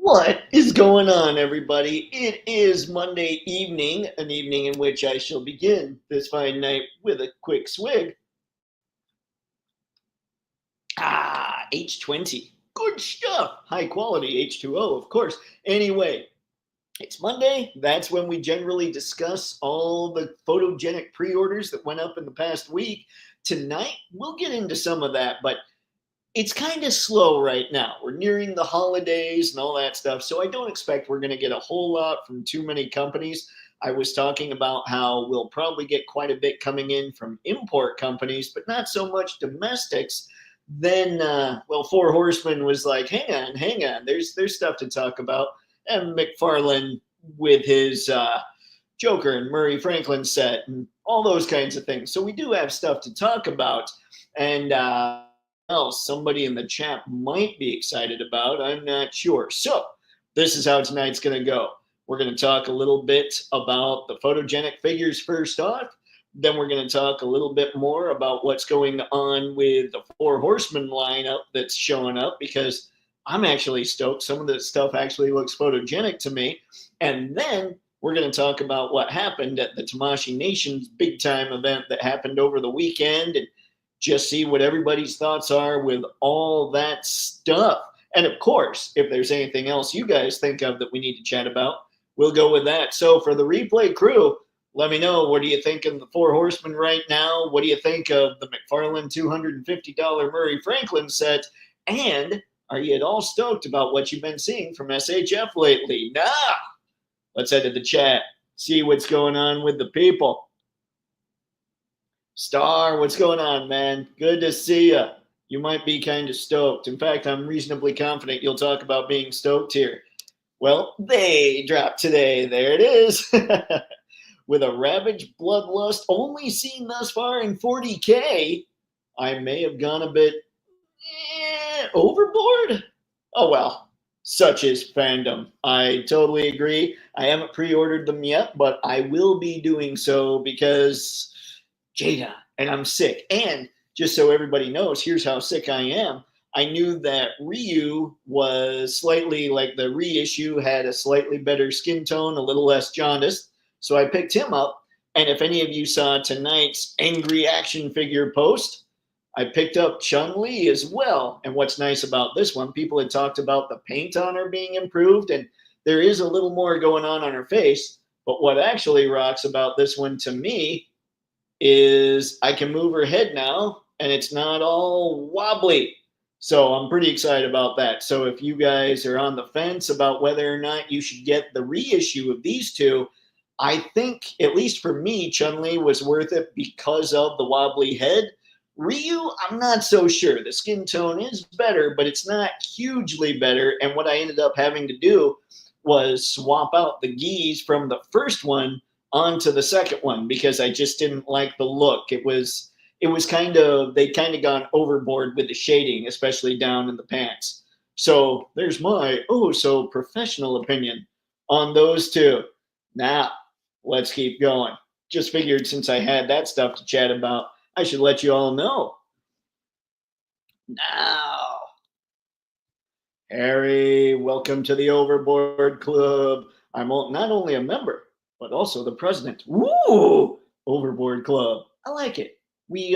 What is going on, everybody? It is Monday evening, an evening in which I shall begin this fine night with a quick swig. H20. Good stuff. High quality H2O, of course. Anyway, it's Monday. That's when we generally discuss all the photogenic pre-orders that went up in the past week. Tonight, we'll get into some of that, but it's kind of slow right now. We're nearing the holidays and all that stuff. So I don't expect we're going to get a whole lot from too many companies. I was talking about how we'll probably get quite a bit coming in from import companies, but not so much domestics. Then, Four Horsemen was like, hang on. There's stuff to talk about. And McFarlane with his Joker and Murray Franklin set and all those kinds of things. So we do have stuff to talk about. And, else somebody in the chat might be excited about. I'm not sure. So this is how tonight's going to go. We're going to talk a little bit about the photogenic figures first off. Then we're going to talk a little bit more about what's going on with the Four Horsemen lineup that's showing up, because I'm actually stoked. Some of this stuff actually looks photogenic to me. And then we're going to talk about what happened at the Tamashii Nations big time event that happened over the weekend, and just see what everybody's thoughts are with all that stuff. And of course, if there's anything else you guys think of that we need to chat about, we'll go with that. So for the replay crew, let me know, what do you think of the Four Horsemen right now? What do you think of the McFarlane $250 Murray Franklin set? And are you at all stoked about what you've been seeing from SHF lately? Let's head to the chat, see what's going on with the people. Star, what's going on, man? Good to see you. You might be kind of stoked. In fact, I'm reasonably confident you'll talk about being stoked here. Well, they dropped today. There it is. With a Ravage Bloodlust only seen thus far in 40K, I may have gone a bit overboard. Oh, well, such is fandom. I totally agree. I haven't pre-ordered them yet, but I will be doing so because Jada, and I'm sick. And just so everybody knows, here's how sick I am. I knew that Ryu was slightly, like the reissue had a slightly better skin tone, a little less jaundiced. So I picked him up. And if any of you saw tonight's angry action figure post, I picked up Chun-Li as well. And what's nice about this one, people had talked about the paint on her being improved, and there is a little more going on her face. But what actually rocks about this one to me is I can move her head now, and it's not all wobbly. So I'm pretty excited about that. So if you guys are on the fence about whether or not you should get the reissue of these two, I think, at least for me, Chun-Li was worth it because of the wobbly head. Ryu, I'm not so sure. The skin tone is better, but it's not hugely better. And what I ended up having to do was swap out the gis from the first one onto the second one because I just didn't like the look. It was kind of, they'd kind of gone overboard with the shading, especially down in the pants. So there's my so professional opinion on those two. Now, let's keep going. Just figured since I had that stuff to chat about, I should let you all know. Now, Harry, welcome to the Overboard Club. I'm not only a member, but also the president. Woo! Overboard Club. I like it. We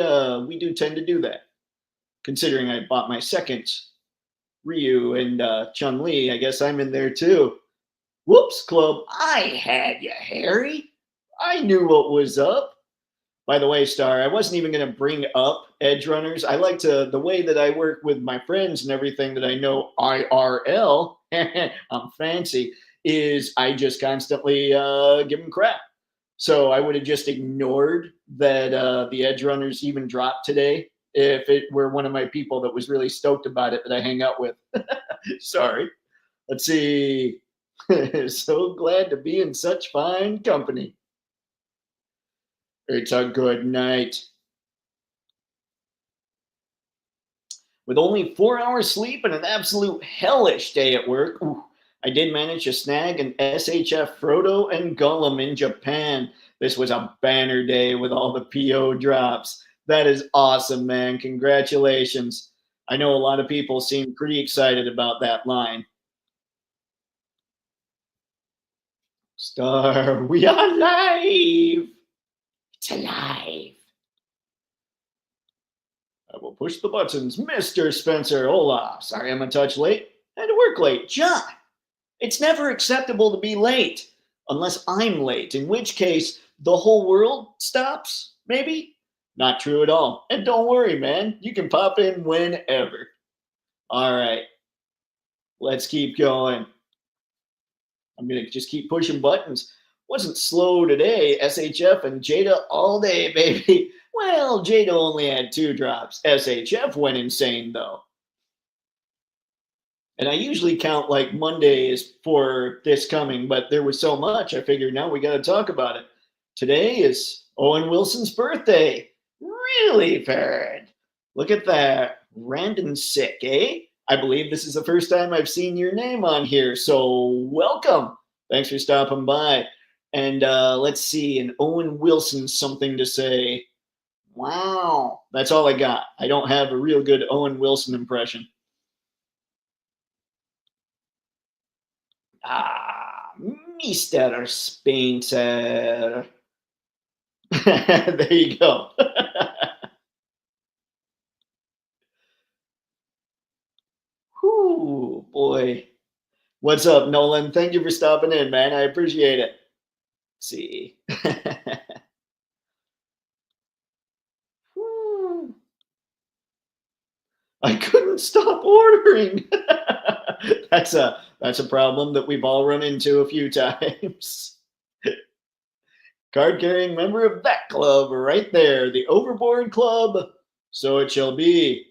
do tend to do that. Considering I bought my second Ryu and Chun-Li, I guess I'm in there too. Whoops, club. I had you, Harry. I knew what was up. By the way, Star, I wasn't even going to bring up Edgerunners. I like to, the way that I work with my friends and everything that I know IRL, I'm fancy, is I just constantly give them crap. So I would have just ignored that the Edgerunners even dropped today if it were one of my people that was really stoked about it that I hang out with. Sorry. Let's see. So glad to be in such fine company. It's a good night. With only 4 hours sleep and an absolute hellish day at work, I did manage to snag an SHF Frodo and Gollum in Japan. This was a banner day with all the PO drops. That is awesome, man. Congratulations. I know a lot of people seem pretty excited about that line. Star, we are live. It's alive. I will push the buttons. Mr. Spencer, hola. Sorry I'm a touch late. Had to work late. John, it's never acceptable to be late. Unless I'm late, in which case the whole world stops, maybe? Not true at all. And don't worry, man. You can pop in whenever. All right. Let's keep going. I'm going to just keep pushing buttons. Wasn't slow today. SHF and Jada all day, baby. Well, Jada only had 2 drops. SHF went insane, though. And I usually count like Mondays for this coming, but there was so much, I figured now we got to talk about it. Today is Owen Wilson's birthday. Really, Farron? Look at that. Random sick, eh? I believe this is the first time I've seen your name on here, so welcome. Thanks for stopping by. And let's see, an Owen Wilson something to say. Wow. That's all I got. I don't have a real good Owen Wilson impression. Ah, Mr. Spencer. There you go. Whoo, boy. What's up, Nolan? Thank you for stopping in, man. I appreciate it. Let's see. I couldn't stop ordering. That's a problem that we've all run into a few times. Card carrying member of that club right there, the Overboard Club. So it shall be.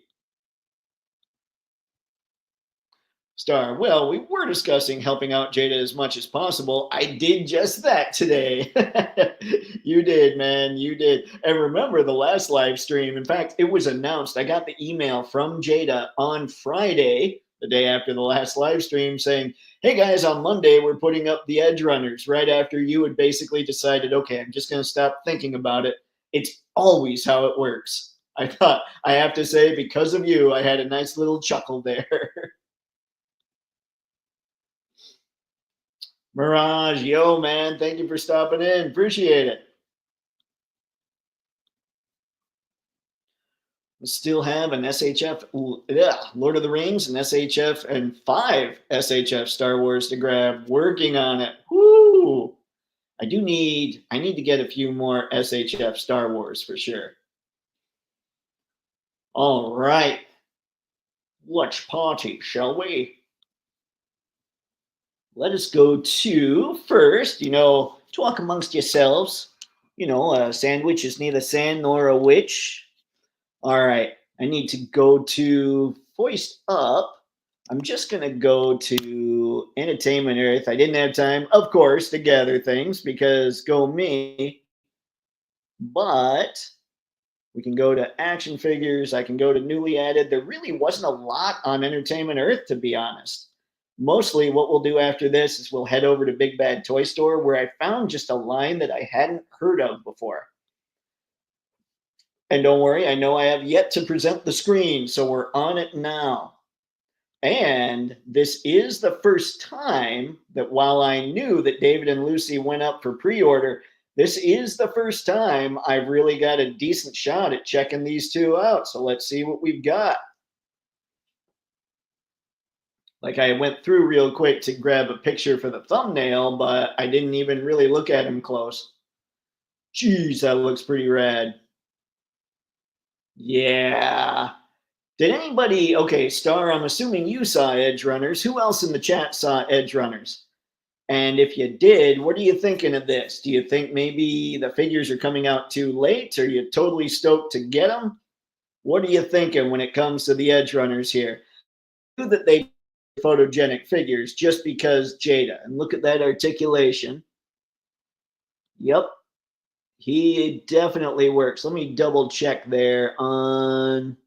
Star, well, we were discussing helping out Jada as much as possible. I did just that today. You did, man. You did. And remember the last live stream. In fact, it was announced. I got the email from Jada on Friday, the day after the last live stream, saying, hey guys, on Monday, we're putting up the Edgerunners right after you had basically decided, okay, I'm just going to stop thinking about it. It's always how it works. I thought, I have to say, because of you, I had a nice little chuckle there. Mirage, yo, man, thank you for stopping in. Appreciate it. We still have an SHF, Lord of the Rings, an SHF, and 5 SHF Star Wars to grab. Working on it. Woo! I need to get a few more SHF Star Wars for sure. All right. Watch party, shall we? Let us go to first, talk amongst yourselves. A sandwich is neither sand nor a witch. All right, I need to go to Foist Up. I'm just going to go to Entertainment Earth. I didn't have time, of course, to gather things because go me. But we can go to action figures. I can go to newly added. There really wasn't a lot on Entertainment Earth, to be honest. Mostly what we'll do after this is we'll head over to Big Bad Toy Store where I found just a line that I hadn't heard of before. And don't worry, I know I have yet to present the screen, so we're on it now. And this is the first time that while I knew that David and Lucy went up for pre-order, this is the first time I've really got a decent shot at checking these two out. So let's see what we've got. Like I went through real quick to grab a picture for the thumbnail, but I didn't even really look at him close. Jeez, that looks pretty rad. Yeah. Did anybody, okay, Star, I'm assuming you saw Edgerunners. Who else in the chat saw Edgerunners? And if you did, what are you thinking of this? Do you think maybe the figures are coming out too late? Are you totally stoked to get them? What are you thinking when it comes to the Edgerunners here? That they photogenic figures just because Jada. And look at that articulation. Yep. He definitely works. Let me double check there on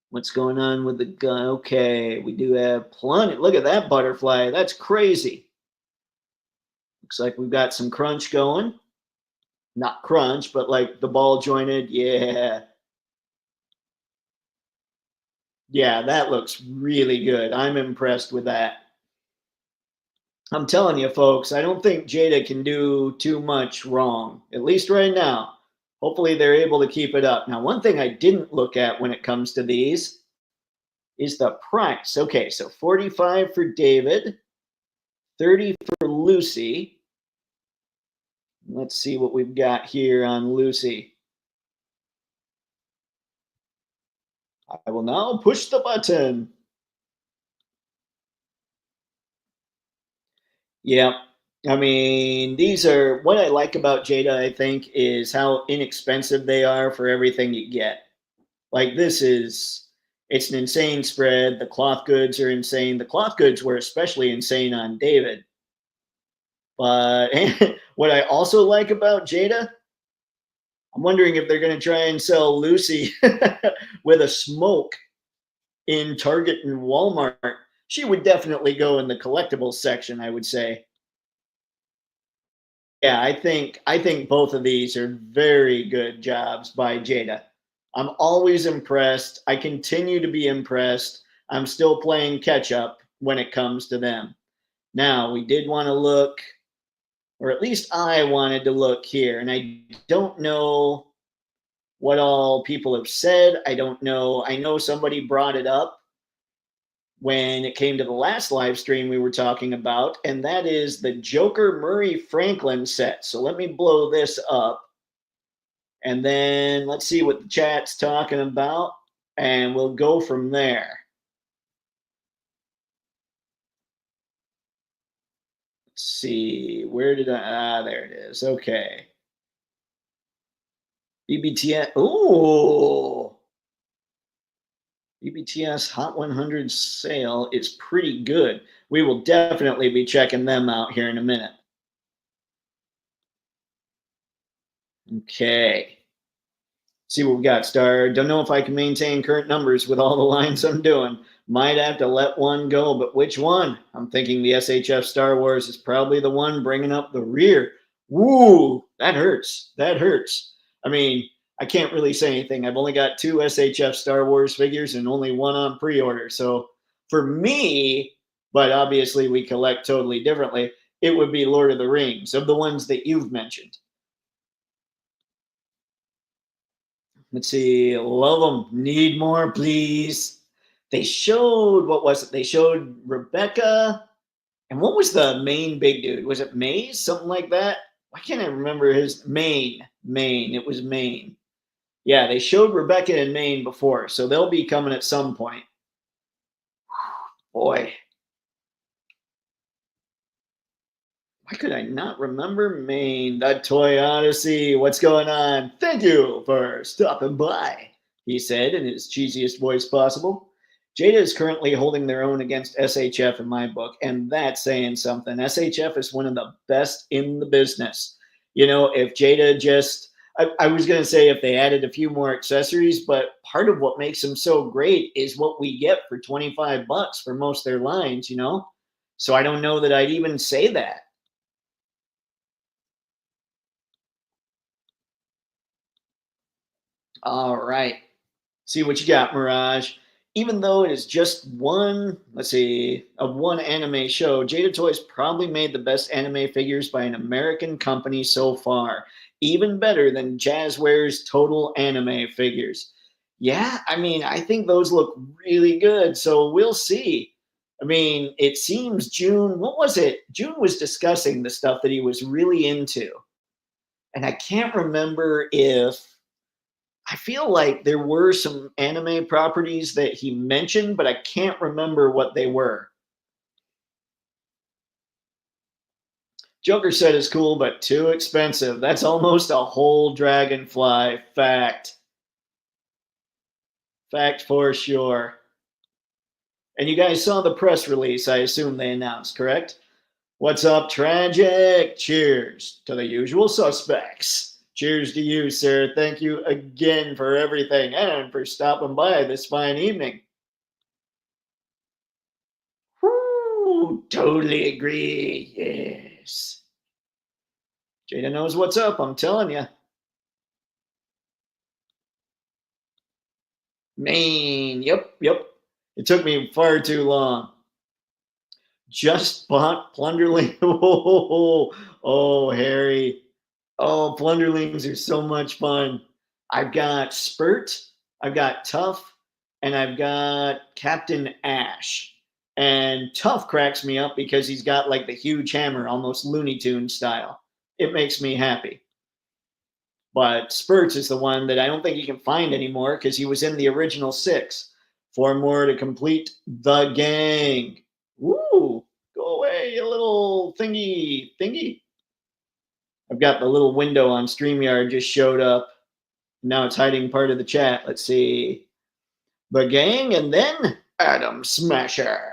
what's going on with the gun. Okay, we do have plenty. Look at that butterfly. That's crazy. Looks like we've got some crunch going. Not crunch, but like the ball jointed. Yeah. Yeah, that looks really good. I'm impressed with that. I'm telling you, folks, I don't think Jada can do too much wrong, at least right now. Hopefully, they're able to keep it up. Now, one thing I didn't look at when it comes to these is the price. Okay, so 45 for David, 30 for Lucy. Let's see what we've got here on Lucy. I will now push the button. Yeah. I mean, these are what I like about Jada, I think, is how inexpensive they are for everything you get. Like this is it's an insane spread. The cloth goods are insane. The cloth goods were especially insane on David. But what I also like about Jada, I'm wondering if they're going to try and sell Lucy with a smoke in Target and Walmart. She would definitely go in the collectibles section, I would say. Yeah, I think both of these are very good jobs by Jada. I'm always impressed. I continue to be impressed. I'm still playing catch up when it comes to them. Now, we did want to look, or at least I wanted to look here, and I don't know what all people have said. I don't know. I know somebody brought it up when it came to the last live stream we were talking about, and that is the Joker Murray Franklin set. So let me blow this up, and then let's see what the chat's talking about, and we'll go from there. Let's see, where did there it is. Okay. BBTS. Ooh. BBTS Hot 100 sale is pretty good. We will definitely be checking them out here in a minute. Okay. See what we got, Star. Don't know if I can maintain current numbers with all the lines I'm doing. Might have to let one go, but which one? I'm thinking the SHF Star Wars is probably the one bringing up the rear. Woo, that hurts. That hurts. I mean, I can't really say anything. I've only got 2 SHF Star Wars figures and only one on pre-order. So for me, but obviously we collect totally differently, it would be Lord of the Rings of the ones that you've mentioned. Let's see. Love them. Need more, please. They showed, what was it? They showed Rebecca. And what was the main big dude? Was it Maze? Something like that? Why can't I remember his Maine? Maine. It was Maine. Yeah, they showed Rebecca and Maine before, so they'll be coming at some point. Boy, why could I not remember Maine? The Toy Odyssey. What's going on? Thank you for stopping by, he said in his cheesiest voice possible. Jada is currently holding their own against SHF in my book, and that's saying something. SHF is one of the best in the business. You know, if Jada just, I was going to say if they added a few more accessories, but part of what makes them so great is what we get for 25 bucks for most of their lines, you know? So I don't know that I'd even say that. All right. See what you got, Mirage. Even though it is just one, let's see, of one anime show, Jada Toys probably made the best anime figures by an American company so far. Even better than Jazzware's total anime figures. Yeah, I mean, I think those look really good. So we'll see. I mean, it seems June, what was it? June was discussing the stuff that he was really into. And I can't remember if I feel like there were some anime properties that he mentioned, but I can't remember what they were. Joker set is cool, but too expensive. That's almost a whole dragonfly. Fact. Fact for sure. And you guys saw the press release, I assume they announced, correct? What's up, Tragic? Cheers to the usual suspects. Cheers to you, sir. Thank you again for everything and for stopping by this fine evening. Woo, totally agree. Yes. Jada knows what's up, I'm telling you. Maine. Yep, yep. It took me far too long. Just bought Plunderling. Oh, Harry. Oh, Plunderlings are so much fun. I've got Spurt, I've got Tough, and I've got Captain Ash. And Tough cracks me up because he's got like the huge hammer, almost Looney Tune style. It makes me happy. But Spurts is the one that I don't think you can find anymore because he was in the original six. Four more to complete the gang. Woo! Go away, you little thingy. I've got the little window on StreamYard just showed up. Now it's hiding part of the chat. Let's see. The gang and then Adam Smasher.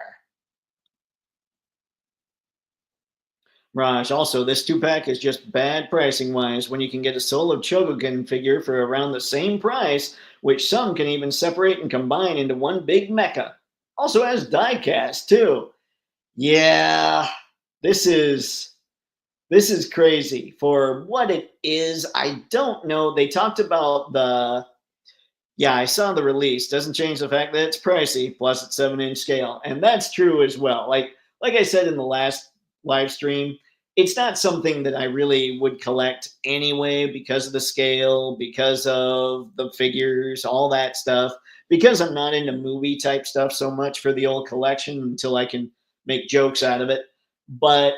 Raj, also, this 2-pack is just bad pricing wise when you can get a solo Chogokin figure for around the same price, which some can even separate and combine into one big mecha. Also has diecast too. Yeah, this is crazy for what it is. I don't know. They talked about yeah, I saw the release. Doesn't change the fact that it's pricey, plus it's 7-inch scale. And that's true as well. Like I said in the last live stream, it's not something that I really would collect anyway because of the scale, because of the figures, all that stuff. Because I'm not into movie type stuff so much for the old collection until I can make jokes out of it. But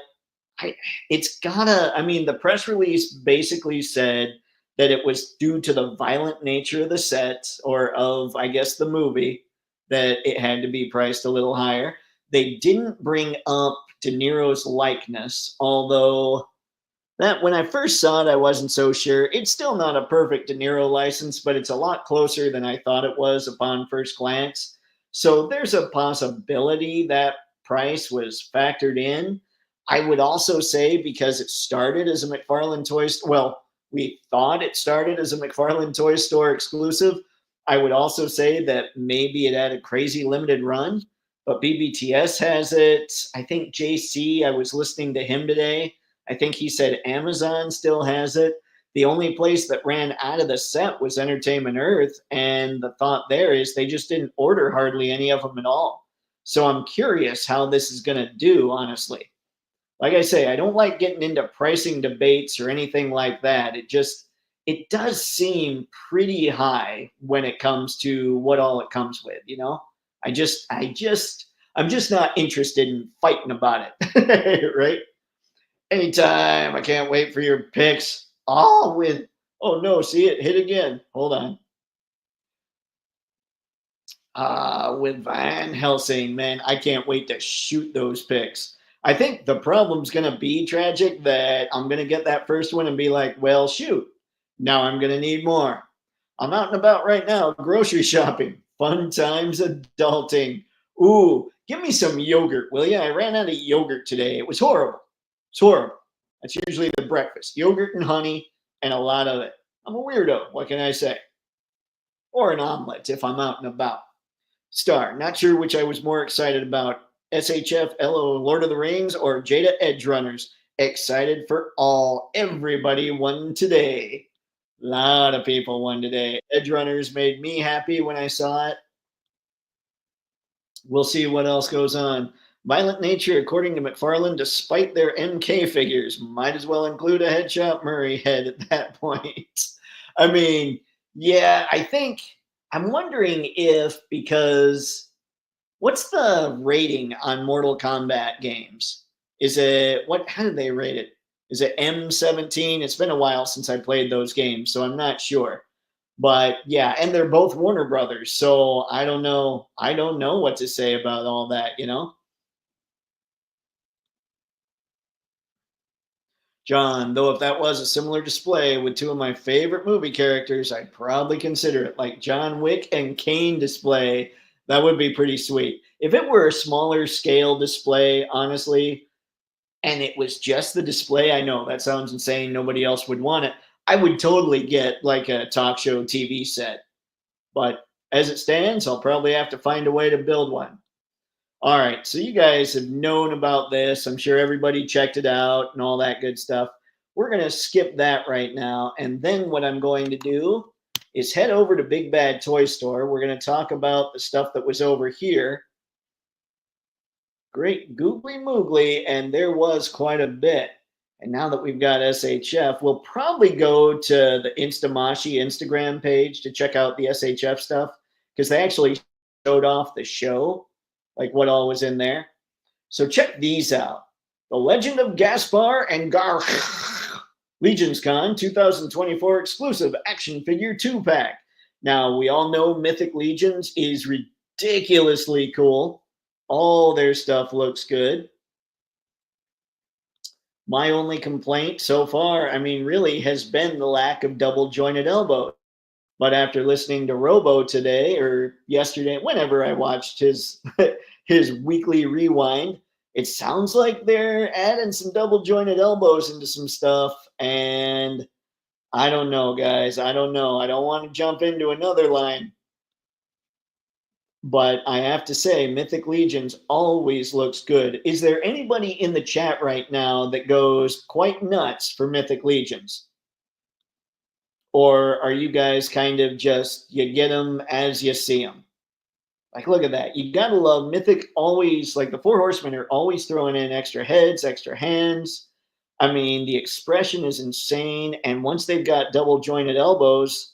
it's gotta, I mean, the press release basically said that it was due to the violent nature of the set or of, I guess, the movie that it had to be priced a little higher. They didn't bring up De Niro's likeness, although that when I first saw it, I wasn't so sure. It's still not a perfect De Niro license, but it's a lot closer than I thought it was upon first glance. So there's a possibility that price was factored in. I would also say because it started as a McFarlane Toy Store, well, we thought it started as a McFarlane Toy Store exclusive. I would also say that maybe it had a crazy limited run, but BBTS has it. I think JC, I was listening to him today. I think he said Amazon still has it. The only place that ran out of the set was Entertainment Earth. And the thought there is they just didn't order hardly any of them at all. So I'm curious how this is going to do, honestly. Like I say, I don't like getting into pricing debates or anything like that. It does seem pretty high when it comes to what all it comes with, you know? I'm just not interested in fighting about it. Right? Anytime. I can't wait for your picks. Oh no, see it hit again. Hold on. With Van Helsing, man, I can't wait to shoot those picks. I think the problem's gonna be tragic that I'm gonna get that first one and be like, well, shoot, now I'm gonna need more. I'm out and about right now, grocery shopping. Fun times adulting. Ooh, give me some yogurt, will you? I ran out of yogurt today. It was horrible. It's horrible. That's usually the breakfast. Yogurt and honey and a lot of it. I'm a weirdo. What can I say? Or an omelet if I'm out and about. Star. Not sure which I was more excited about. SHF LO Lord of the Rings or Jada Edgerunners. Excited for all. Everybody won today. A lot of people won today. Edgerunners made me happy when I saw it. We'll see what else goes on. Violent nature, according to McFarlane, despite their MK figures, might as well include a Headshot Murray head at that point. I mean, yeah, I'm wondering if because what's the rating on Mortal Kombat games? Is it how did they rate it? Is it M17? It's been a while since I played those games, so I'm not sure. But yeah, and they're both Warner Brothers, so I don't know. I don't know what to say about all that, you know? John, though if that was a similar display with two of my favorite movie characters, I'd probably consider it like John Wick and Kane display. That would be pretty sweet. If it were a smaller scale display, honestly, and it was just the display, I know that sounds insane. Nobody else would want it. I would totally get like a talk show TV set. But as it stands, I'll probably have to find a way to build one. All right, so you guys have known about this. I'm sure everybody checked it out and all that good stuff. We're going to skip that right now. And then what I'm going to do is head over to Big Bad Toy Store. We're going to talk about the stuff that was over here. Great googly moogly, and there was quite a bit. And now that we've got SHF, we'll probably go to the Instamashi Instagram page to check out the SHF stuff because they actually showed off the show, like what all was in there. So check these out. The Legend of Gaspar and Gar Legions Con 2024 exclusive action figure 2-pack. Now, we all know Mythic Legions is ridiculously cool. All their stuff looks good. My only complaint so far, I mean, really has been the lack of double jointed elbows. But after listening to Robo today or yesterday, whenever I watched his his weekly rewind, it sounds like they're adding some double jointed elbows into some stuff. And I don't know, guys. I don't know. I don't want to jump into another line. But I have to say, Mythic Legions always looks good. Is there anybody in the chat right now that goes quite nuts for Mythic Legions? Or are you guys kind of just, you get them as you see them? Like, look at that. You got to love Mythic always, like the Four Horsemen are always throwing in extra heads, extra hands. I mean, the expression is insane. And once they've got double jointed elbows,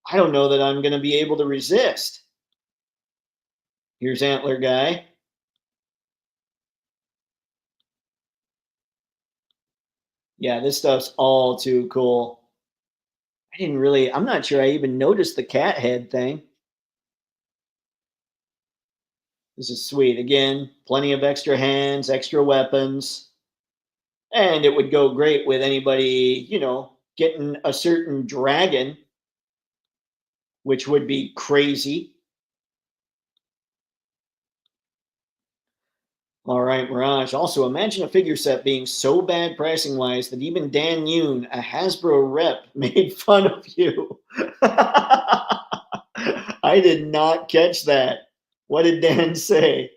I don't know that I'm going to be able to resist. Here's Antler Guy. Yeah, this stuff's all too cool. I'm not sure I even noticed the cat head thing. This is sweet. Again, plenty of extra hands, extra weapons. And it would go great with anybody, getting a certain dragon, which would be crazy. All right, Mirage. Also, imagine a figure set being so bad pricing wise that even Dan Yoon, a Hasbro rep, made fun of you. I did not catch that. What did Dan say?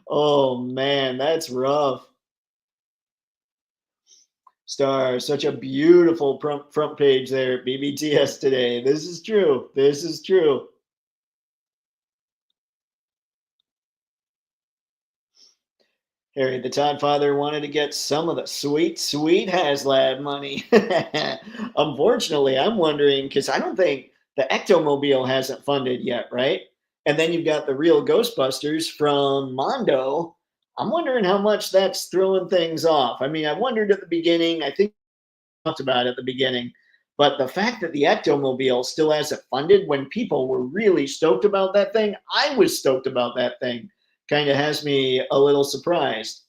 Oh man, that's rough. Star, such a beautiful front page there at BBTS today. This is true. This is true. Harry the Todd Father wanted to get some of the sweet, sweet HasLab money. Unfortunately, I'm wondering because I don't think the Ectomobile hasn't funded yet, right? And then you've got the real Ghostbusters from Mondo. I'm wondering how much that's throwing things off. I mean, I wondered at the beginning. I think we talked about it at the beginning. But the fact that the Ectomobile still hasn't funded when people were really stoked about that thing, I was stoked about that thing. Kind of has me a little surprised.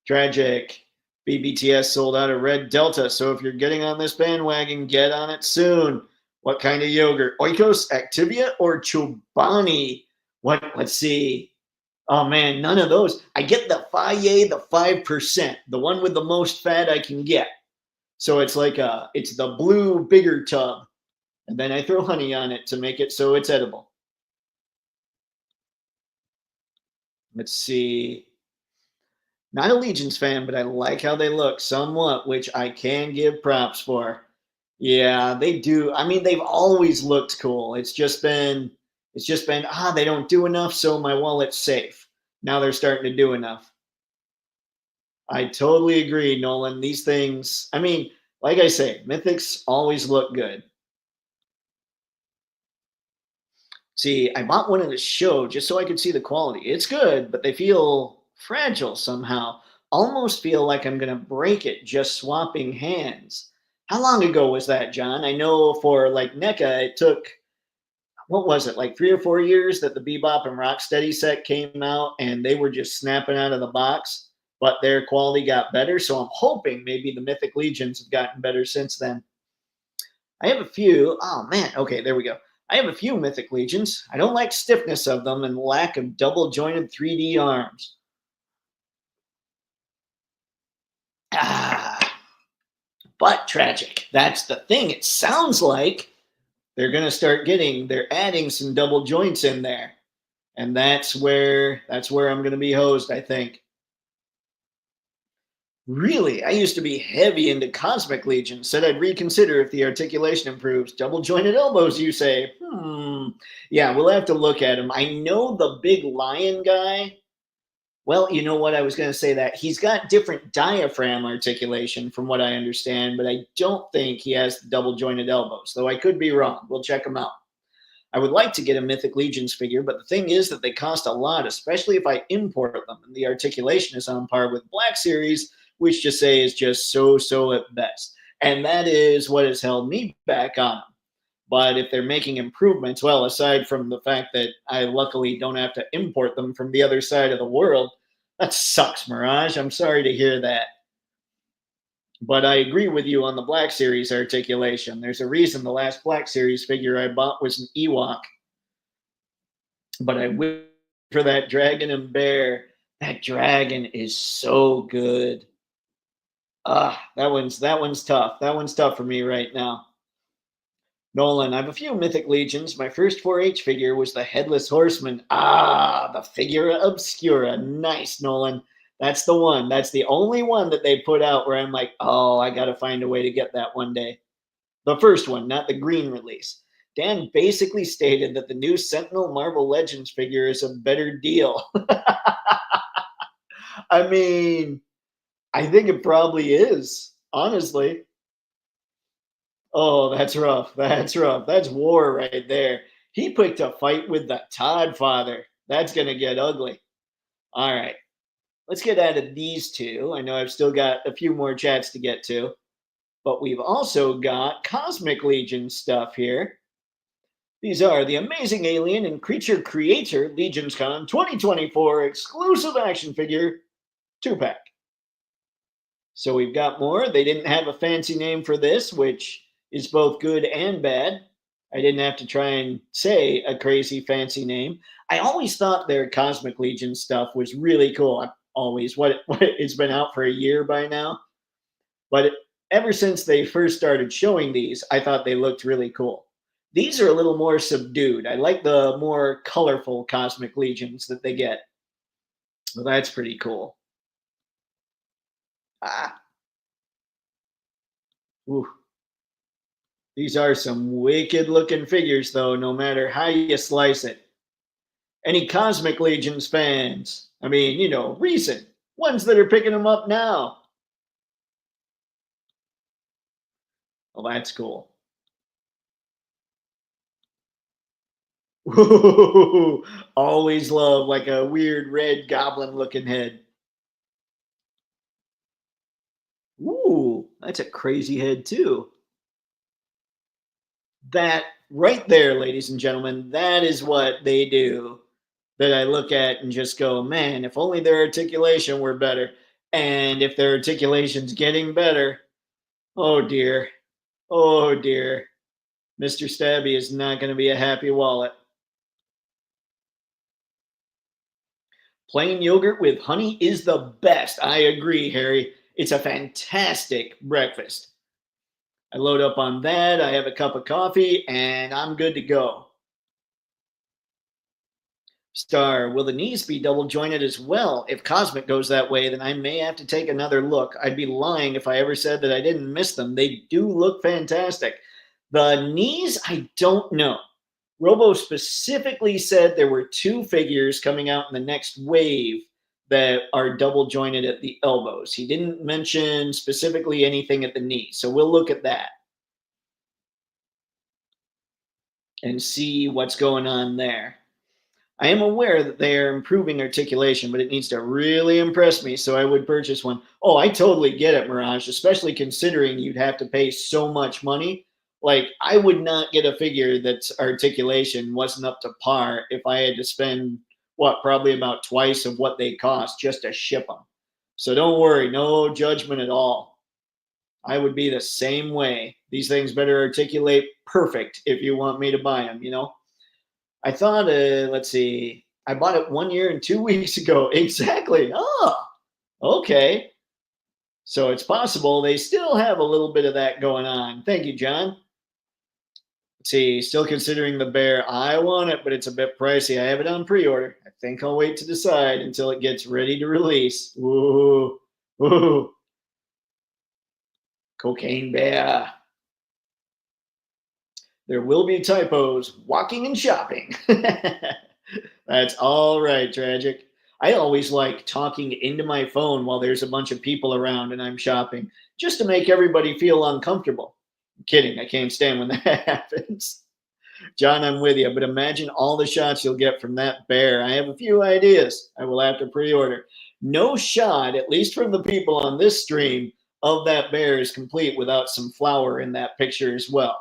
Tragic. BBTS sold out of Red Delta, so if you're getting on this bandwagon, get on it soon. What kind of yogurt? Oikos, Activia, or Chobani? What? Let's see. Oh man, none of those. I get the Faye, the 5%, the one with the most fat I can get. So it's like it's the blue bigger tub, and then I throw honey on it to make it so it's edible. Let's see. Not a Legions fan, but I like how they look somewhat, which I can give props for. Yeah, they do. I mean, they've always looked cool. It's just been, they don't do enough, so my wallet's safe. Now they're starting to do enough. I totally agree, Nolan. These things, I mean, like I say, Mythics always look good. See, I bought one in the show just so I could see the quality. It's good, but they feel fragile somehow. Almost feel like I'm going to break it just swapping hands. How long ago was that, John? I know for like NECA, it took, what was it, like 3 or 4 years that the Bebop and Rocksteady set came out and they were just snapping out of the box, but their quality got better. So I'm hoping maybe the Mythic Legions have gotten better since then. I have a few. Oh, man. Okay, there we go. I have a few Mythic Legions. I don't like stiffness of them and lack of double-jointed 3D arms. But tragic. That's the thing. It sounds like they're going to they're adding some double joints in there. And that's where I'm going to be hosed, I think. Really? I used to be heavy into Cosmic Legion. Said I'd reconsider if the articulation improves. Double jointed elbows, you say? Yeah, we'll have to look at him. I know the big lion guy. Well, you know what? I was going to say that he's got different diaphragm articulation from what I understand, but I don't think he has the double jointed elbows, though I could be wrong. We'll check him out. I would like to get a Mythic Legions figure, but the thing is that they cost a lot, especially if I import them. And the articulation is on par with Black Series, which just say is just so at best. And that is what has held me back on them. But if they're making improvements, well, aside from the fact that I luckily don't have to import them from the other side of the world, that sucks, Mirage. I'm sorry to hear that. But I agree with you on the Black Series articulation. There's a reason the last Black Series figure I bought was an Ewok. But I wait for that dragon and bear. That dragon is so good. That one's tough. That one's tough for me right now. Nolan, I have a few Mythic Legions. My first 4-H figure was the Headless Horseman. The Figura Obscura. Nice, Nolan. That's the one. That's the only one that they put out where I'm like, oh, I got to find a way to get that one day. The first one, not the green release. Dan basically stated that the new Sentinel Marvel Legends figure is a better deal. I mean, I think it probably is, honestly. Oh, that's rough. That's rough. That's war right there. He picked a fight with the Todd father. That's going to get ugly. All right. Let's get out of these two. I know I've still got a few more chats to get to, but we've also got Cosmic Legion stuff here. These are the Amazing Alien and Creature Creator Legions Con 2024 exclusive action figure 2-pack. So we've got more. They didn't have a fancy name for this, which is both good and bad. I didn't have to try and say a crazy fancy name. I always thought their Cosmic Legion stuff was really cool. It's been out for a year by now. But ever since they first started showing these, I thought they looked really cool. These are a little more subdued. I like the more colorful Cosmic Legions that they get. Well, that's pretty cool. Ooh. These are some wicked looking figures, though, no matter how you slice it. Any Cosmic Legions fans? I mean, recent ones that are picking them up now. Well, that's cool. Ooh, always love like a weird red goblin looking head. Ooh, that's a crazy head, too. That right there, ladies and gentlemen, that is what they do that I look at and just go, man, if only their articulation were better. And if their articulation's getting better, oh dear, oh dear, Mr. Stabby is not going to be a happy wallet. Plain yogurt with honey is the best. I agree, Harry. It's a fantastic breakfast. I load up on that. I have a cup of coffee and I'm good to go. Star, will the knees be double jointed as well? If Cosmic goes that way, then I may have to take another look. I'd be lying if I ever said that I didn't miss them. They do look fantastic. The knees, I don't know. Robo specifically said there were 2 figures coming out in the next wave that are double jointed at the elbows. He didn't mention specifically anything at the knee. So we'll look at that and see what's going on there. I am aware that they are improving articulation, but it needs to really impress me, so I would purchase one. Oh, I totally get it, Mirage, especially considering you'd have to pay so much money. Like, I would not get a figure that's articulation wasn't up to par if I had to spend, probably about twice of what they cost just to ship them. So don't worry, no judgment at all. I would be the same way. These things better articulate perfect if you want me to buy them, I thought, let's see, I bought it 1 year and 2 weeks ago. Exactly. Oh, okay. So it's possible they still have a little bit of that going on. Thank you, John. Let's see, still considering the bear. I want it, but it's a bit pricey. I have it on pre-order. I think I'll wait to decide until it gets ready to release. Ooh, ooh. Cocaine bear. There will be typos. Walking and shopping. That's all right, Tragic. I always like talking into my phone while there's a bunch of people around and I'm shopping, just to make everybody feel uncomfortable. I'm kidding. I can't stand when that happens. John, I'm with you, but imagine all the shots you'll get from that bear. I have a few ideas I will have to pre-order. No shot, at least from the people on this stream, of that bear is complete without some flour in that picture as well.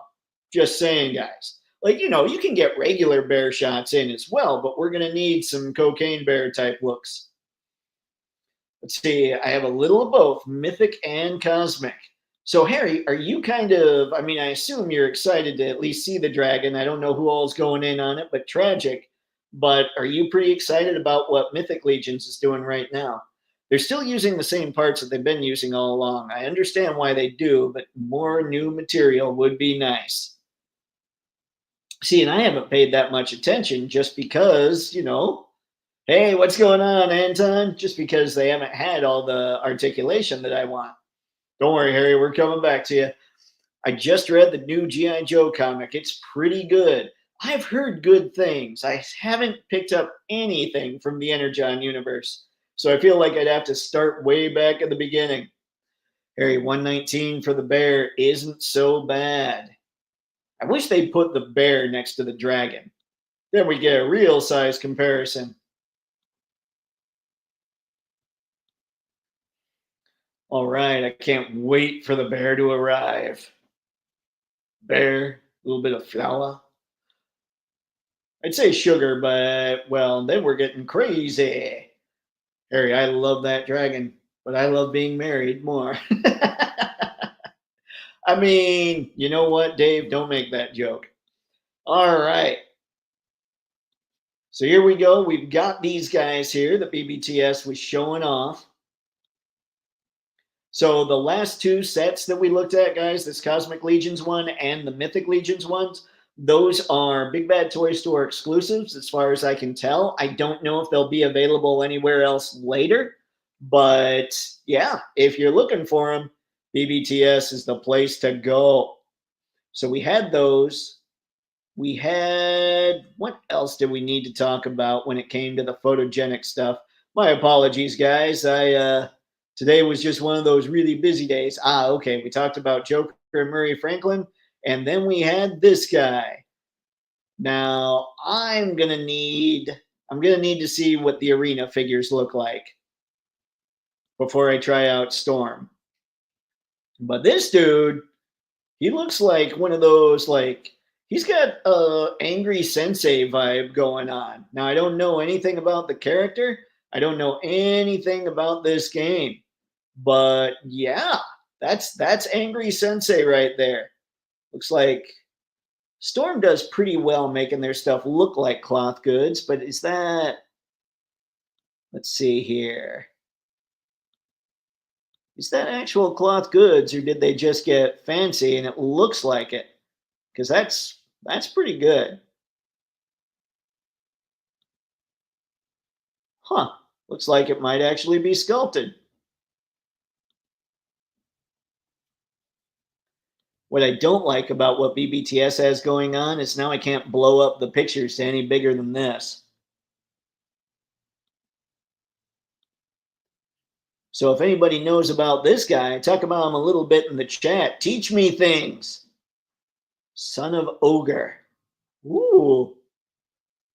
Just saying, guys. Like, you can get regular bear shots in as well, but we're going to need some cocaine bear type looks. Let's see. I have a little of both, mythic and cosmic. So, Harry, are you I assume you're excited to at least see the dragon. I don't know who all's going in on it, but Tragic. But are you pretty excited about what Mythic Legions is doing right now? They're still using the same parts that they've been using all along. I understand why they do, but more new material would be nice. See, and I haven't paid that much attention just because, hey, what's going on, Anton? Just because they haven't had all the articulation that I want. Don't worry, Harry, we're coming back to you. I just read the new G.I. Joe comic. It's pretty good. I've heard good things. I haven't picked up anything from the Energon universe. So I feel like I'd have to start way back at the beginning. Harry, 119 for the bear isn't so bad. I wish they'd put the bear next to the dragon. Then we get a real size comparison. All right, I can't wait for the bear to arrive. Bear, a little bit of flour. I'd say sugar, but, well, then we're getting crazy. Harry, I love that dragon, but I love being married more. I mean, you know what, Dave? Don't make that joke. All right. So here we go. We've got these guys here that BBTS was showing off. So the last two sets that we looked at, guys, this Cosmic Legions one and the Mythic Legions ones, those are Big Bad Toy Store exclusives as far as I can tell. I don't know if they'll be available anywhere else later, but yeah, if you're looking for them, BBTS is the place to go. So we had those. We had, what else did we need to talk about when it came to the photogenic stuff? My apologies, guys. Today was just one of those really busy days. Okay. We talked about Joker and Murray Franklin, and then we had this guy. Now I'm gonna need to see what the arena figures look like before I try out Storm. But this dude, he looks like one of those, like, he's got a angry sensei vibe going on. Now, I don't know anything about the character. I don't know anything about this game. But yeah, that's angry sensei right there. Looks like Storm does pretty well making their stuff look like cloth goods, but is that, let's see here. Is that actual cloth goods, or did they just get fancy and it looks like it? Because that's pretty good. Huh. Looks like it might actually be sculpted. What I don't like about what BBTS has going on is now I can't blow up the pictures to any bigger than this. So if anybody knows about this guy, talk about him a little bit in the chat. Teach me things. Son of Ogre. Ooh.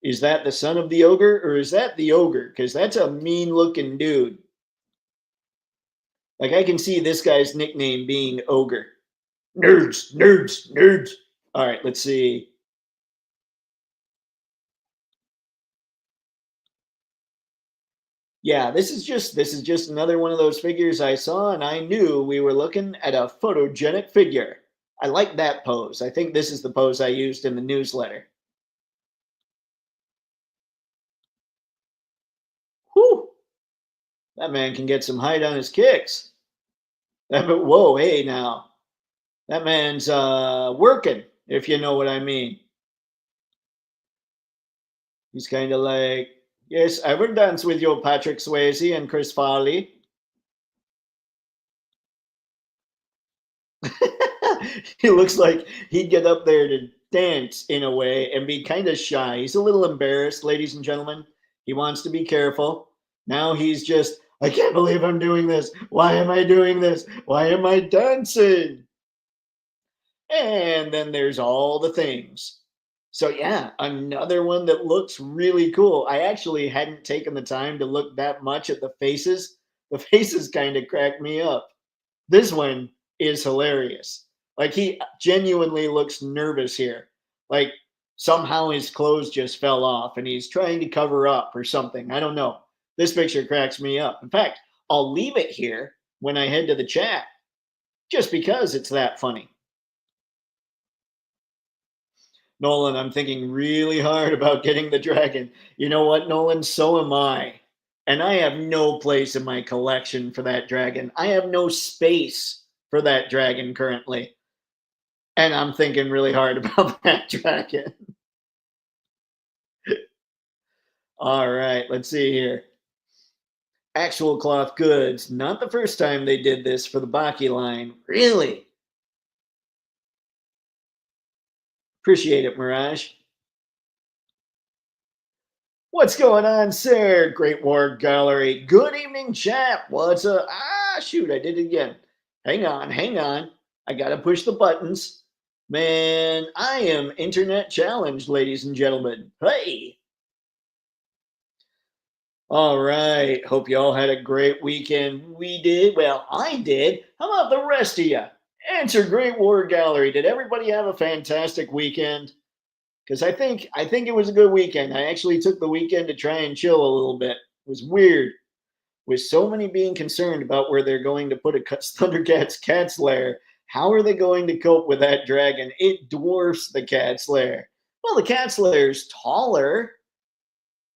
Is that the son of the ogre, or is that the ogre? Because that's a mean looking dude. Like, I can see this guy's nickname being Ogre. Nerds, nerds, nerds. All right, let's see. Yeah, this is just another one of those figures I saw, and I knew we were looking at a photogenic figure. I like that pose. I think this is the pose I used in the newsletter. Whew. That man can get some height on his kicks. Whoa, hey now. That man's working, if you know what I mean. He's kind of like, yes, I will dance with you, Patrick Swayze and Chris Farley. He looks like he'd get up there to dance in a way and be kind of shy. He's a little embarrassed, ladies and gentlemen. He wants to be careful. Now he's just, I can't believe I'm doing this. Why am I doing this? Why am I dancing? And then there's all the things. So yeah, another one that looks really cool. I actually hadn't taken the time to look that much at the faces. The faces kind of cracked me up. This one is hilarious. Like he genuinely looks nervous here. Like somehow his clothes just fell off and he's trying to cover up or something. I don't know. This picture cracks me up. In fact, I'll leave it here when I head to the chat just because it's that funny. Nolan, I'm thinking really hard about getting the dragon. You know what, Nolan? So am I. And I have no place in my collection for that dragon. I have no space for that dragon currently. And I'm thinking really hard about that dragon. All right, let's see here. Actual cloth goods. Not the first time they did this for the Baki line. Really? Appreciate it, Mirage. What's going on, sir? Great War Gallery. Good evening, chat. What's up? Ah, shoot, I did it again. Hang on, hang on. I gotta push the buttons. Man, I am internet challenged, ladies and gentlemen. Hey. All right. Hope you all had a great weekend. We did. Well, I did. How about the rest of you? Answer Great War Gallery. Did everybody have a fantastic weekend? Because I think it was a good weekend. I actually took the weekend to try and chill a little bit. It was weird with so many being concerned about where they're going to put a Thundercats cat's lair. How are they going to cope with that dragon? It dwarfs the cat's lair. Well, the cat's lair is taller.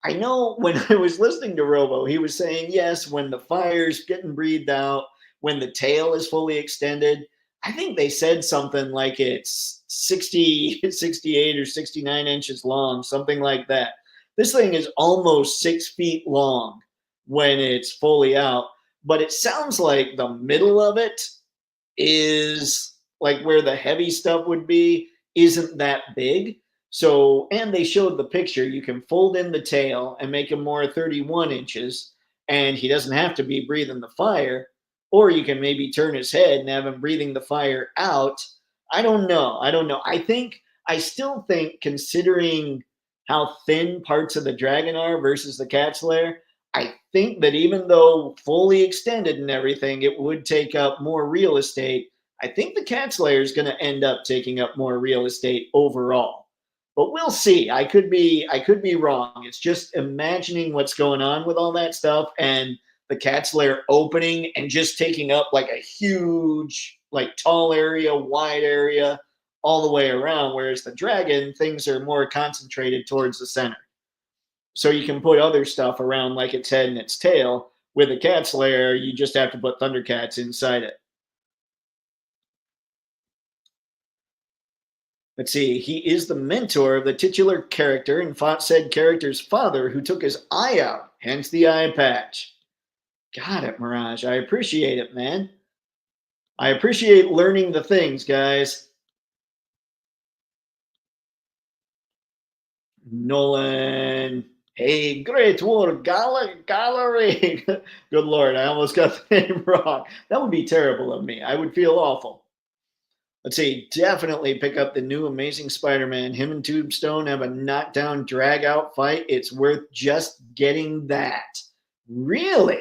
I know when I was listening to Robo, he was saying yes, when the fire's getting breathed out, when the tail is fully extended. I think they said something like it's 60, 68 or 69 inches long, something like that. This thing is almost 6 feet long when it's fully out, but it sounds like the middle of it is like where the heavy stuff would be, isn't that big. So, and they showed the picture. You can fold in the tail and make him more 31 inches, and he doesn't have to be breathing the fire. Or you can maybe turn his head and have him breathing the fire out. I don't know. I don't know. I still think, considering how thin parts of the dragon are versus the cat's lair, I think that even though fully extended and everything, it would take up more real estate. I think the cat's lair is going to end up taking up more real estate overall. But we'll see. I could be wrong. It's just imagining what's going on with all that stuff and the cat's lair opening and just taking up like a huge, like tall area, wide area all the way around. Whereas the dragon, things are more concentrated towards the center. So you can put other stuff around like its head and its tail. With a cat's lair, you just have to put Thundercats inside it. Let's see. He is the mentor of the titular character and fought said character's father, who took his eye out, hence the eye patch. Got it, Mirage. I appreciate it, man. I appreciate learning the things, guys. Nolan. Hey, Great War Gallery. Good Lord, I almost got the name wrong. That would be terrible of me. I would feel awful. Let's see. Definitely pick up the new Amazing Spider-Man. Him and Tombstone have a knockdown, drag-out fight. It's worth just getting that. Really?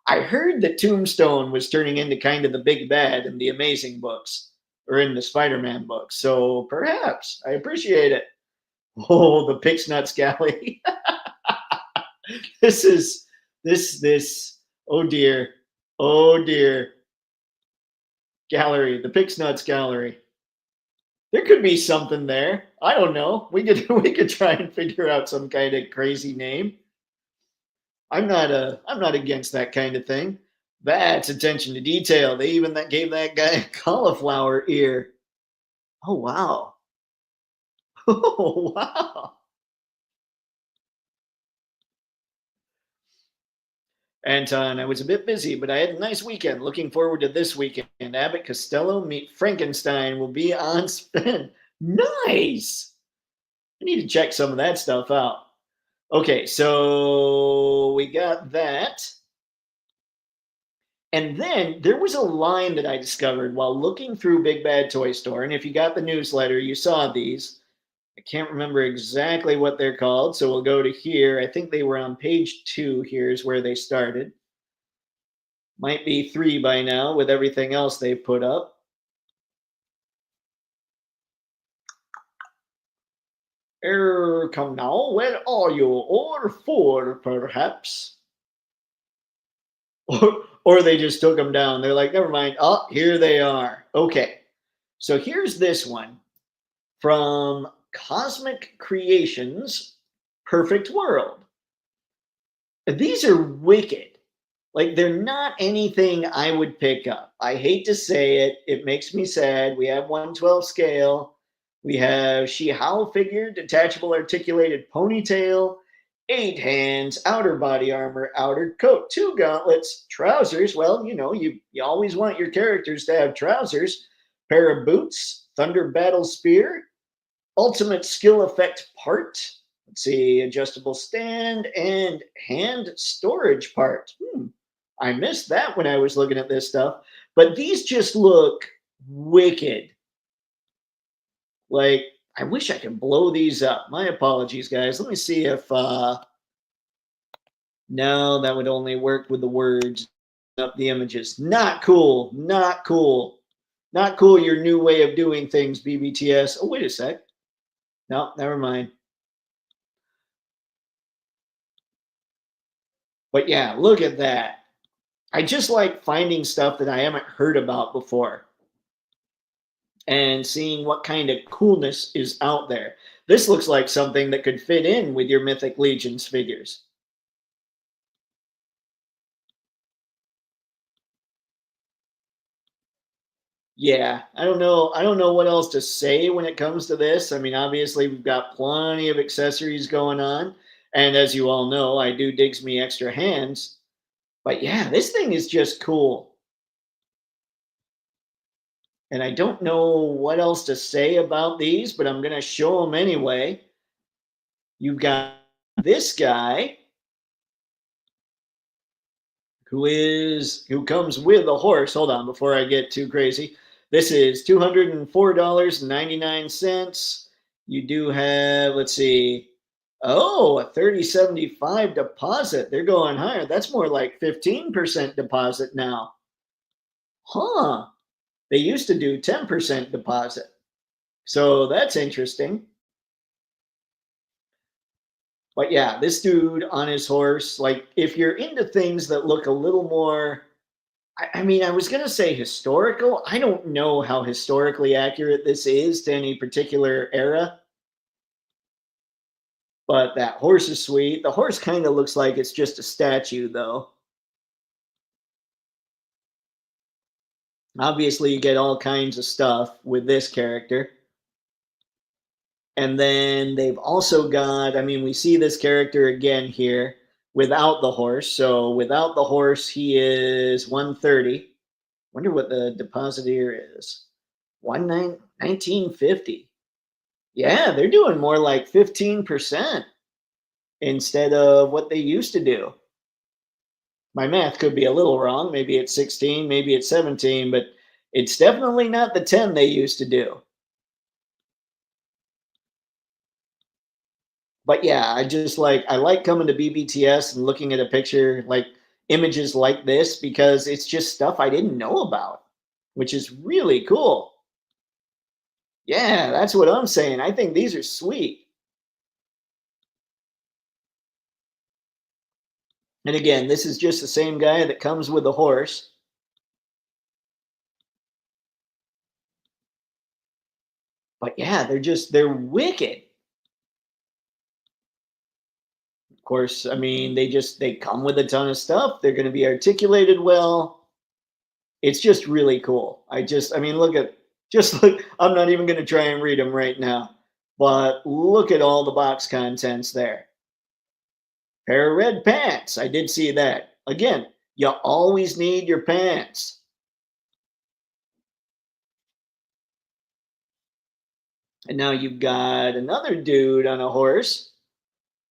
I heard that Tombstone was turning into kind of the big bad in the Amazing books or in the Spider-Man books. So perhaps I appreciate it. Oh, the Pixnut Scally. this. Oh dear. Oh dear. Gallery, the Pixnuts Gallery. There could be something there. I don't know. We could try and figure out some kind of crazy name. I'm not against that kind of thing. That's attention to detail. They even gave that guy a cauliflower ear. Oh wow. Oh wow. Anton, I was a bit busy, but I had a nice weekend. Looking forward to this weekend. Abbott Costello meet Frankenstein will be on spin. Nice. I need to check some of that stuff out. Okay, so we got that. And then there was a line that I discovered while looking through Big Bad Toy Store. And if you got the newsletter, you saw these. I can't remember exactly what they're called. So we'll go to here. I think they were on page 2. Here's where they started. Might be 3 by now with everything else they've put up. Come now, where are you? Or 4, perhaps? Or they just took them down. They're like, never mind. Oh, here they are. Okay. So here's this one from Cosmic Creations Perfect World. These are wicked. Like, they're not anything I would pick up. I hate to say it. It makes me sad. We have 1/12 scale. We have She-How figure, detachable articulated ponytail, 8 hands, outer body armor, outer coat, 2 gauntlets, trousers. Well, you always want your characters to have trousers, pair of boots, thunder battle spear, ultimate skill effect part. Let's see, adjustable stand and hand storage part. I missed that when I was looking at this stuff, but these just look wicked. Like, I wish I could blow these up. My apologies, guys. Let me see if no, that would only work with the words up the images. Not cool. Not cool. Not cool, your new way of doing things, BBTS. Oh, wait a sec. No, never mind. But yeah, look at that. I just like finding stuff that I haven't heard about before and seeing what kind of coolness is out there. This looks like something that could fit in with your Mythic Legions figures. Yeah, I don't know. I don't know what else to say when it comes to this. I mean, obviously, we've got plenty of accessories going on. And as you all know, I do digs me extra hands. But yeah, this thing is just cool. And I don't know what else to say about these, but I'm going to show them anyway. You've got this guy who comes with a horse. Hold on, before I get too crazy. This is $204.99. You do have, let's see, oh, a 3075 deposit. They're going higher. That's more like 15% deposit now. Huh. They used to do 10% deposit. So that's interesting. But yeah, this dude on his horse, like, if you're into things that look a little more, I mean, I was going to say historical. I don't know how historically accurate this is to any particular era. But that horse is sweet. The horse kind of looks like it's just a statue, though. Obviously, you get all kinds of stuff with this character. And then they've also got, I mean, we see this character again here without the horse. So without the horse, he is 130. Wonder what the deposit here is. 1950. Yeah, they're doing more like 15% instead of what they used to do. My math could be a little wrong. Maybe it's 16, maybe it's 17, but it's definitely not the 10 they used to do. But yeah, I like coming to BBTS and looking at a picture, like images like this, because it's just stuff I didn't know about, which is really cool. Yeah, that's what I'm saying. I think these are sweet. And again, this is just the same guy that comes with the horse. But yeah, they're wicked. Of course, I mean, they come with a ton of stuff. They're going to be articulated well. It's just really cool. I mean, look, I'm not even going to try and read them right now, but look at all the box contents there. Pair of red pants. I did see that. Again, you always need your pants. And now you've got another dude on a horse.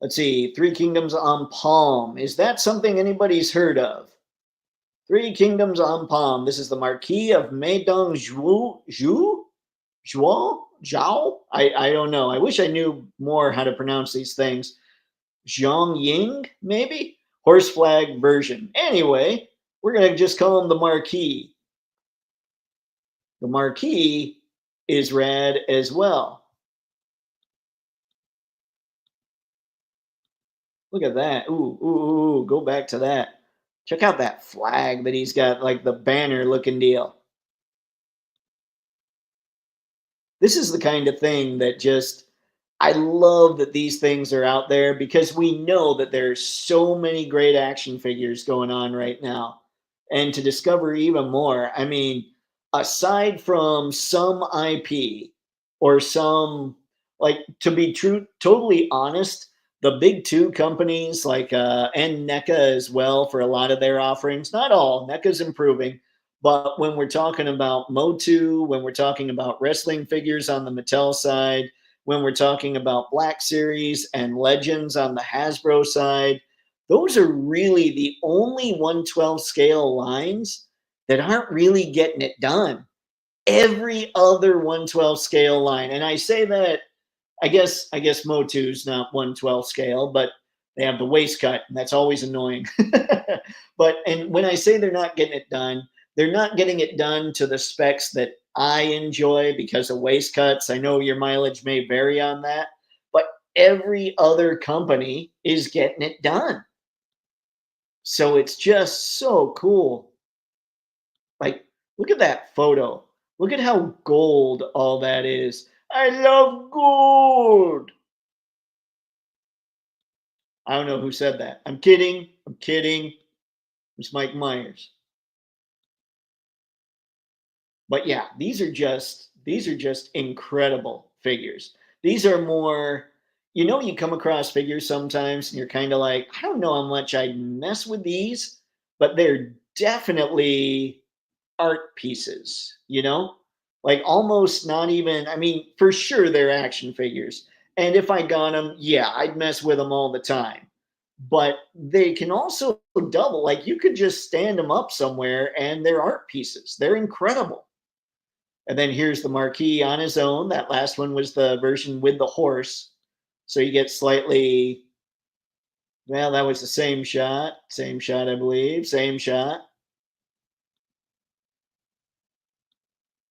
Let's see, Three Kingdoms on Palm. Is that something anybody's heard of? Three Kingdoms on Palm. This is the Marquis of Meidong Zhao? I don't know. I wish I knew more how to pronounce these things. Zhang Ying, maybe? Horse flag version. Anyway, we're going to just call him the Marquis. The Marquis is rad as well. Look at that. Ooh, go back to that. Check out that flag that he's got, like the banner looking deal. This is the kind of thing that just, I love that these things are out there because we know that there's so many great action figures going on right now. And to discover even more, I mean, aside from some IP or some, like, to be true, totally honest, the big two companies like and NECA as well for a lot of their offerings, not all, NECA's improving, but when we're talking about Motu, when we're talking about wrestling figures on the Mattel side, when we're talking about Black Series and Legends on the Hasbro side, those are really the only 112 scale lines that aren't really getting it done. Every other 112 scale line, and I say that, I guess Motu's not 112 scale, but they have the waist cut, and that's always annoying. But and when I say they're not getting it done, they're not getting it done to the specs that I enjoy because of waist cuts. I know your mileage may vary on that, but every other company is getting it done. So it's just so cool. Like, look at that photo. Look at how gold all that is. I love gold. I don't know who said that. I'm kidding. I'm kidding. It's Mike Myers. But yeah, these are just incredible figures. These are more, you come across figures sometimes and you're kind of like, I don't know how much I'd mess with these, but they're definitely art pieces, Like almost not even, I mean, for sure they're action figures. And if I got them, yeah, I'd mess with them all the time. But they can also double. Like you could just stand them up somewhere and they're art pieces. They're incredible. And then here's the Marquis on his own. That last one was the version with the horse. So you get slightly, well, that was the same shot, I believe, same shot.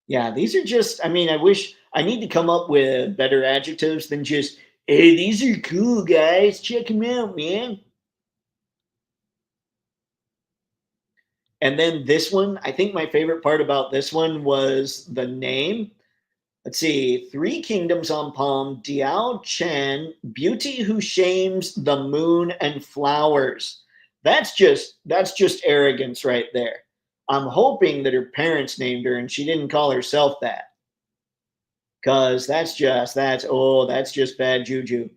Yeah, these are just, I mean, I wish I need to come up with better adjectives than just, hey, these are cool, guys. Check them out, man. And then this one, I think my favorite part about this one was the name. Let's see, Three Kingdoms on Palm, Diao Chan, Beauty Who Shames the Moon and Flowers. That's just arrogance right there. I'm hoping that her parents named her and she didn't call herself that. Cause that's just bad juju.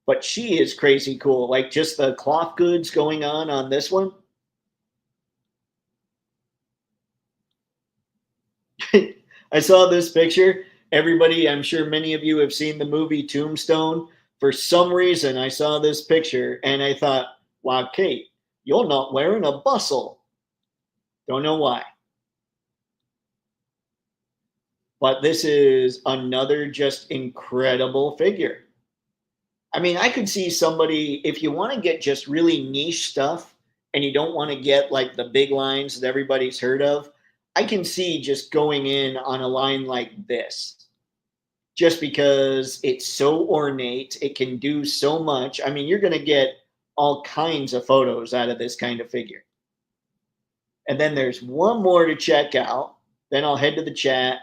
But she is crazy cool. Like just the cloth goods going on this one. I saw this picture. Everybody, I'm sure many of you have seen the movie Tombstone. For some reason, I saw this picture and I thought, wow, Kate, you're not wearing a bustle. Don't know why. But this is another just incredible figure. I mean, I could see somebody, if you want to get just really niche stuff and you don't want to get like the big lines that everybody's heard of, I can see just going in on a line like this just because it's so ornate. It can do so much. I mean, you're going to get all kinds of photos out of this kind of figure. And then there's one more to check out. Then I'll head to the chat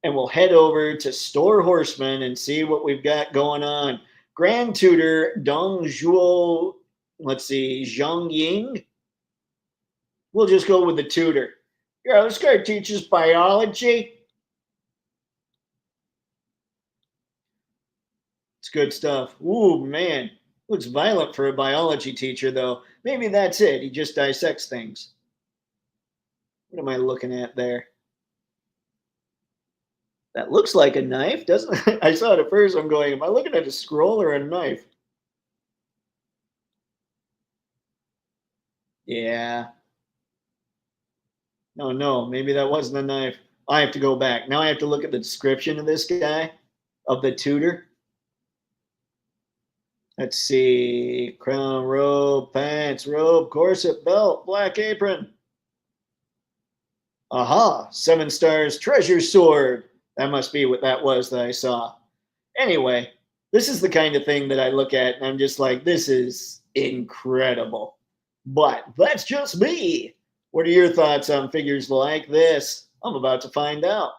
and we'll head over to Store Horseman and see what we've got going on. Grand Tutor Dong Zhuo, let's see, Zhang Ying. We'll just go with the tutor. Yeah, this guy teaches biology. It's good stuff. Ooh, man. Looks violent for a biology teacher, though. Maybe that's it. He just dissects things. What am I looking at there? That looks like a knife, doesn't it? I saw it at first. I'm going, am I looking at a scroll or a knife? Yeah. No, no, maybe that wasn't a knife. I have to go back. Now I have to look at the description of this guy, of the tutor. Let's see. Crown, robe, pants, robe, corset, belt, black apron. Aha, 7 stars, treasure sword. That must be what that was that I saw. Anyway, this is the kind of thing that I look at and I'm just like, this is incredible. But that's just me. What are your thoughts on figures like this? I'm about to find out.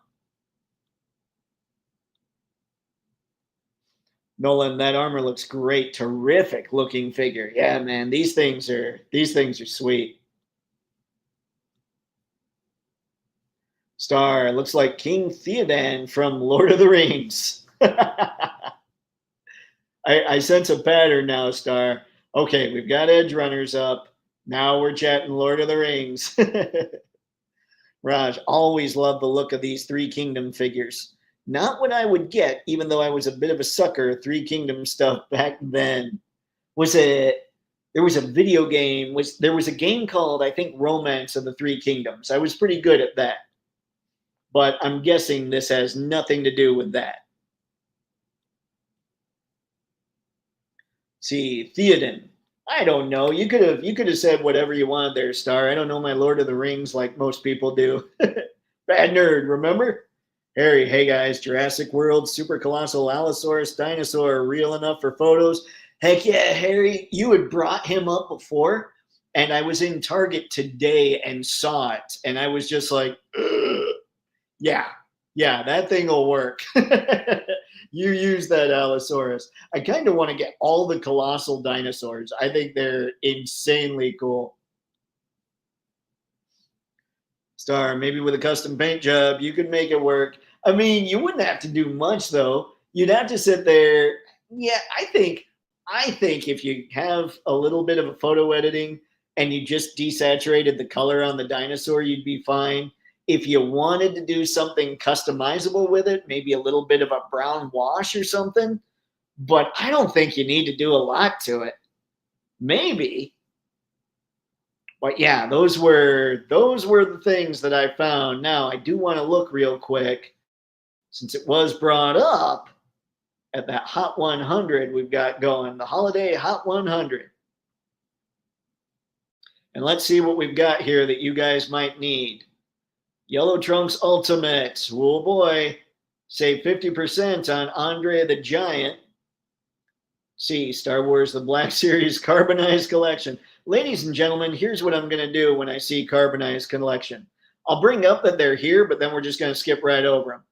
Nolan, that armor looks great. Terrific looking figure. Yeah, man, these things are sweet. Star looks like King Theodan from Lord of the Rings. I sense a pattern now, Star. Okay, we've got Edgerunners up. Now we're chatting Lord of the Rings. Raj, always loved the look of these Three Kingdom figures. Not what I would get, even though I was a bit of a sucker. Three Kingdom stuff back then. There was a video game. There was a game called, I think, Romance of the Three Kingdoms. I was pretty good at that. But I'm guessing this has nothing to do with that. See, Theoden. I don't know. You could have said whatever you wanted there, Star. I don't know my Lord of the Rings like most people do. Bad nerd, remember? Harry, hey guys, Jurassic World, Super Colossal Allosaurus dinosaur, real enough for photos? Heck yeah, Harry, you had brought him up before, and I was in Target today and saw it, and I was just like, yeah, that thing will work. You use that Allosaurus. I kind of want to get all the colossal dinosaurs. I think they're insanely cool. Star, maybe with a custom paint job, you could make it work. I mean, you wouldn't have to do much though. You'd have to sit there. Yeah, I think if you have a little bit of a photo editing and you just desaturated the color on the dinosaur, you'd be fine. If you wanted to do something customizable with it, maybe a little bit of a brown wash or something, but I don't think you need to do a lot to it. Maybe. But yeah, those were the things that I found. Now, I do want to look real quick since it was brought up at that Hot 100 we've got going, the holiday Hot 100. And let's see what we've got here that you guys might need. Yellow Trunks Ultimate. Oh boy. Save 50% on Andre the Giant. See, Star Wars The Black Series Carbonized Collection. Ladies and gentlemen, here's what I'm going to do when I see Carbonized Collection. I'll bring up that they're here, but then we're just going to skip right over them.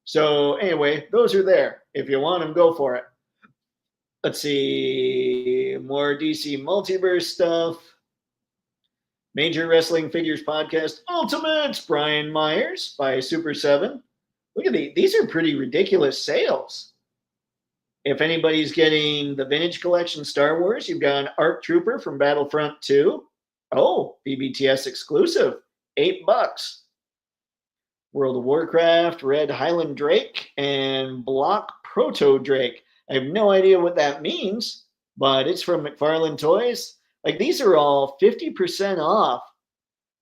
So anyway, those are there. If you want them, go for it. Let's see. More DC Multiverse stuff. Major Wrestling Figures Podcast Ultimates. Brian Myers by Super 7. Look at these. These are pretty ridiculous sales. If anybody's getting the Vintage Collection Star Wars, you've got an ARC Trooper from Battlefront 2. Oh, BBTS exclusive. $8. World of Warcraft, Red Highland Drake, and Block Proto Drake. I have no idea what that means, but it's from McFarlane Toys. Like, these are all 50% off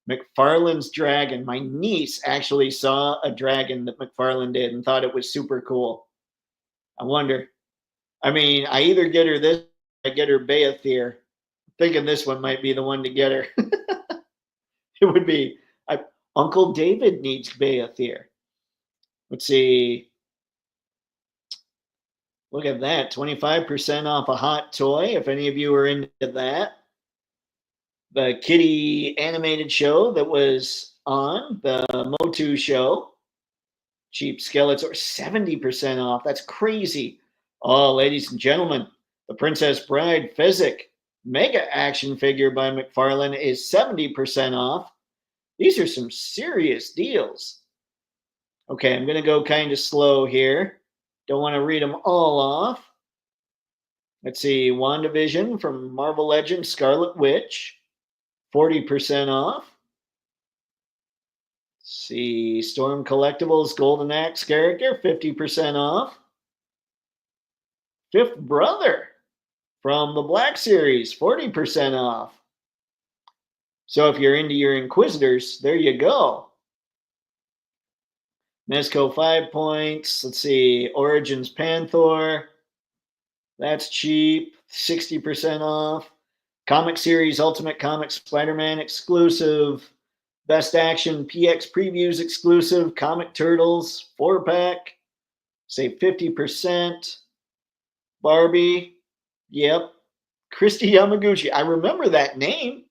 McFarlane's Dragon. My niece actually saw a dragon that McFarlane did and thought it was super cool. I wonder. I mean, I either get her this, or I get her Beathir. I'm thinking this one might be the one to get her. It would be. Uncle David needs Beathir. Let's see. Look at that. 25% off a hot toy, if any of you are into that. The Kitty animated show that was on, the Motu show. Cheap Skeletor, 70% off. That's crazy. Oh, ladies and gentlemen, the Princess Bride Fezzik Mega action figure by McFarlane is 70% off. These are some serious deals. Okay, I'm going to go kind of slow here. Don't want to read them all off. Let's see, WandaVision from Marvel Legends Scarlet Witch, 40% off. Let's see, Storm Collectibles Golden Axe character, 50% off. Fifth Brother from the Black Series, 40% off. So if you're into your Inquisitors, there you go. Mezco 5 points. Let's see, Origins Panther. That's cheap, 60% off. Comic Series Ultimate Comics Spider-Man exclusive. Best Action PX Previews exclusive. Comic Turtles 4-pack. Save 50%. Barbie. Yep. Christy Yamaguchi. I remember that name.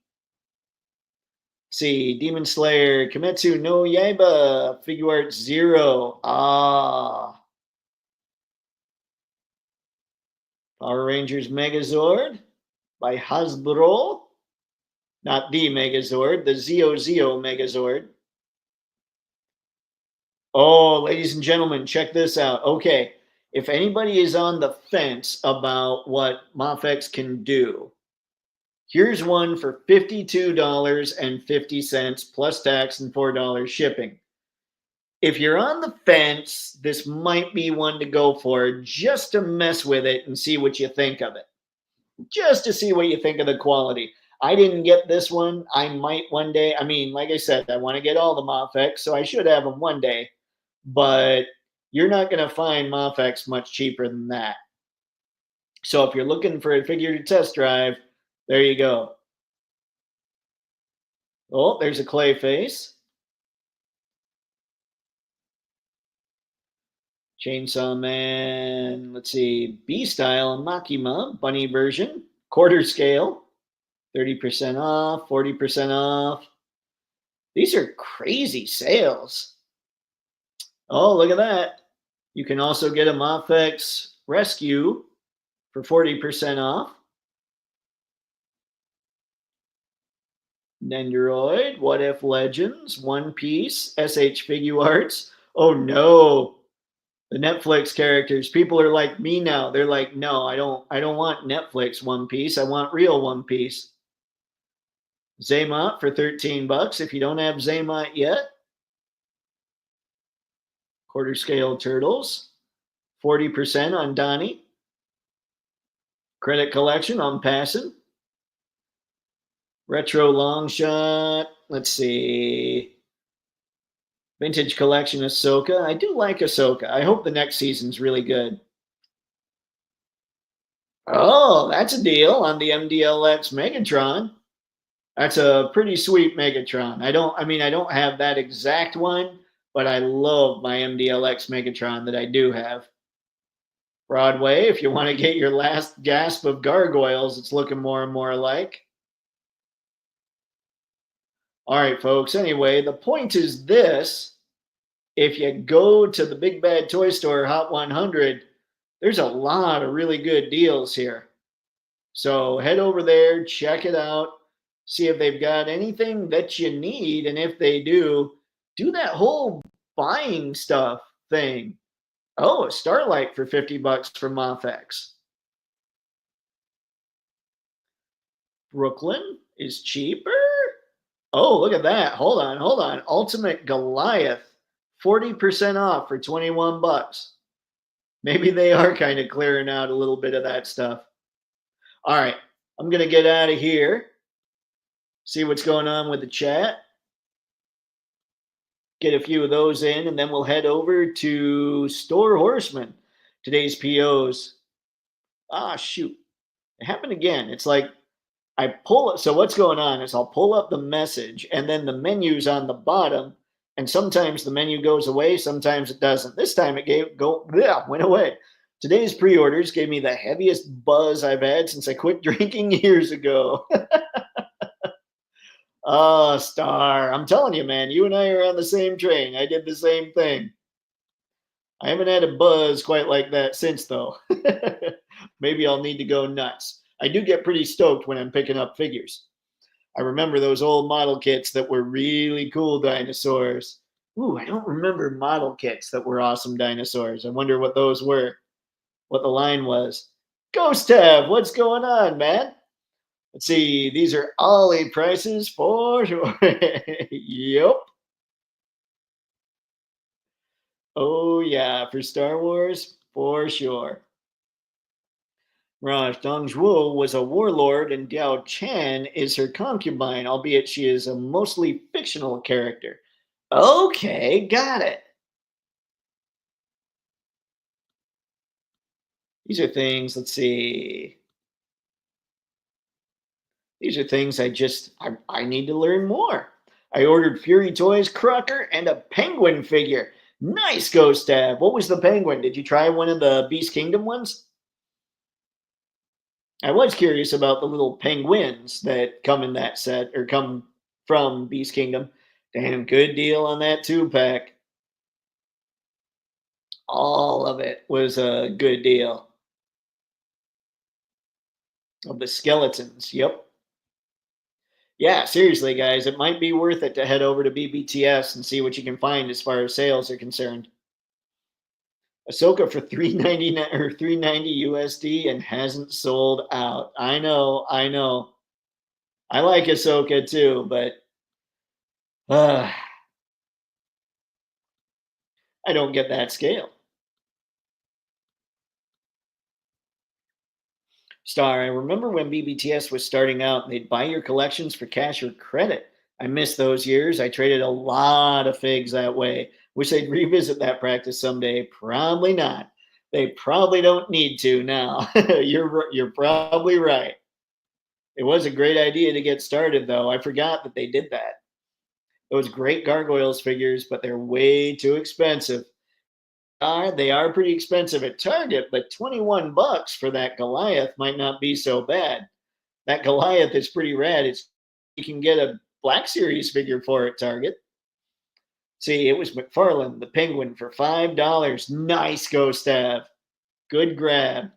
See, Demon Slayer, Kimetsu no Yaiba, Figure Art 0. Ah. Power Rangers Megazord by Hasbro. Not the Megazord, the Zeo Megazord. Oh, ladies and gentlemen, check this out. Okay, if anybody is on the fence about what Mafex can do, here's one for $52.50 plus tax and $4 shipping. If you're on the fence, this might be one to go for just to mess with it and see what you think of it. Just to see what you think of the quality. I didn't get this one. I might one day. I mean, like I said, I want to get all the Mafex, so I should have them one day. But you're not going to find Mafex much cheaper than that. So if you're looking for a figure to test drive, there you go. Oh, there's a clay face. Chainsaw Man, let's see, B-Style Makima, bunny version, quarter scale, 30% off, 40% off. These are crazy sales. Oh, look at that. You can also get a Mafex Rescue for 40% off. Nendoroid, What If Legends, One Piece, SH Figure Arts. Oh no, the Netflix characters. People are like me now. They're like, no, I don't want Netflix One Piece. I want real One Piece. Zaymot for $13 if you don't have Zaymot yet. Quarter scale turtles, 40% on Donnie. Credit collection on passing. Retro long shot. Let's see. Vintage collection Ahsoka. I do like Ahsoka. I hope the next season's really good. Oh, that's a deal on the MDLX Megatron. That's a pretty sweet Megatron. I don't have that exact one, but I love my MDLX Megatron that I do have. Broadway, if you want to get your last gasp of gargoyles, it's looking more and more alike. All right, folks. Anyway, the point is this. If you go to the Big Bad Toy Store Hot 100, there's a lot of really good deals here. So head over there, check it out, see if they've got anything that you need. And if they do that whole buying stuff thing. Oh, a Starlight for $50 from Mafex. Brooklyn is cheaper. Oh, look at that. Hold on. Ultimate Goliath, 40% off for $21. Maybe they are kind of clearing out a little bit of that stuff. All right, I'm going to get out of here. See what's going on with the chat. Get a few of those in, and then we'll head over to Store Horseman. Today's POs. Ah, shoot. It happened again. It's like I pull it. So what's going on is I'll pull up the message, and then the menu's on the bottom, and sometimes the menu goes away, sometimes it doesn't. This time it went away. Today's pre-orders gave me the heaviest buzz I've had since I quit drinking years ago. Oh, Star. I'm telling you, man, you and I are on the same train. I did the same thing. I haven't had a buzz quite like that since, though. Maybe I'll need to go nuts. I do get pretty stoked when I'm picking up figures. I remember those old model kits that were really cool dinosaurs. Ooh, I don't remember model kits that were awesome dinosaurs. I wonder what those were, what the line was. Ghost Tab, what's going on, man? Let's see. These are Ollie prices for sure. Yep. Oh, yeah. For Star Wars, for sure. Raj Dongzhuo was a warlord, and Diao Chan is her concubine, albeit she is a mostly fictional character. Okay, got it. These are things, let's see. These are things I need to learn more. I ordered Fury Toys, Crocker, and a penguin figure. Nice, Ghost Tab. What was the penguin? Did you try one of the Beast Kingdom ones? I was curious about the little penguins that come in that set or come from Beast Kingdom. Damn good deal on that 2-pack. All of it was a good deal. Of the skeletons. Yep. Yeah, seriously, guys, it might be worth it to head over to BBTS and see what you can find as far as sales are concerned. Ahsoka for 399 or 390 USD and hasn't sold out. I know, I know. I like Ahsoka too, but uh, I don't get that scale. Star, I remember when BBTS was starting out, they'd buy your collections for cash or credit. I miss those years. I traded a lot of figs that way. Wish they'd revisit that practice someday. Probably not. They probably don't need to now. You're probably right. It was a great idea to get started, though. I forgot that they did that. Those great gargoyles figures, but they're way too expensive. They are pretty expensive at Target, but 21 bucks for that Goliath might not be so bad. That Goliath is pretty rad. It's you can get a Black Series figure for at Target. See, it was McFarlane, the Penguin, for $5. Nice, Ghost Tab. Good grab.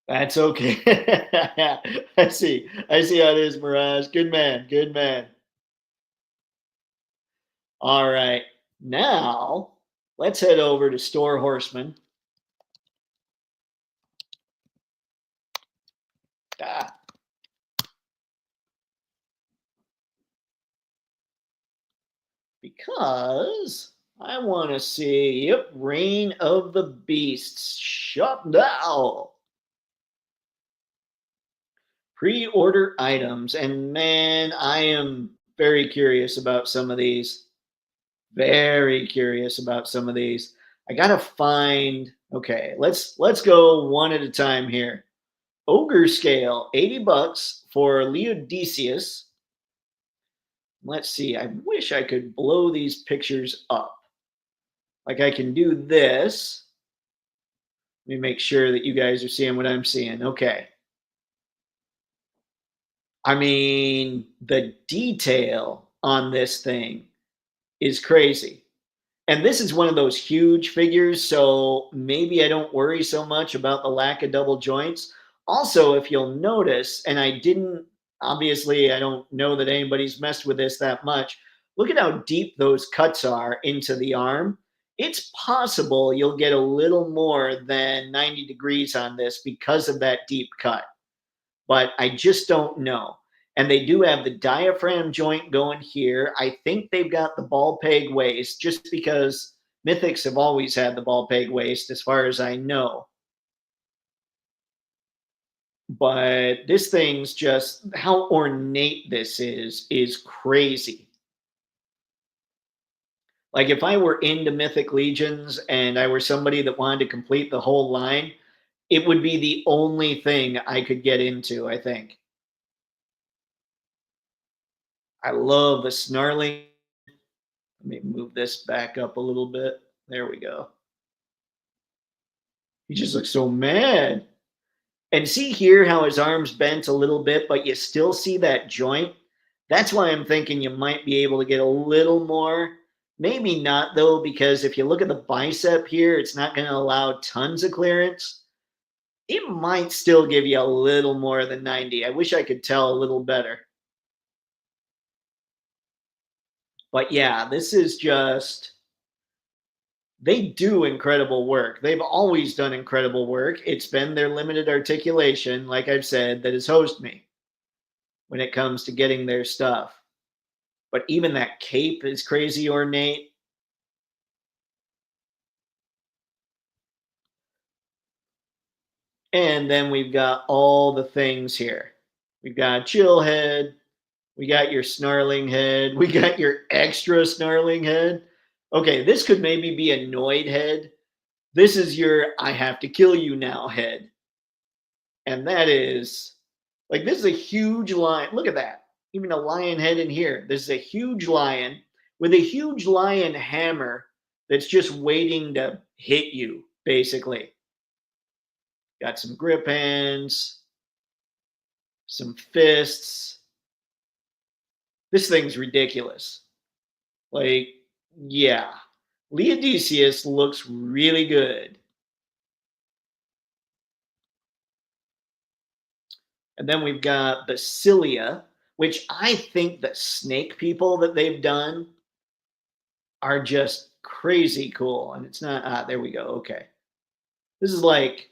That's okay. I see. I see how it is, Mirage. Good man. Good man. All right. Now, let's head over to Store Horseman. Ah, because I want to see, yep, Reign of the Beasts. Shop now. Pre-order items. And man, I am very curious about some of these. Very curious about some of these. I gotta find. Okay, let's go one at a time here. Ogre scale, 80 bucks for Leodicius. Let's see. I wish I could blow these pictures up. Like I can do this. Let me make sure that you guys are seeing what I'm seeing. Okay. I mean, the detail on this thing is crazy. And this is one of those huge figures, so maybe I don't worry so much about the lack of double joints. Also, if you'll notice, and I didn't, obviously, I don't know that anybody's messed with this that much. Look at how deep those cuts are into the arm. It's possible you'll get a little more than 90 degrees on this because of that deep cut, but I just don't know. And they do have the diaphragm joint going here. I think they've got the ball peg waist just because Mythics have always had the ball peg waist, as far as I know. But this thing's just how ornate this is crazy. Like if I were into Mythic Legions and I were somebody that wanted to complete the whole line, it would be the only thing I could get into, I think. I love the snarling. Let me move this back up a little bit. There we go. He just looks so mad. And see here how his arm's bent a little bit, but you still see that joint? That's why I'm thinking you might be able to get a little more. Maybe not, though, because if you look at the bicep here, it's not going to allow tons of clearance. It might still give you a little more than 90. I wish I could tell a little better. But yeah, this is just They do incredible work. They've always done incredible work. It's been their limited articulation, like I've said, that has hosed me when it comes to getting their stuff. But even that cape is crazy ornate. And then we've got all the things here. We've got chill head. We got your snarling head. We got your extra snarling head. Okay, this could maybe be annoyed head. This is your I have to kill you now head. And that is like, this is a huge lion. Look at that. Even a lion head in here. This is a huge lion with a huge lion hammer that's just waiting to hit you, basically. Got some grip hands, some fists. This thing's ridiculous. Like, yeah. Leodicius looks really good. And then we've got Basilia, which I think the snake people that they've done are just crazy cool. And it's not, there we go. Okay. This is like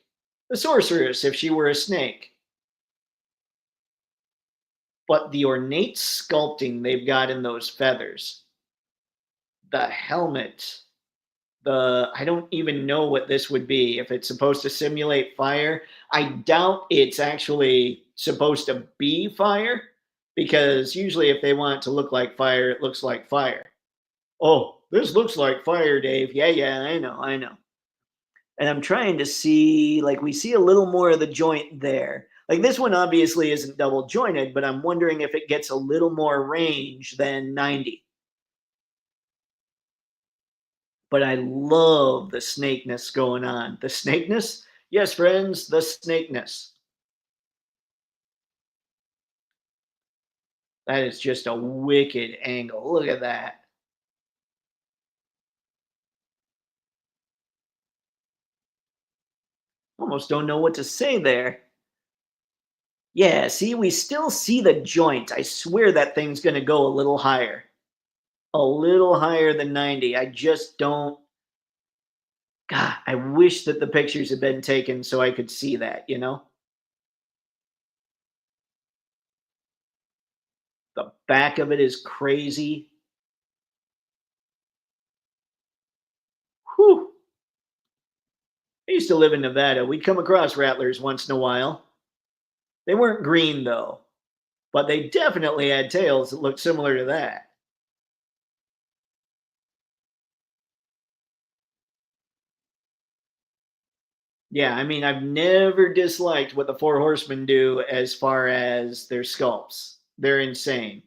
the sorceress if she were a snake. But the ornate sculpting they've got in those feathers, the helmet, I don't even know what this would be. If it's supposed to simulate fire, I doubt it's actually supposed to be fire, because usually if they want it to look like fire, it looks like fire. Oh, this looks like fire, Dave. Yeah, I know. And I'm trying to see, like, we see a little more of the joint there. Like, this one obviously isn't double jointed, but I'm wondering if it gets a little more range than 90. But I love the snakeness going on. The snakeness? Yes, friends, the snakeness. That is just a wicked angle. Look at that. Almost don't know what to say there. Yeah, see, we still see the joint. I swear that thing's going to go a little higher. A little higher than 90. I just don't. God, I wish that the pictures had been taken so I could see that, you know? The back of it is crazy. Whew. I used to live in Nevada. We'd come across rattlers once in a while. They weren't green, though, but they definitely had tails that looked similar to that. Yeah, I mean, I've never disliked what the Four Horsemen do as far as their sculpts. They're insane.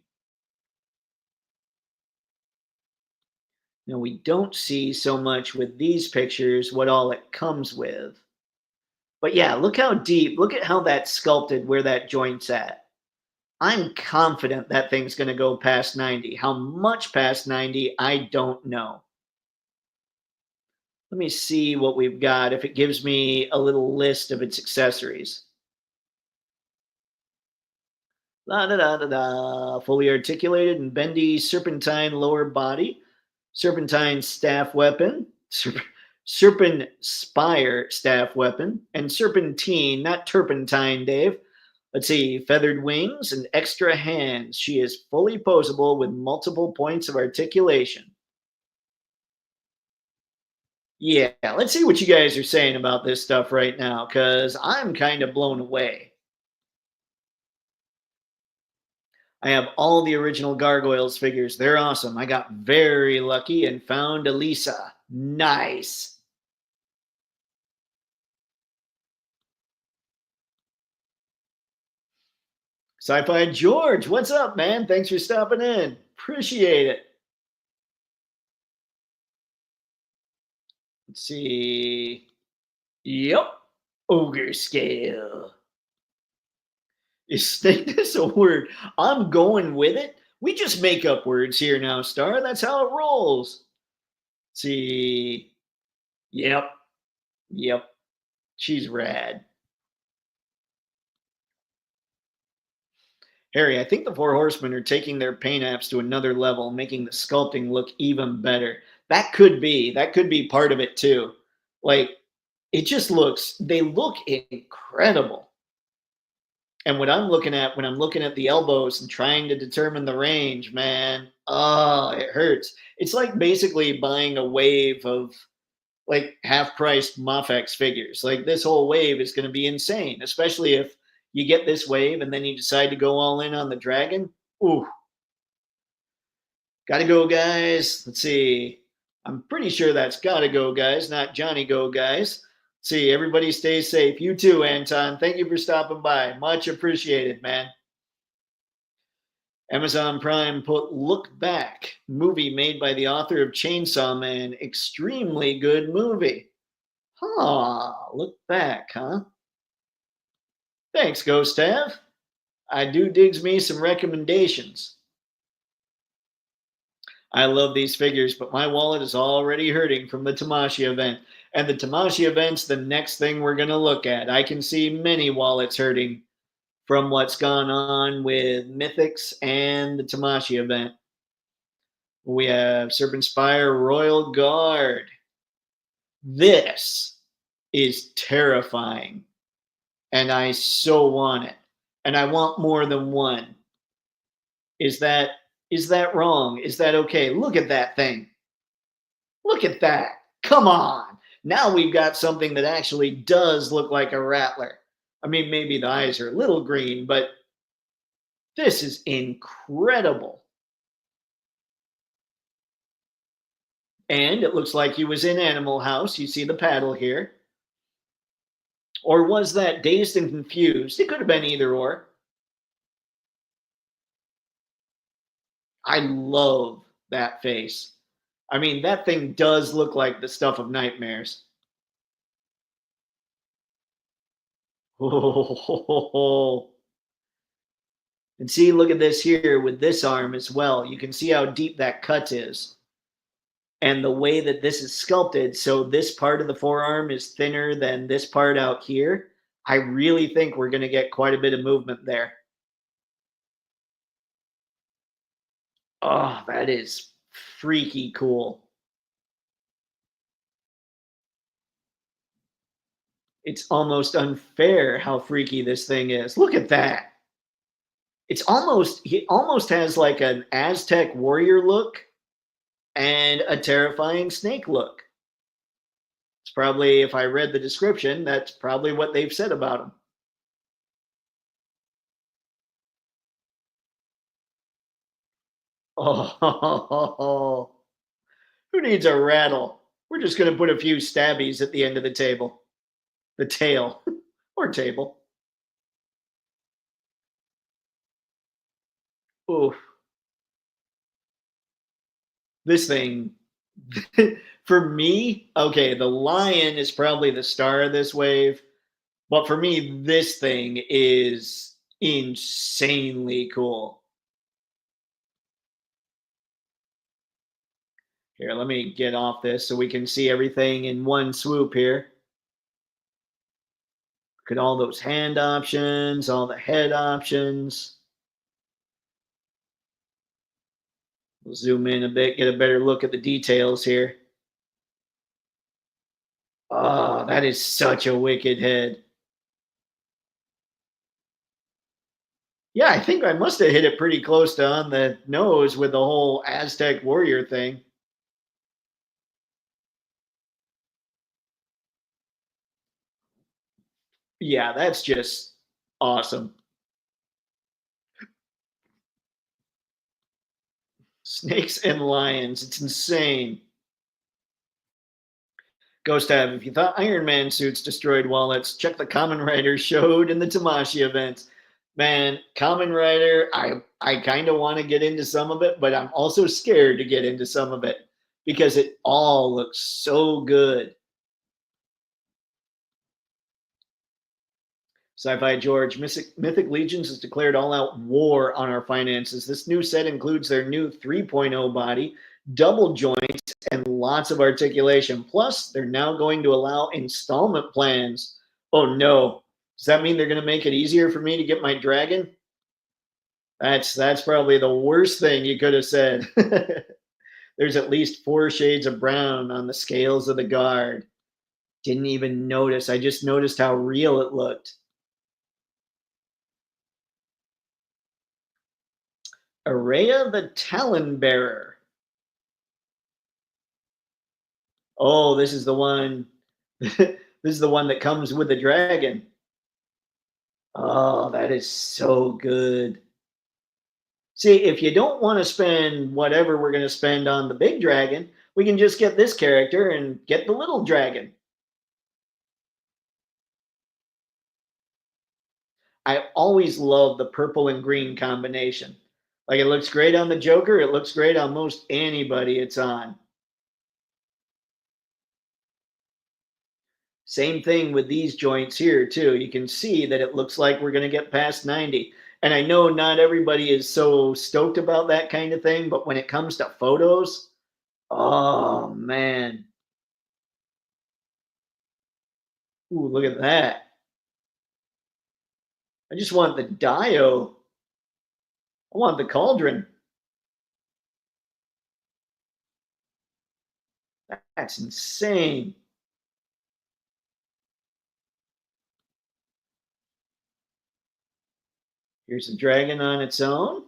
Now, we don't see so much with these pictures what all it comes with. But yeah, look how deep, look at how that's sculpted where that joint's at. I'm confident that thing's going to go past 90. How much past 90, I don't know. Let me see what we've got, if it gives me a little list of its accessories. La da da da da. Fully articulated and bendy serpentine lower body, serpentine staff weapon, serpent spire staff weapon, and serpentine, not turpentine, Dave. Let's see, feathered wings and extra hands. She is fully posable with multiple points of articulation. Yeah, let's see what you guys are saying about this stuff right now, because I'm kind of blown away. I have all the original Gargoyles figures. They're awesome. I got very lucky and found Elisa. Nice. Sci-Fi George, what's up, man? Thanks for stopping in. Appreciate it. Let's see. Yep. Ogre scale. Is snakeness a word? I'm going with it. We just make up words here now, Star. That's how it rolls. Let's see. Yep. Yep. She's rad. Harry, I think the Four Horsemen are taking their paint apps to another level, making the sculpting look even better. That could be part of it too. Like it just looks, they look incredible. And what I'm looking at when I'm looking at the elbows and trying to determine the range, man, oh, it hurts. It's like basically buying a wave of like half-priced Mafex figures. Like this whole wave is going to be insane, especially if you get this wave and then you decide to go all in on the dragon. Ooh, gotta go, guys. Let's see. I'm pretty sure that's gotta go, guys, not Johnny Go, guys. See, everybody stay safe. You too, Anton. Thank you for stopping by. Much appreciated, man. Amazon Prime put Look Back, movie made by the author of Chainsaw Man. Extremely good movie. Look Back, huh? Thanks, Ghost Tav. I do digs me some recommendations. I love these figures, but my wallet is already hurting from the Tamashii event. And the Tamashii event's the next thing we're going to look at. I can see many wallets hurting from what's gone on with Mythics and the Tamashii event. We have Serpent Spire Royal Guard. This is terrifying. And I so want it. And I want more than one. Is that wrong? Is that okay? Look at that thing. Look at that. Come on. Now we've got something that actually does look like a Rattler. I mean, maybe the eyes are a little green, but this is incredible. And it looks like he was in Animal House. You see the paddle here. Or was that Dazed and Confused? It could have been either or. I love that face. I mean, that thing does look like the stuff of nightmares. Oh. And see, look at this here with this arm as well. You can see how deep that cut is. And the way that this is sculpted, so this part of the forearm is thinner than this part out here. I really think we're going to get quite a bit of movement there. Oh, that is freaky cool. It's almost unfair how freaky this thing is. Look at that. It's almost, he almost has like an Aztec warrior look and a terrifying snake look. It's probably, if I read the description, that's probably what they've said about him. Oh, who needs a rattle? We're just going to put a few stabbies at the end of the table. The tail or table. Oof. This thing, for me, okay, the lion is probably the star of this wave. But for me, this thing is insanely cool. Here, let me get off this so we can see everything in one swoop here. Look at all those hand options, all the head options. We'll zoom in a bit, get a better look at the details here. Oh, that is such a wicked head. Yeah, I think I must have hit it pretty close to on the nose with the whole Aztec warrior thing. Yeah, that's just awesome. Snakes and lions. It's insane. Ghost Tab, if you thought Iron Man suits destroyed wallets, check the Common Rider showed in the Tamashii event. Man, Common Rider, I kind of want to get into some of it, but I'm also scared to get into some of it because it all looks so good. Sci-Fi George, Mythic Legions has declared all-out war on our finances. This new set includes their new 3.0 body, double joints, and lots of articulation. Plus, they're now going to allow installment plans. Oh no. Does that mean they're going to make it easier for me to get my dragon? That's probably the worst thing you could have said. There's at least 4 shades of brown on the scales of the guard. Didn't even notice. I just noticed how real it looked. Araya the Talon Bearer. Oh, this is the one. This is the one that comes with the dragon. Oh, that is so good. See, if you don't want to spend whatever we're going to spend on the big dragon, we can just get this character and get the little dragon. I always love the purple and green combination. Like it looks great on the Joker, it looks great on most anybody it's on. Same thing with these joints here too. You can see that it looks like we're going to get past 90. And I know not everybody is so stoked about that kind of thing, but when it comes to photos, oh man. Ooh, look at that. I just want the Dio. I want the cauldron. That's insane. Here's a dragon on its own.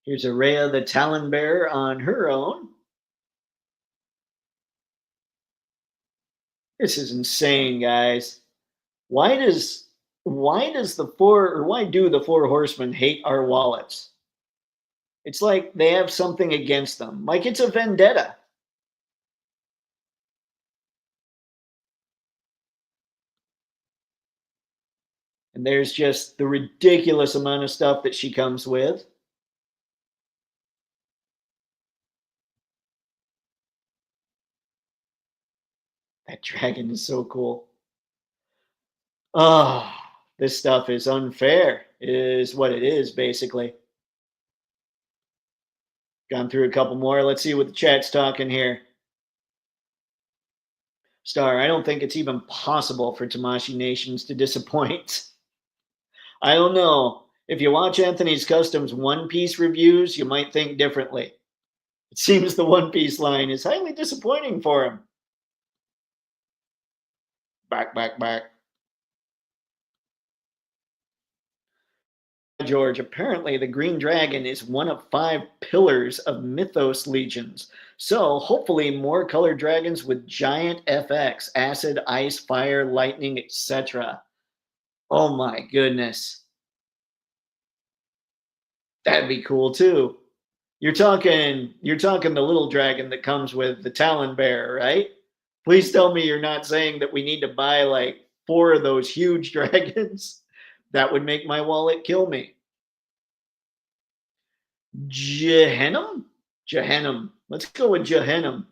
Here's Araya the Talon Bearer on her own. This is insane, guys. Why do the four horsemen hate our wallets? It's like they have something against them. Like it's a vendetta. And there's just the ridiculous amount of stuff that she comes with. That dragon is so cool. Oh, this stuff is unfair, is what it is, basically. Gone through a couple more. Let's see what the chat's talking here. Star, I don't think it's even possible for Tamashii Nations to disappoint. I don't know. If you watch Anthony's Customs One Piece reviews, you might think differently. It seems the One Piece line is highly disappointing for him. Back. George, apparently the Green Dragon is one of 5 pillars of Mythos Legions. So hopefully more colored dragons with giant FX, acid, ice, fire, lightning, etc. Oh my goodness. That'd be cool too. You're talking the little dragon that comes with the Talon Bear, right? Please tell me you're not saying that we need to buy like 4 of those huge dragons. That would make my wallet kill me. Gehenna? Let's go with Gehenna.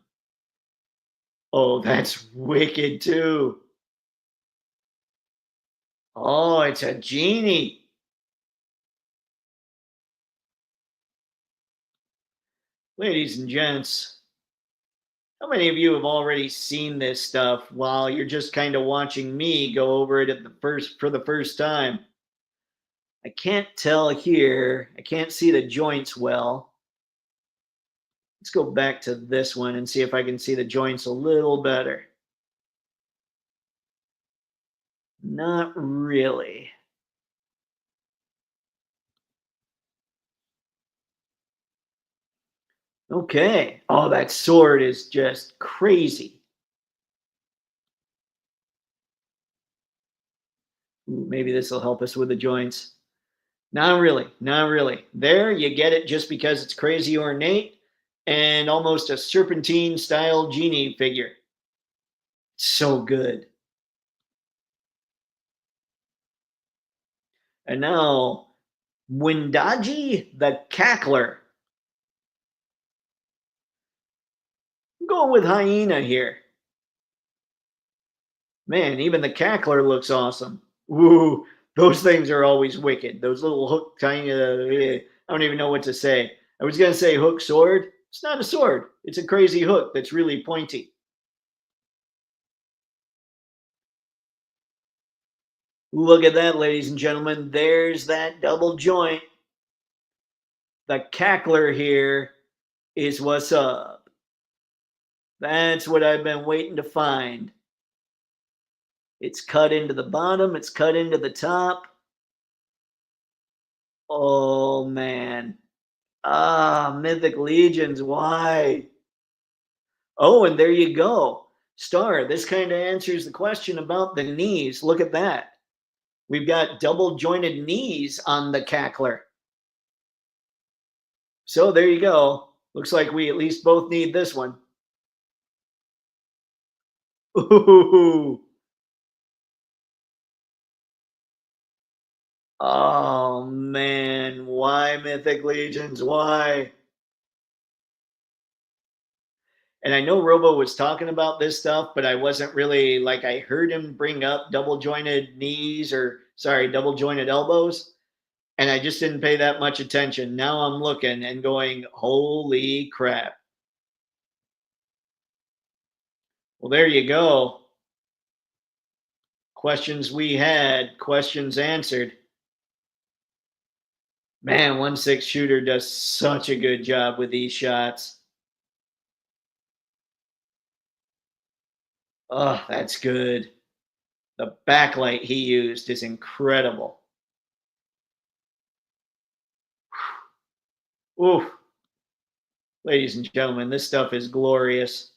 Oh, that's wicked too. Oh, it's a genie. Ladies and gents, how many of you have already seen this stuff while you're just kind of watching me go over it for the first time? I can't tell here. I can't see the joints well. Let's go back to this one and see if I can see the joints a little better. Not really. Okay. Oh, that sword is just crazy. Ooh, maybe this will help us with the joints. Not really. There, you get it just because it's crazy ornate and almost a serpentine style genie figure. So good. And now, Windaji the Cackler. I'm going with Hyena here. Man, even the Cackler looks awesome. Woo, those things are always wicked. Those little hook kind of, I don't even know what to say. I was going to say hook sword. It's not a sword. It's a crazy hook that's really pointy. Look at that, ladies and gentlemen. There's that double joint. The cackler here is what's up. That's what I've been waiting to find. It's cut into the bottom, it's cut into the top. Oh, man. Ah, Mythic Legions, why? Oh, and there you go. Star, this kind of answers the question about the knees. Look at that. We've got double jointed knees on the cackler. So there you go. Looks like we at least both need this one. Ooh. Oh man, why Mythic Legions? Why? And I know Robo was talking about this stuff, but I wasn't really like I heard him bring up double jointed knees or sorry, double jointed elbows, and I just didn't pay that much attention. Now I'm looking and going, holy crap. Well, there you go. Questions we had, questions answered. Man, 1/6 shooter does such a good job with these shots. Oh, that's good. The backlight he used is incredible. Ooh, ladies and gentlemen, this stuff is glorious.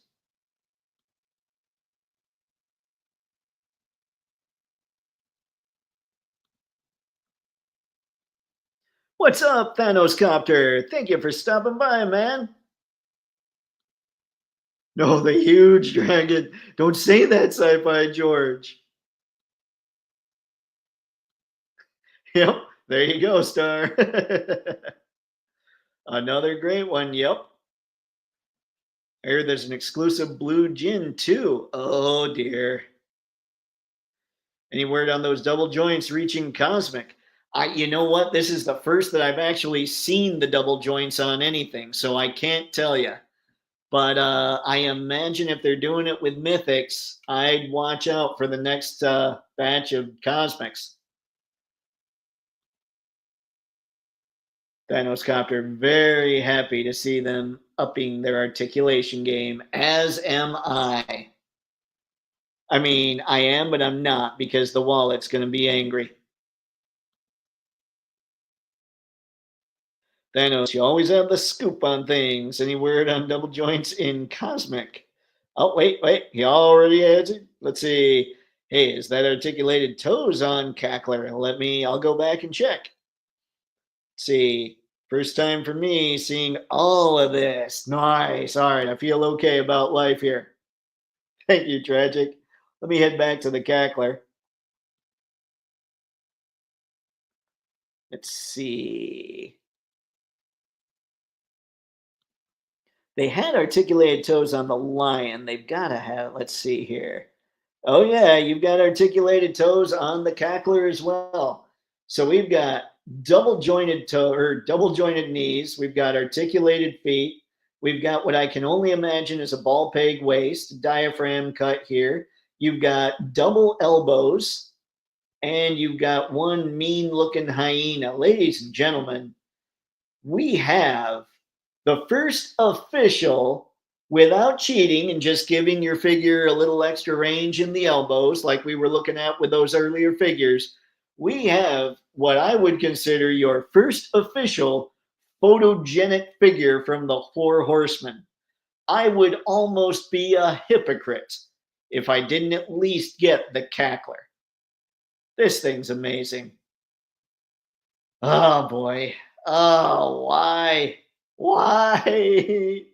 What's up, Thanos Copter? Thank you for stopping by, man. No, the huge dragon. Don't say that, Sci-Fi George. Yep, there you go, Star. Another great one. Yep. I heard there's an exclusive blue gin too. Oh dear. Any word on those double joints reaching cosmic? You know what? This is the first that I've actually seen the double joints on anything, so I can't tell you. But I imagine if they're doing it with Mythics, I'd watch out for the next batch of Cosmics. Thanos Copter, very happy to see them upping their articulation game, as am I. I mean, I am, but I'm not because the wallet's going to be angry. Thanos, you always have the scoop on things. Any word on double joints in Cosmic? Oh, wait. He already answered. Let's see. Hey, is that articulated toes on Cackler? I'll go back and check. Let's see. First time for me seeing all of this. Nice. All right. I feel okay about life here. Thank you, Tragic. Let me head back to the Cackler. Let's see. They had articulated toes on the lion. They've got to have, let's see here. Oh, yeah, you've got articulated toes on the cackler as well. So we've got double jointed toe or double jointed knees. We've got articulated feet. We've got what I can only imagine is a ball peg waist, diaphragm cut here. You've got double elbows, and you've got one mean looking hyena. Ladies and gentlemen, we have the first official without cheating and just giving your figure a little extra range in the elbows, like we were looking at with those earlier figures. We have what I would consider your first official photogenic figure from the Four Horsemen. I would almost be a hypocrite if I didn't at least get the cackler. This thing's amazing. Oh boy. Oh, why? Why?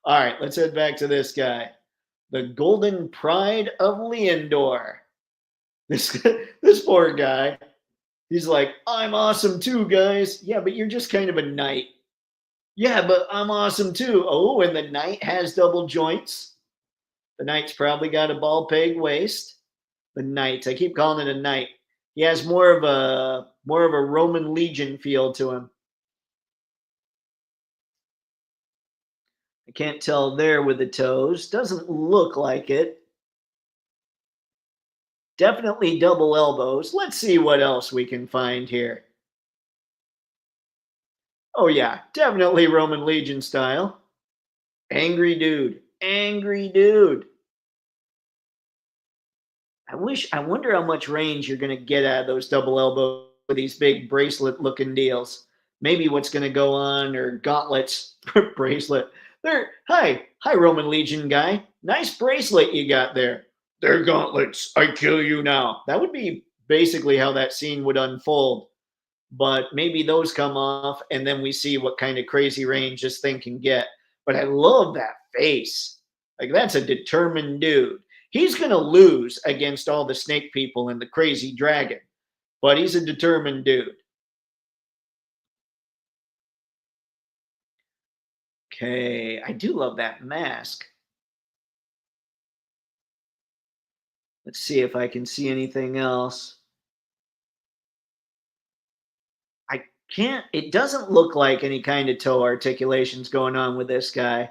All right, let's head back to this guy. The Golden Pride of Leondor. This this poor guy. He's like, I'm awesome too, guys. Yeah, but you're just kind of a knight. Yeah, but I'm awesome too. Oh, and the knight has double joints. The knight's probably got a ball peg waist. The knight. I keep calling it a knight. He has more of a Roman legion feel to him. I can't tell there with the toes. Doesn't look like it. Definitely double elbows. Let's see what else we can find here. Oh yeah, definitely Roman Legion style. Angry dude. Angry dude. I wonder how much range you're going to get out of those double elbows with these big bracelet looking deals. Maybe what's going to go on or gauntlets bracelet. There, hi Roman Legion guy. Nice bracelet you got there. They're gauntlets. I kill you now. That would be basically how that scene would unfold. But maybe those come off and then we see what kind of crazy range this thing can get. But I love that face. Like that's a determined dude. He's going to lose against all the snake people and the crazy dragon, but he's a determined dude. Okay, I do love that mask. Let's see if I can see anything else. I can't, it doesn't look like any kind of toe articulations going on with this guy.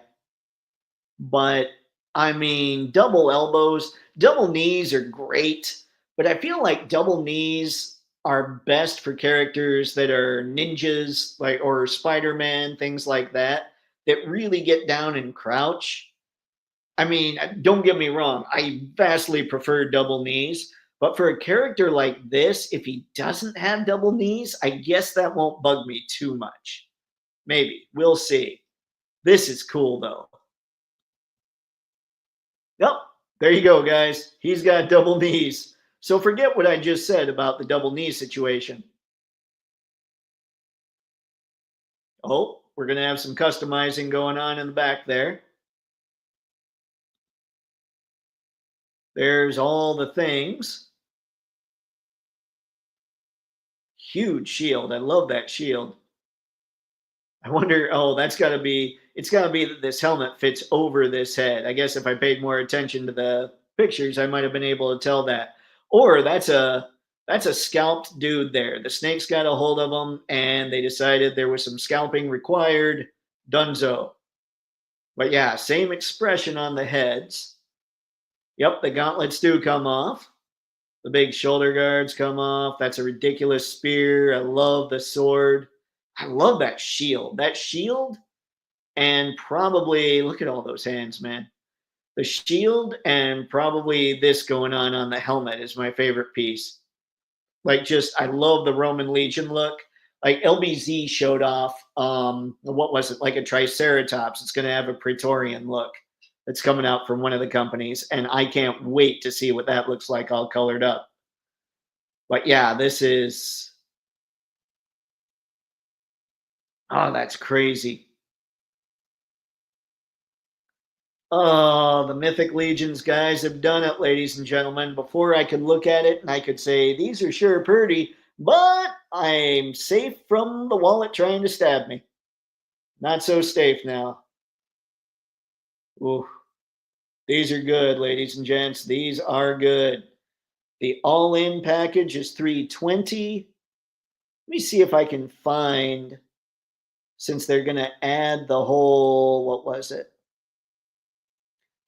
But I mean, double elbows, double knees are great, but I feel like double knees are best for characters that are ninjas, like or Spider-Man, things like that, that really get down and crouch. I mean, don't get me wrong, I vastly prefer double knees, but for a character like this, if he doesn't have double knees, I guess that won't bug me too much. Maybe. We'll see. This is cool though. Yep. There you go, guys. He's got double knees. So forget what I just said about the double knee situation. Oh, we're going to have some customizing going on in the back there. There's all the things. Huge shield. I love that shield. I wonder, oh, that's got to be, it's got to be that this helmet fits over this head. I guess if I paid more attention to the pictures, I might have been able to tell that. Or that's a scalped dude there. The snakes got a hold of him and they decided there was some scalping required. Dunzo. But yeah, same expression on the heads. Yep, the gauntlets do come off. The big shoulder guards come off. That's a ridiculous spear. I love the sword. I love that shield. That shield and probably look at all those hands, man. The shield and probably this going on the helmet is my favorite piece. Like just I love the Roman Legion look. Like LBZ showed off what was it? Like a triceratops. It's going to have a Praetorian look. That's coming out from one of the companies and I can't wait to see what that looks like all colored up. But yeah, this is oh, that's crazy. Oh, the Mythic Legions guys have done it, ladies and gentlemen. Before I could look at it and I could say, these are sure pretty, but I'm safe from the wallet trying to stab me. Not so safe now. Ooh, these are good, ladies and gents. These are good. The all-in package is 320. Let me see if I can find, since they're going to add the whole, what was it?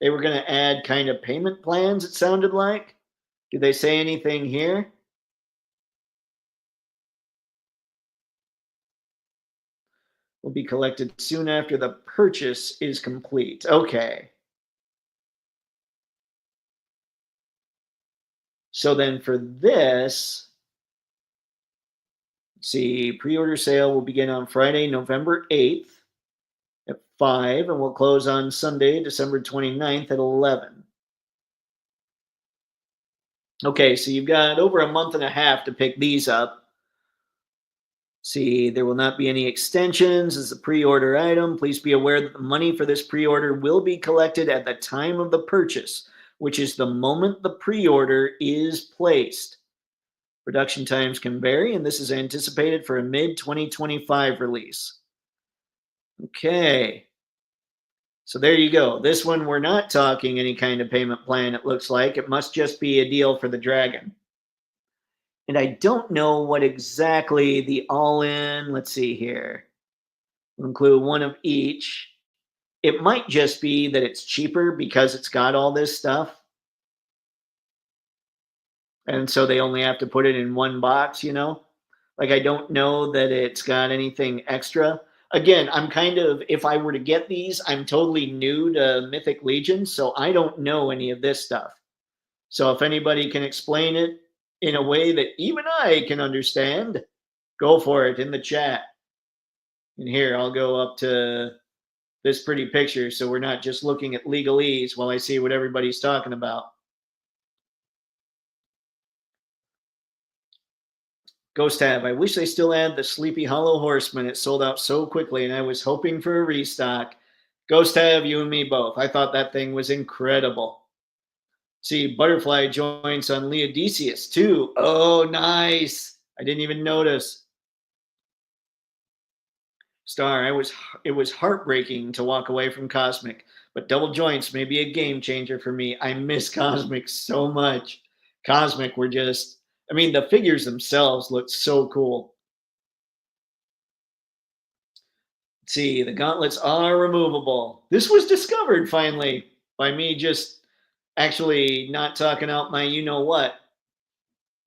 They were going to add kind of payment plans, it sounded like. Did they say anything here? Will be collected soon after the purchase is complete. Okay. So then for this, let's see, pre-order sale will begin on Friday, November 8th at 5 and will close on Sunday, December 29th at 11. Okay, so you've got over a month and a half to pick these up. See, there will not be any extensions as a pre-order item. Please be aware that the money for this pre-order will be collected at the time of the purchase, which is the moment the pre-order is placed. Production times can vary, and this is anticipated for a mid-2025 release. Okay. So there you go. This one, we're not talking any kind of payment plan, it looks like. It must just be a deal for the dragon. And I don't know what exactly the all-in, let's see here. We'll include one of each. It might just be that it's cheaper because it's got all this stuff. And so they only have to put it in one box, you know? Like, I don't know that it's got anything extra. Again, I'm kind of, if I were to get these, I'm totally new to Mythic Legions, so I don't know any of this stuff. So if anybody can explain it in a way that even I can understand, go for it in the chat. And here, I'll go up to this pretty picture so we're not just looking at legalese while I see what everybody's talking about. Ghost Tab, I wish they still had the Sleepy Hollow Horseman. It sold out so quickly, and I was hoping for a restock. Ghost Tab, you and me both. I thought that thing was incredible. See, Butterfly joints on Leodicius too. Oh, nice. I didn't even notice. Star, it was heartbreaking to walk away from Cosmic, but double joints may be a game changer for me. I miss Cosmic so much. Cosmic were just, I mean, the figures themselves looked so cool. Let's see, the gauntlets are removable. This was discovered finally by me just actually not talking out my you know what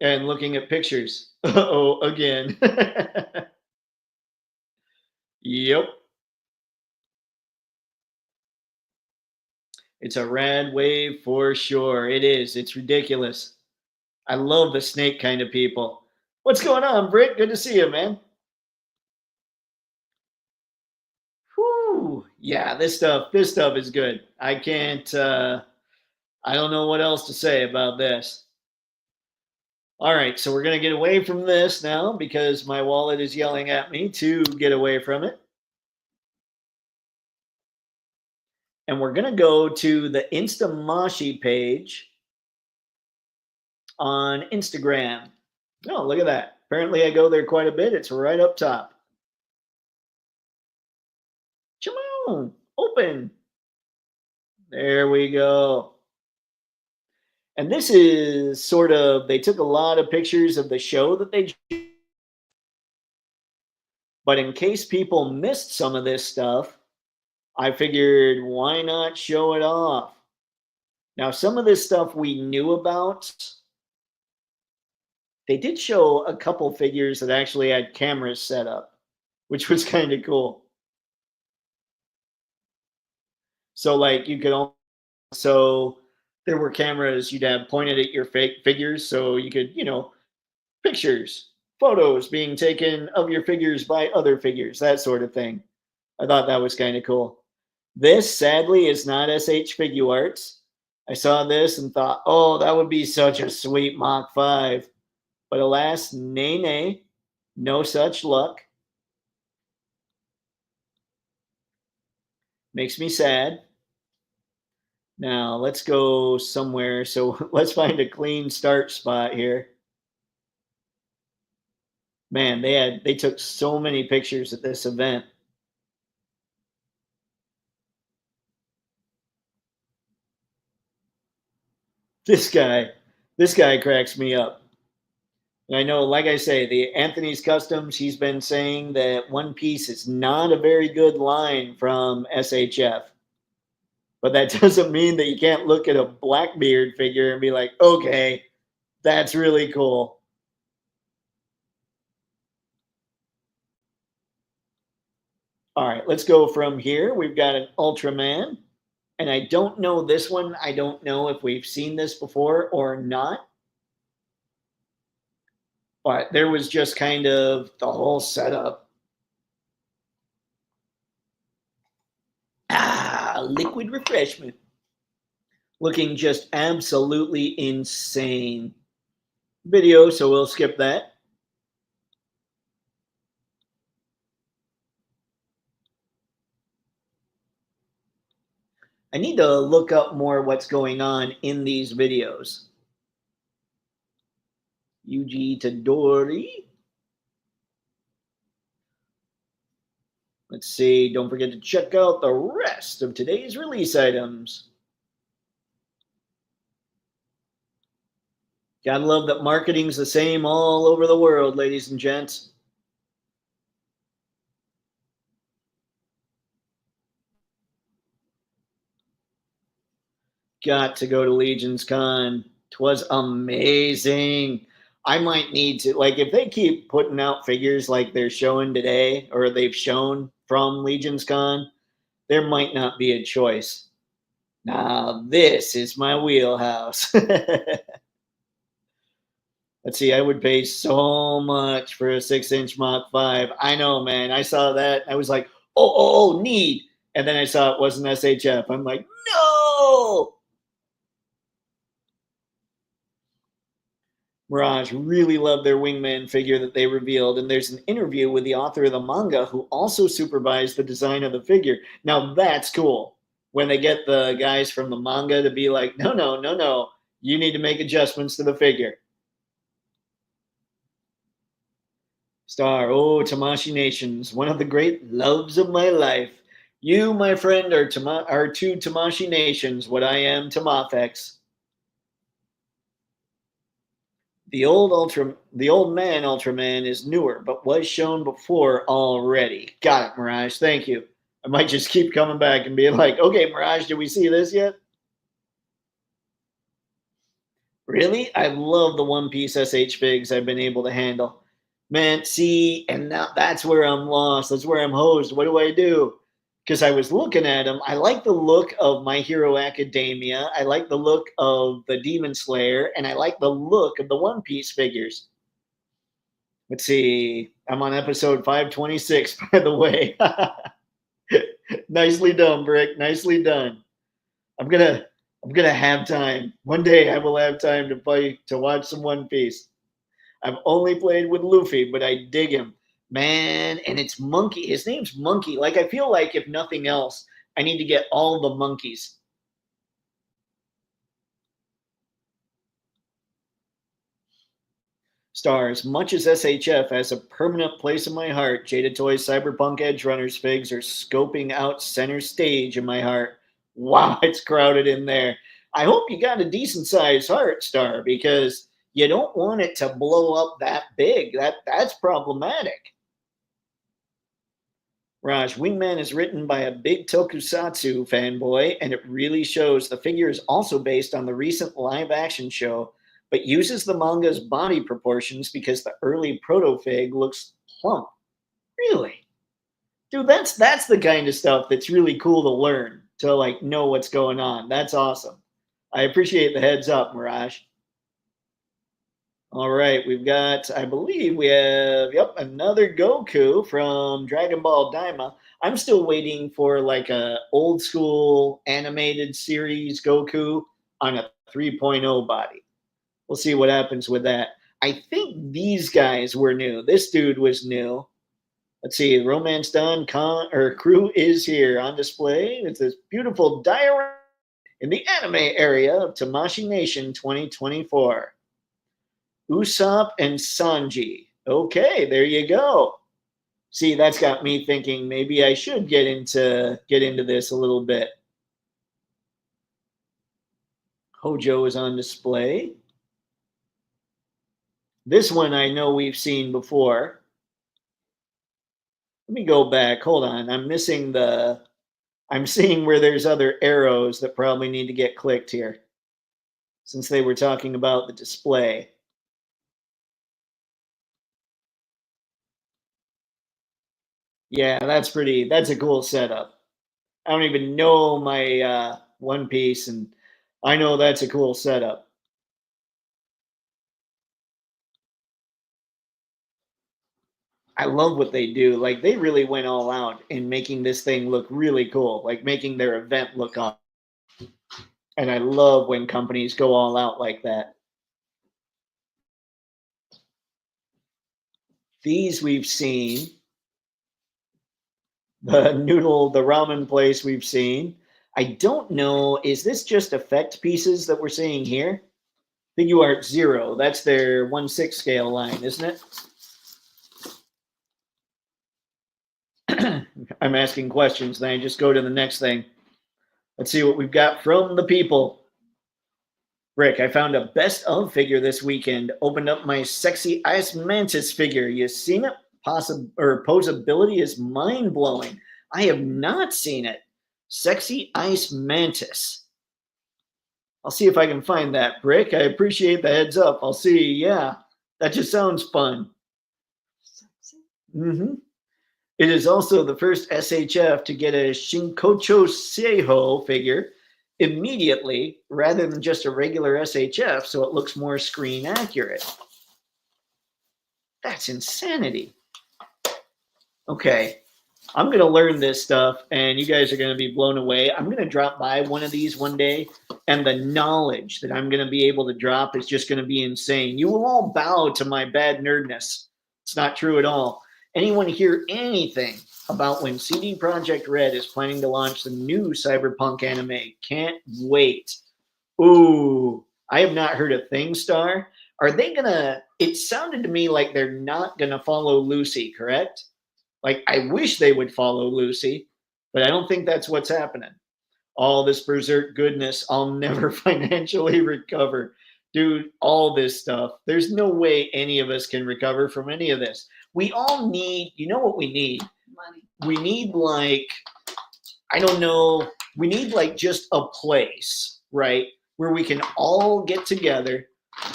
and looking at pictures. Oh, again. Yep. It's a rad wave for sure. It is. It's ridiculous. I love the snake kind of people. What's going on, Britt? Good to see you, man. Whew. Yeah, this stuff is good. I can't I don't know what else to say about this. All right, so we're gonna get away from this now because my wallet is yelling at me to get away from it. And we're gonna go to the Instamoshi page on Instagram. Oh, look at that. Apparently I go there quite a bit. It's right up top. Come on, open. There we go. And this is sort of, they took a lot of pictures of the show that they, but in case people missed some of this stuff, I figured why not show it off? Now, some of this stuff we knew about. They did show a couple figures that actually had cameras set up, which was kind of cool. So, like, you could so there were cameras you'd have pointed at your fake figures, so you could, you know, pictures, photos being taken of your figures by other figures, that sort of thing. I thought that was kind of cool. This, sadly, is not SH Figuarts. I saw this and thought, oh, that would be such a sweet Mach 5. But alas, nay, nay, no such luck. Makes me sad. Now, let's go somewhere. So let's find a clean start spot here. Man, they took so many pictures at this event. This guy, this guy cracks me up. I know, like I say, the Anthony's Customs, he's been saying that One Piece is not a very good line from SHF. But that doesn't mean that you can't look at a Blackbeard figure and be like, okay, that's really cool. All right, let's go from here. We've got an Ultraman. And I don't know this one. I don't know if we've seen this before or not. But there was just kind of the whole setup. Ah, liquid refreshment. Looking just absolutely insane. Video, so we'll skip that. I need to look up more what's going on in these videos. Yuji Tadori. Let's see. Don't forget to check out the rest of today's release items. Gotta love that marketing's the same all over the world, ladies and gents. Got to go to Legion's Con. 'Twas amazing. I might need to, like, if they keep putting out figures like they're showing today, or they've shown from Legion's Con, there might not be a choice. Now, this is my wheelhouse. Let's see, I would pay so much for a 6-inch Mach 5. I know, man. I saw that. I was like, need. And then I saw it wasn't SHF. I'm like, no. Mirage really loved their wingman figure that they revealed, and there's an interview with the author of the manga who also supervised the design of the figure. Now that's cool. When they get the guys from the manga to be like, no, no, no, no, you need to make adjustments to the figure. Star, oh, Tamashii Nations, one of the great loves of my life. You, my friend, are two Tamashii Nations, what I am to Mafex. The old man Ultraman is newer, but was shown before already. Got it, Mirage. Thank you. I might just keep coming back and being like, okay, Mirage, did we see this yet? Really? I love the One Piece SH figs I've been able to handle. Man, see, and now that's where I'm lost. That's where I'm hosed. What do I do? Because I was looking at them. I like the look of My Hero Academia. I like the look of the Demon Slayer, and I like the look of the One Piece figures. Let's see. I'm on episode 526, by the way. Nicely done, Brick. Nicely done. I'm gonna have time. One day I will have time to watch some One Piece. I've only played with Luffy, but I dig him. Man, and it's Monkey. His name's Monkey. Like, I feel like, if nothing else, I need to get all the monkeys. Stars, much as SHF has a permanent place in my heart, Jada Toys Cyberpunk Edgerunners figs are scoping out center stage in my heart. Wow, it's crowded in there. I hope you got a decent sized heart, Star, because you don't want it to blow up that big. That's problematic. Raj, Wingman is written by a big tokusatsu fanboy, and it really shows. The figure is also based on the recent live action show, but uses the manga's body proportions because the early proto-fig looks plump. Really? Dude, that's the kind of stuff that's really cool to learn, to like know what's going on. That's awesome. I appreciate the heads up, Mirage. All right, we've got, I believe we have, yep, another Goku from Dragon Ball Daima. I'm still waiting for like a old school animated series Goku on a 3.0 body. We'll see what happens with that. I think these guys were new. This dude was new. Let's see, Romance Done, crew is here on display. It's this beautiful diorama in the anime area of Tamashii Nation 2024. Usopp and Sanji. Okay, there you go. See, that's got me thinking maybe I should get into this a little bit. Hojo is on display. This one I know we've seen before. Let me go back. Hold on. I'm seeing where there's other arrows that probably need to get clicked here, since they were talking about the display. Yeah, that's a cool setup. I don't even know my One Piece, and I know that's a cool setup. I love what they do. Like, they really went all out in making this thing look really cool, like making their event look awesome. And I love when companies go all out like that. These we've seen. The ramen place we've seen. I don't know, is this just effect pieces that we're seeing here? Figuart 0, that's their 1/6 scale line, isn't it? I'm asking questions, then I just go to the next thing. Let's see what we've got from the people. Rick, I found a best of figure this weekend. Opened up my sexy ice mantis figure. You seen it? Posability is mind blowing. I have not seen it. Sexy ice mantis. I'll see if I can find that, Brick. I appreciate the heads up. I'll see. Yeah, that just sounds fun. Mm-hmm. It is also the first SHF to get a Shinkocho Seiho figure immediately rather than just a regular SHF, so it looks more screen accurate. That's insanity. Okay, I'm going to learn this stuff, and you guys are going to be blown away. I'm going to drop by one of these one day, and the knowledge that I'm going to be able to drop is just going to be insane. You will all bow to my bad nerdness. It's not true at all. Anyone hear anything about when CD Projekt Red is planning to launch the new Cyberpunk anime? Can't wait. Ooh, I have not heard a thing, Star. Are they gonna? It sounded to me like they're not gonna follow Lucy, correct? Like, I wish they would follow Lucy, but I don't think that's what's happening. All this berserk goodness, I'll never financially recover. Dude, all this stuff. There's no way any of us can recover from any of this. We all need, you know what we need? Money. We need, like, I don't know, we need like just a place, right? Where we can all get together,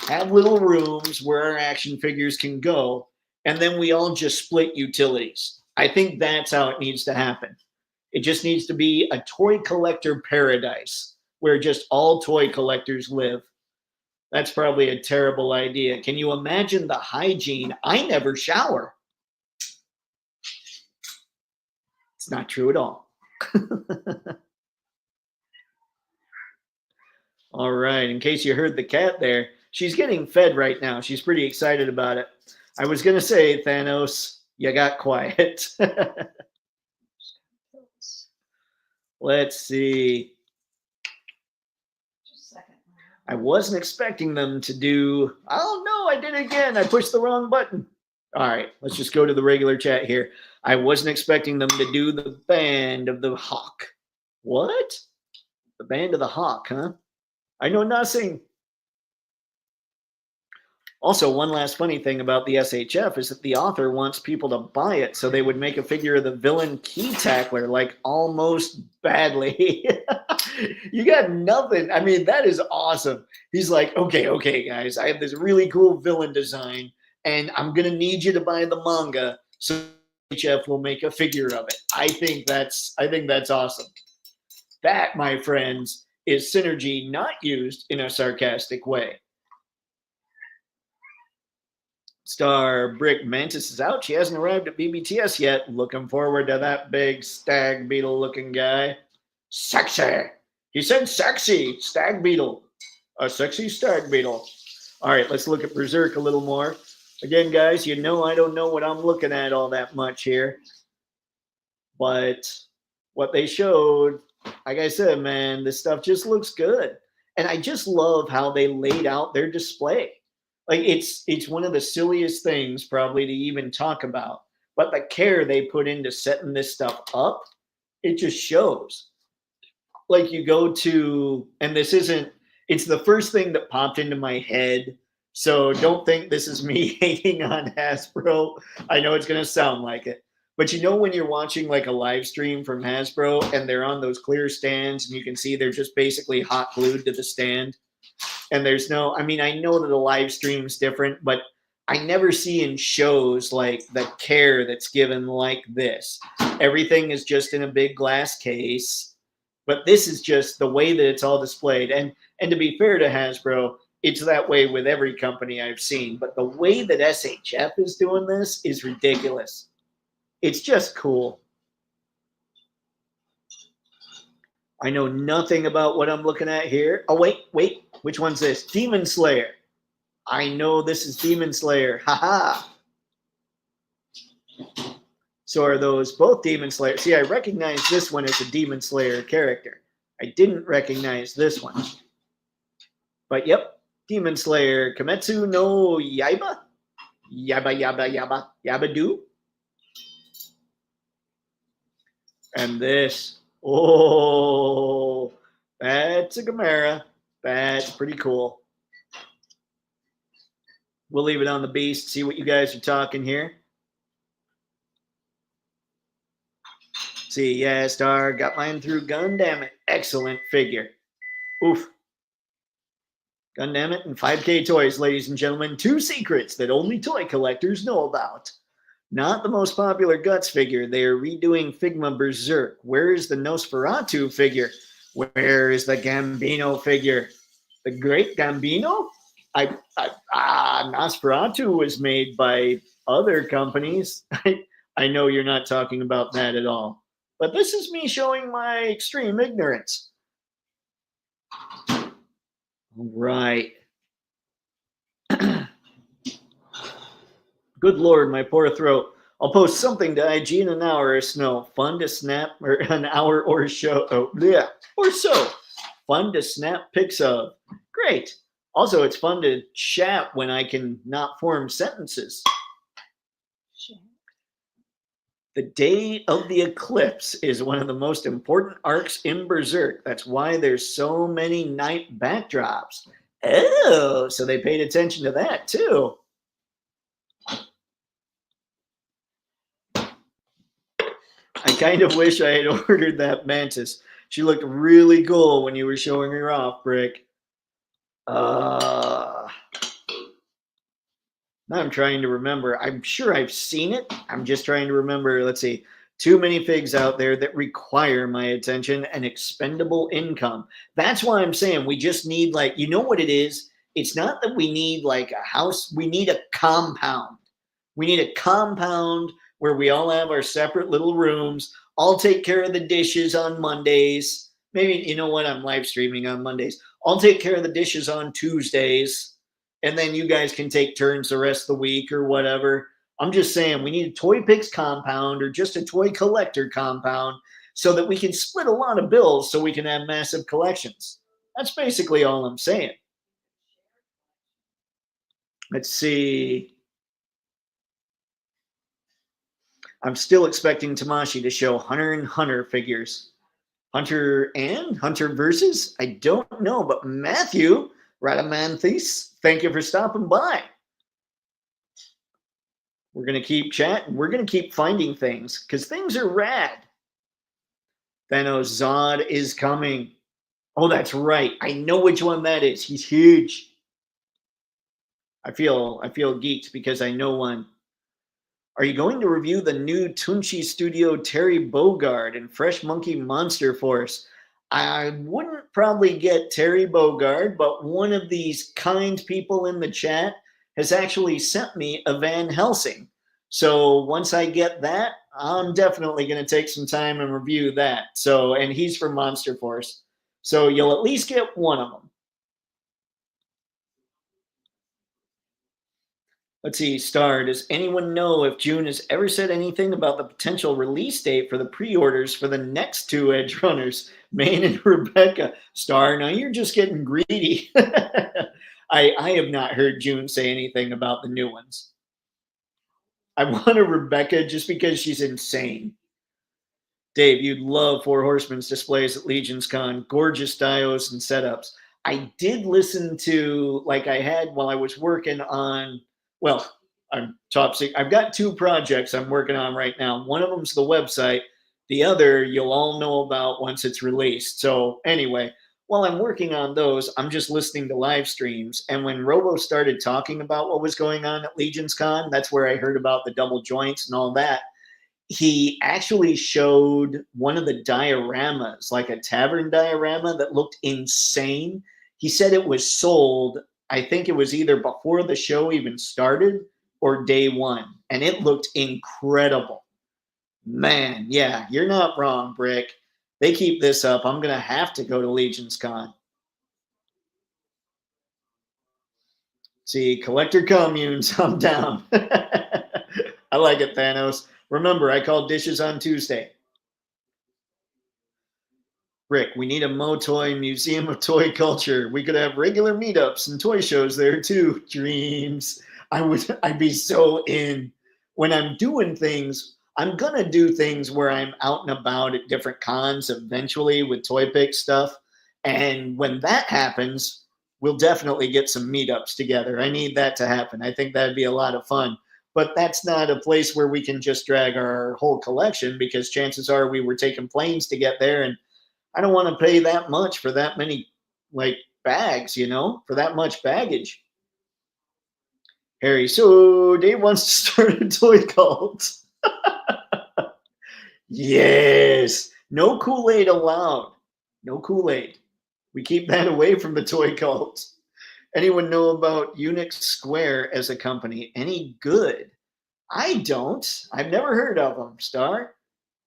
have little rooms where our action figures can go, and then we all just split utilities. I think that's how it needs to happen. It just needs to be a toy collector paradise where just all toy collectors live. That's probably a terrible idea. Can you imagine the hygiene? I never shower. It's not true at all. All right. In case you heard the cat there, she's getting fed right now. She's pretty excited about it. I was going to say, Thanos, you got quiet. Let's see. I wasn't expecting them to do. Oh, no, I did it again. I pushed the wrong button. All right. Let's just go to the regular chat here. I wasn't expecting them to do the Band of the Hawk. What? The Band of the Hawk, huh? I know nothing. Also, one last funny thing about the SHF is that the author wants people to buy it, so they would make a figure of the villain Key Tackler, like, almost badly. You got nothing. I mean, that is awesome. He's like, okay, guys, I have this really cool villain design, and I'm going to need you to buy the manga, so SHF will make a figure of it. I think that's awesome. That, my friends, is synergy not used in a sarcastic way. Star Brick Mantis is out. She hasn't arrived at BBTS yet. Looking forward to that big stag beetle looking guy. Sexy. He said sexy. Stag beetle. A sexy stag beetle. All right, let's look at Berserk a little more. Again, guys, you know I don't know what I'm looking at all that much here. But what they showed, like I said, man, this stuff just looks good. And I just love how they laid out their display. Like, it's one of the silliest things probably to even talk about. But the care they put into setting this stuff up, it just shows. Like, you go to, and this isn't, it's the first thing that popped into my head. So don't think this is me hating on Hasbro. I know it's going to sound like it. But you know when you're watching like a live stream from Hasbro and they're on those clear stands and you can see they're just basically hot glued to the stand? And there's no, I mean, I know that the live stream's different, but I never see in shows like the care that's given like this. Everything is just in a big glass case, but this is just the way that it's all displayed. And to be fair to Hasbro, it's that way with every company I've seen. But the way that SHF is doing this is ridiculous. It's just cool. I know nothing about what I'm looking at here. Oh, wait. Which one's this? Demon Slayer. I know this is Demon Slayer. Haha. So are those both Demon Slayer? See, I recognize this one as a Demon Slayer character. I didn't recognize this one. But yep, Demon Slayer. Kimetsu no Yaiba? Yaba do. And this. Oh, that's a Gamera. That's pretty cool. We'll leave it on the beast, see what you guys are talking here. See, yeah, Star, got mine through Gundam. Excellent figure. Oof. God damn it. And 5K toys, ladies and gentlemen. 2 secrets that only toy collectors know about. Not the most popular Guts figure. They are redoing Figma Berserk. Where is the Nosferatu figure? Where is the Gambino figure? The Great Gambino? Nosferatu was made by other companies. I know you're not talking about that at all. But this is me showing my extreme ignorance. Right. Good Lord, my poor throat. I'll post something to IG in an hour or so. Fun to snap, or an hour or so. Oh, yeah, or so. Fun to snap pics of. Great. Also, it's fun to chat when I can not form sentences. The day of the eclipse is one of the most important arcs in Berserk. That's why there's so many night backdrops. Oh, so they paid attention to that too. I kind of wish I had ordered that mantis. She looked really cool when you were showing her off, Brick. Now I'm trying to remember. I'm sure I've seen it. I'm just trying to remember. Let's see. Too many figs out there that require my attention and expendable income. That's why I'm saying we just need, like, you know what it is? It's not that we need like a house. We need a compound. We need a compound where we all have our separate little rooms. I'll take care of the dishes on Mondays. Maybe, you know what? I'm live streaming on Mondays. I'll take care of the dishes on Tuesdays. And then you guys can take turns the rest of the week or whatever. I'm just saying we need a Toypixx compound or just a toy collector compound so that we can split a lot of bills so we can have massive collections. That's basically all I'm saying. Let's see. I'm still expecting Tamashi to show Hunter and Hunter figures. Hunter versus? I don't know, but Matthew Radamanthis, thank you for stopping by. We're going to keep chatting. We're going to keep finding things because things are rad. Thanos Zod is coming. Oh, that's right. I know which one that is. He's huge. I feel geeked because I know one. Are you going to review the new Tunchi Studio Terry Bogard and Fresh Monkey Monster Force? I wouldn't probably get Terry Bogard, but one of these kind people in the chat has actually sent me a Van Helsing. So once I get that, I'm definitely going to take some time and review that. So, and he's from Monster Force. So you'll at least get one of them. Let's see, Star, does anyone know if June has ever said anything about the potential release date for the pre-orders for the next 2 Edgerunners, Maine and Rebecca? Star, now you're just getting greedy. I have not heard June say anything about the new ones. I want a Rebecca just because she's insane. Dave, you'd love Four Horsemen's displays at Legions Con. Gorgeous dios and setups. I did listen to, like I had while I was working on, well, I'm top secret. I've got 2 projects I'm working on right now. One of them's the website. The other you'll all know about once it's released. So anyway, while I'm working on those, I'm just listening to live streams. And when Robo started talking about what was going on at Legions Con, that's where I heard about the double joints and all that. He actually showed one of the dioramas, like a tavern diorama that looked insane. He said it was sold, I think it was either before the show even started or day one, and it looked incredible. Man, yeah, you're not wrong, Brick. They keep this up, I'm going to have to go to Legions Con. See, collector communes, I'm down. I like it, Thanos. Remember, I called dishes on Tuesday. Rick, we need a Motoy Museum of Toy Culture. We could have regular meetups and toy shows there too. Dreams. I'd be so in. When I'm doing things, I'm gonna do things where I'm out and about at different cons eventually with Toypixx stuff. And when that happens, we'll definitely get some meetups together. I need that to happen. I think that'd be a lot of fun. But that's not a place where we can just drag our whole collection because chances are we were taking planes to get there, and I don't want to pay that much for that many like bags, you know, for that much baggage. Harry, so Dave wants to start a toy cult. Yes. No Kool-Aid allowed. No Kool-Aid. We keep that away from the toy cult. Anyone know about Unix Square as a company? Any good? I don't. I've never heard of them, Star.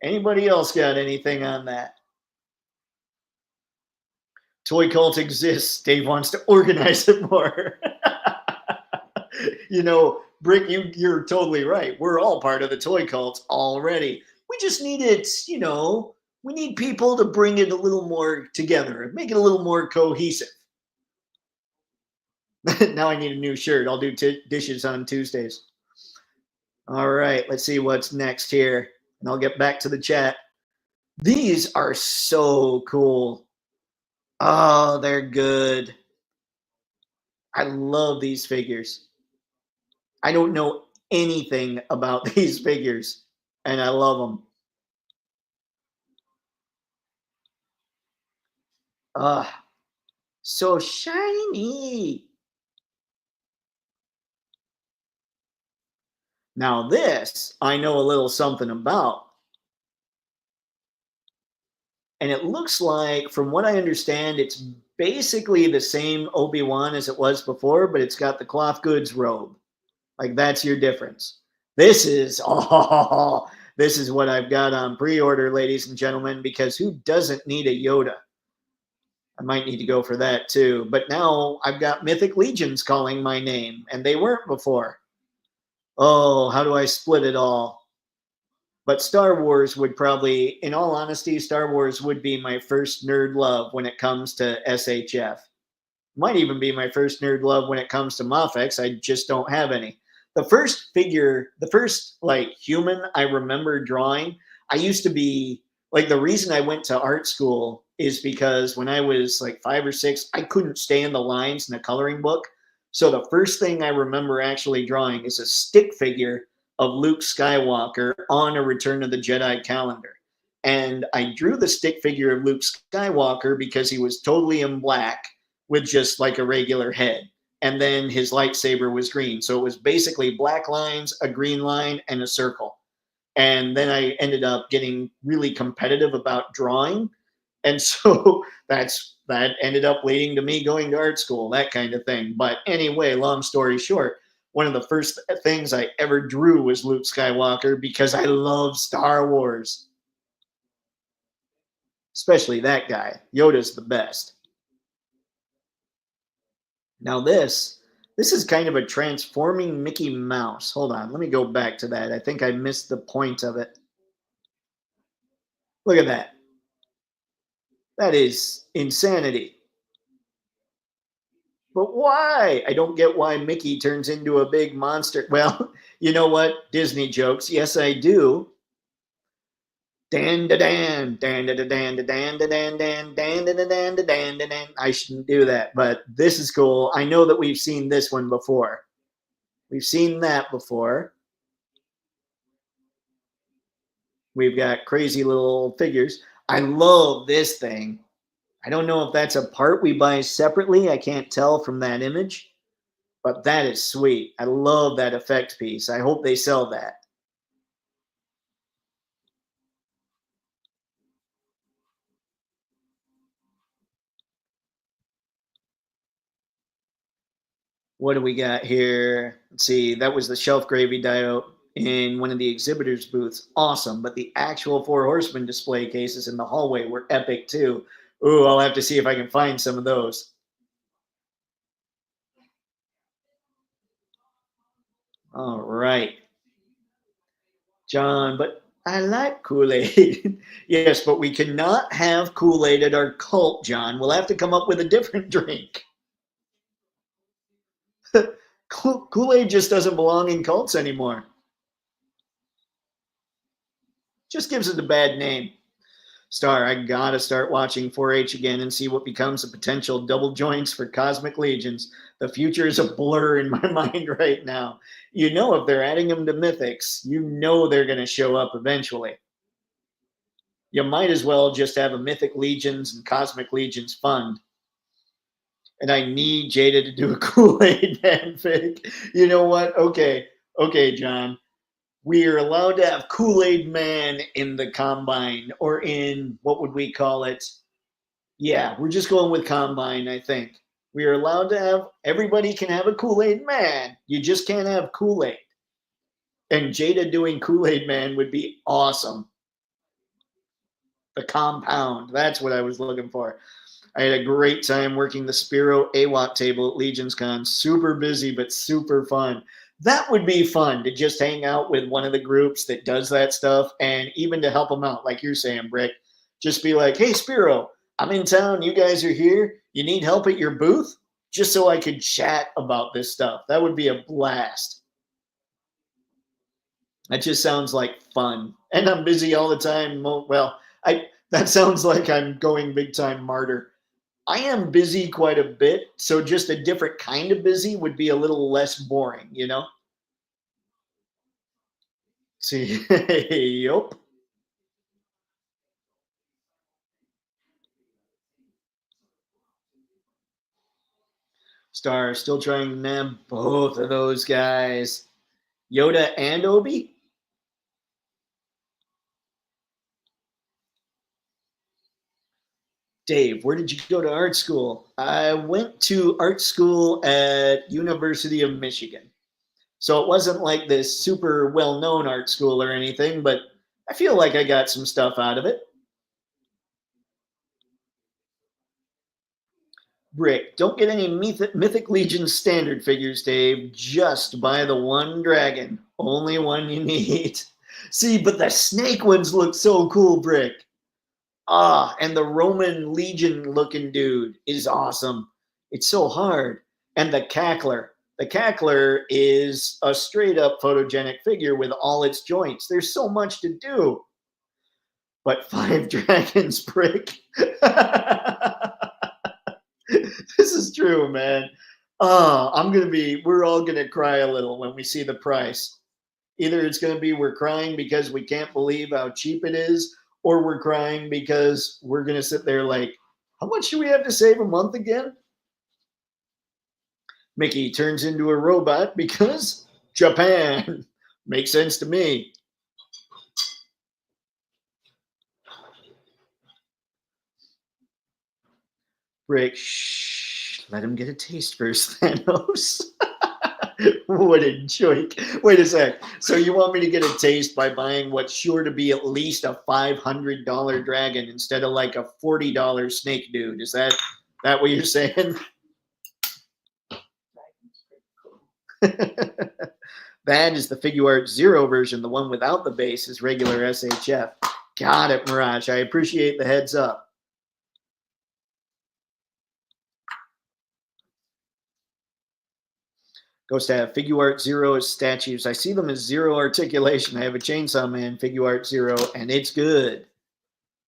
Anybody else got anything on that? Toy cult exists. Dave wants to organize it more. You know, Brick, you're totally right. We're all part of the toy cult already. We just need it, you know, we need people to bring it a little more together, make it a little more cohesive. Now I need a new shirt. I'll do dishes on Tuesdays. All right, let's see what's next here. And I'll get back to the chat. These are so cool. Oh, they're good. I love these figures. I don't know anything about these figures, and I love them. Ah, so shiny. Now this, I know a little something about. And it looks like, from what I understand, it's basically the same Obi-Wan as it was before, but it's got the cloth goods robe. Like, that's your difference. This is, oh, this is what I've got on pre-order, ladies and gentlemen, because who doesn't need a Yoda? I might need to go for that too. But now I've got Mythic Legions calling my name, and they weren't before. Oh, how do I split it all? But Star Wars would probably, in all honesty, Star Wars would be my first nerd love when it comes to SHF. Might even be my first nerd love when it comes to Mafex. I just don't have any. The first figure, the first like human I remember drawing, I used to be like, the reason I went to art school is because when I was like 5 or 6, I couldn't stay in the lines in a coloring book. So the first thing I remember actually drawing is a stick figure of Luke Skywalker on a Return of the Jedi calendar. And I drew the stick figure of Luke Skywalker because he was totally in black with just like a regular head. And then his lightsaber was green. So it was basically black lines, a green line, and a circle. And then I ended up getting really competitive about drawing. And so that ended up leading to me going to art school, that kind of thing. But anyway, long story short, one of the first things I ever drew was Luke Skywalker because I love Star Wars. Especially that guy. Yoda's the best. Now this is kind of a transforming Mickey Mouse. Hold on, let me go back to that. I think I missed the point of it. Look at that. That is insanity. But why? I don't get why Mickey turns into a big monster. Well, you know what? Disney jokes. Yes, I do. Dan da dan dan da dan da dan da dan dan dan da dan da dan da dan. I shouldn't do that, but this is cool. I know that we've seen this one before. We've seen that before. We've got crazy little figures. I love this thing. I don't know if that's a part we buy separately. I can't tell from that image, but that is sweet. I love that effect piece. I hope they sell that. What do we got here? Let's see. That was the shelf gravy dio in one of the exhibitors' booths. Awesome. But the actual Four Horsemen display cases in the hallway were epic too. Ooh, I'll have to see if I can find some of those. All right. John, but I like Kool-Aid. Yes, but we cannot have Kool-Aid at our cult, John. We'll have to come up with a different drink. Kool-Aid just doesn't belong in cults anymore. Just gives it a bad name. Star, I gotta start watching 4-H again and see what becomes of potential double joints for Cosmic Legions. The future is a blur in my mind right now. You know, if they're adding them to Mythics, you know they're going to show up eventually. You might as well just have a Mythic Legions and Cosmic Legions fund. and I need Jada to do a Kool-Aid Man fig. You know what? Okay, okay, John. We are allowed to have Kool-Aid Man in the combine, or in, what would we call it? Yeah, we're just going with combine, I think. We are allowed to have, everybody can have a Kool-Aid Man. You just can't have Kool-Aid. And Jada doing Kool-Aid Man would be awesome. The compound, that's what I was looking for. I had a great time working the Spiro AWOT table at Legions Con. Super busy, but super fun. That would be fun to just hang out with one of the groups that does that stuff, and even to help them out, like you're saying, Brick. Just be like, hey, Spiro, I'm in town. You guys are here. You need help at your booth? Just so I could chat about this stuff. That would be a blast. That just sounds like fun. And I'm busy all the time. Well, that sounds like I'm going big time martyr. I am busy quite a bit, so just a different kind of busy would be a little less boring, you know? See, yup. Star still trying to nab both of those guys. Yoda and Obi? Dave, where did you go to art school? I went to art school at University of Michigan. So it wasn't like this super well-known art school or anything, but I feel like I got some stuff out of it. Brick, don't get any Mythic Legion standard figures, Dave. Just buy the one dragon. Only one you need. See, but the snake ones look so cool, Brick. Ah, and the Roman Legion looking dude is awesome. It's so hard. And the Cackler. The Cackler is a straight up photogenic figure with all its joints. There's so much to do. But 5 dragons, Brick. This is true, man. Oh, we're all gonna cry a little when we see the price. Either it's gonna be we're crying because we can't believe how cheap it is, or we're crying because we're gonna sit there like, how much do we have to save a month again? Mickey turns into a robot because Japan. Makes sense to me. Rick, shh, let him get a taste first, Thanos. What a joke. Wait a sec. So you want me to get a taste by buying what's sure to be at least a $500 dragon instead of like a $40 snake dude? Is that what you're saying? That is the Figuart Zero version. The one without the base is regular SHF. Got it, Mirage. I appreciate the heads up. Goes to have Figuart Zero as statues. I see them as zero articulation. I have a Chainsaw Man Figuart Zero, and it's good.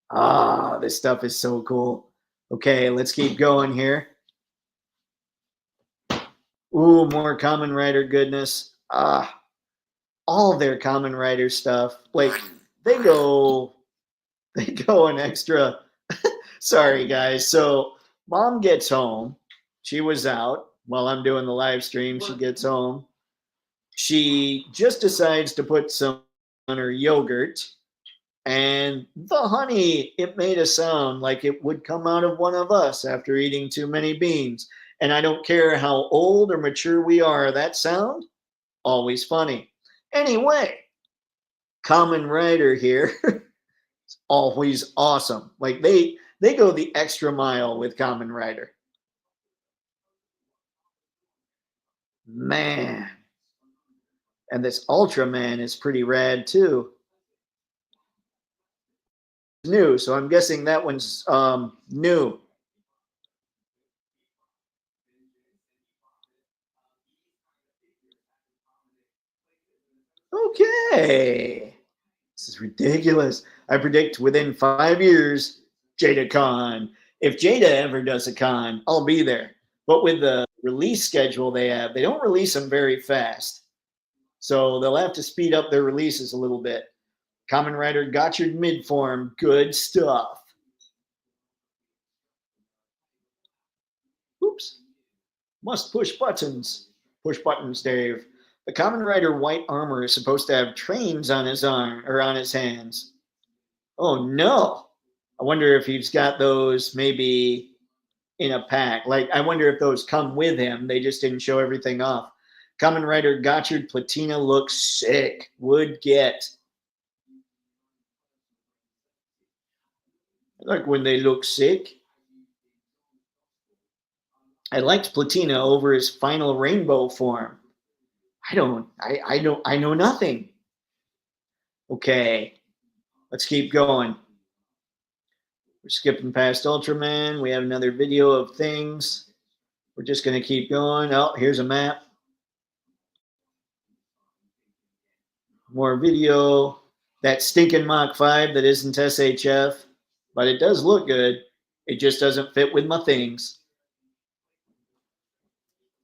Ah, this stuff is so cool. Okay, let's keep going here. Ooh, more Common Rider goodness. Ah, all their Common Rider stuff. Like, they go an extra. Sorry, guys. So, mom gets home. She was out while I'm doing the live stream. She gets home. She just decides to put some on her yogurt, and the honey, it made a sound like it would come out of one of us after eating too many beans. And I don't care how old or mature we are, that sound, always funny. Anyway, Common Rider here, always awesome. Like they go the extra mile with Common Rider. Man. And this Ultraman is pretty rad too. New, so I'm guessing that one's new. Okay. This is ridiculous. I predict within 5 years, JadaCon. If Jada ever does a con, I'll be there. But with the release schedule they have, they don't release them very fast. So they'll have to speed up their releases a little bit. Common Rider Gotchard Midform, good stuff. Oops. Must push buttons. Push buttons, Dave. The Common Rider white armor is supposed to have trains on his arm or on his hands. Oh no. I wonder if he's got those maybe in a pack. Like, I wonder if those come with him. They just didn't show everything off. Common Rider Gotchard Platina looks sick. Would get. I like when they look sick. I liked Platina over his final rainbow form. I know nothing. Okay, let's keep going. We're skipping past Ultraman. We have another video of things. We're just going to keep going. Oh, here's a map. More video. That stinking Mach 5 that isn't SHF, but it does look good. It just doesn't fit with my things.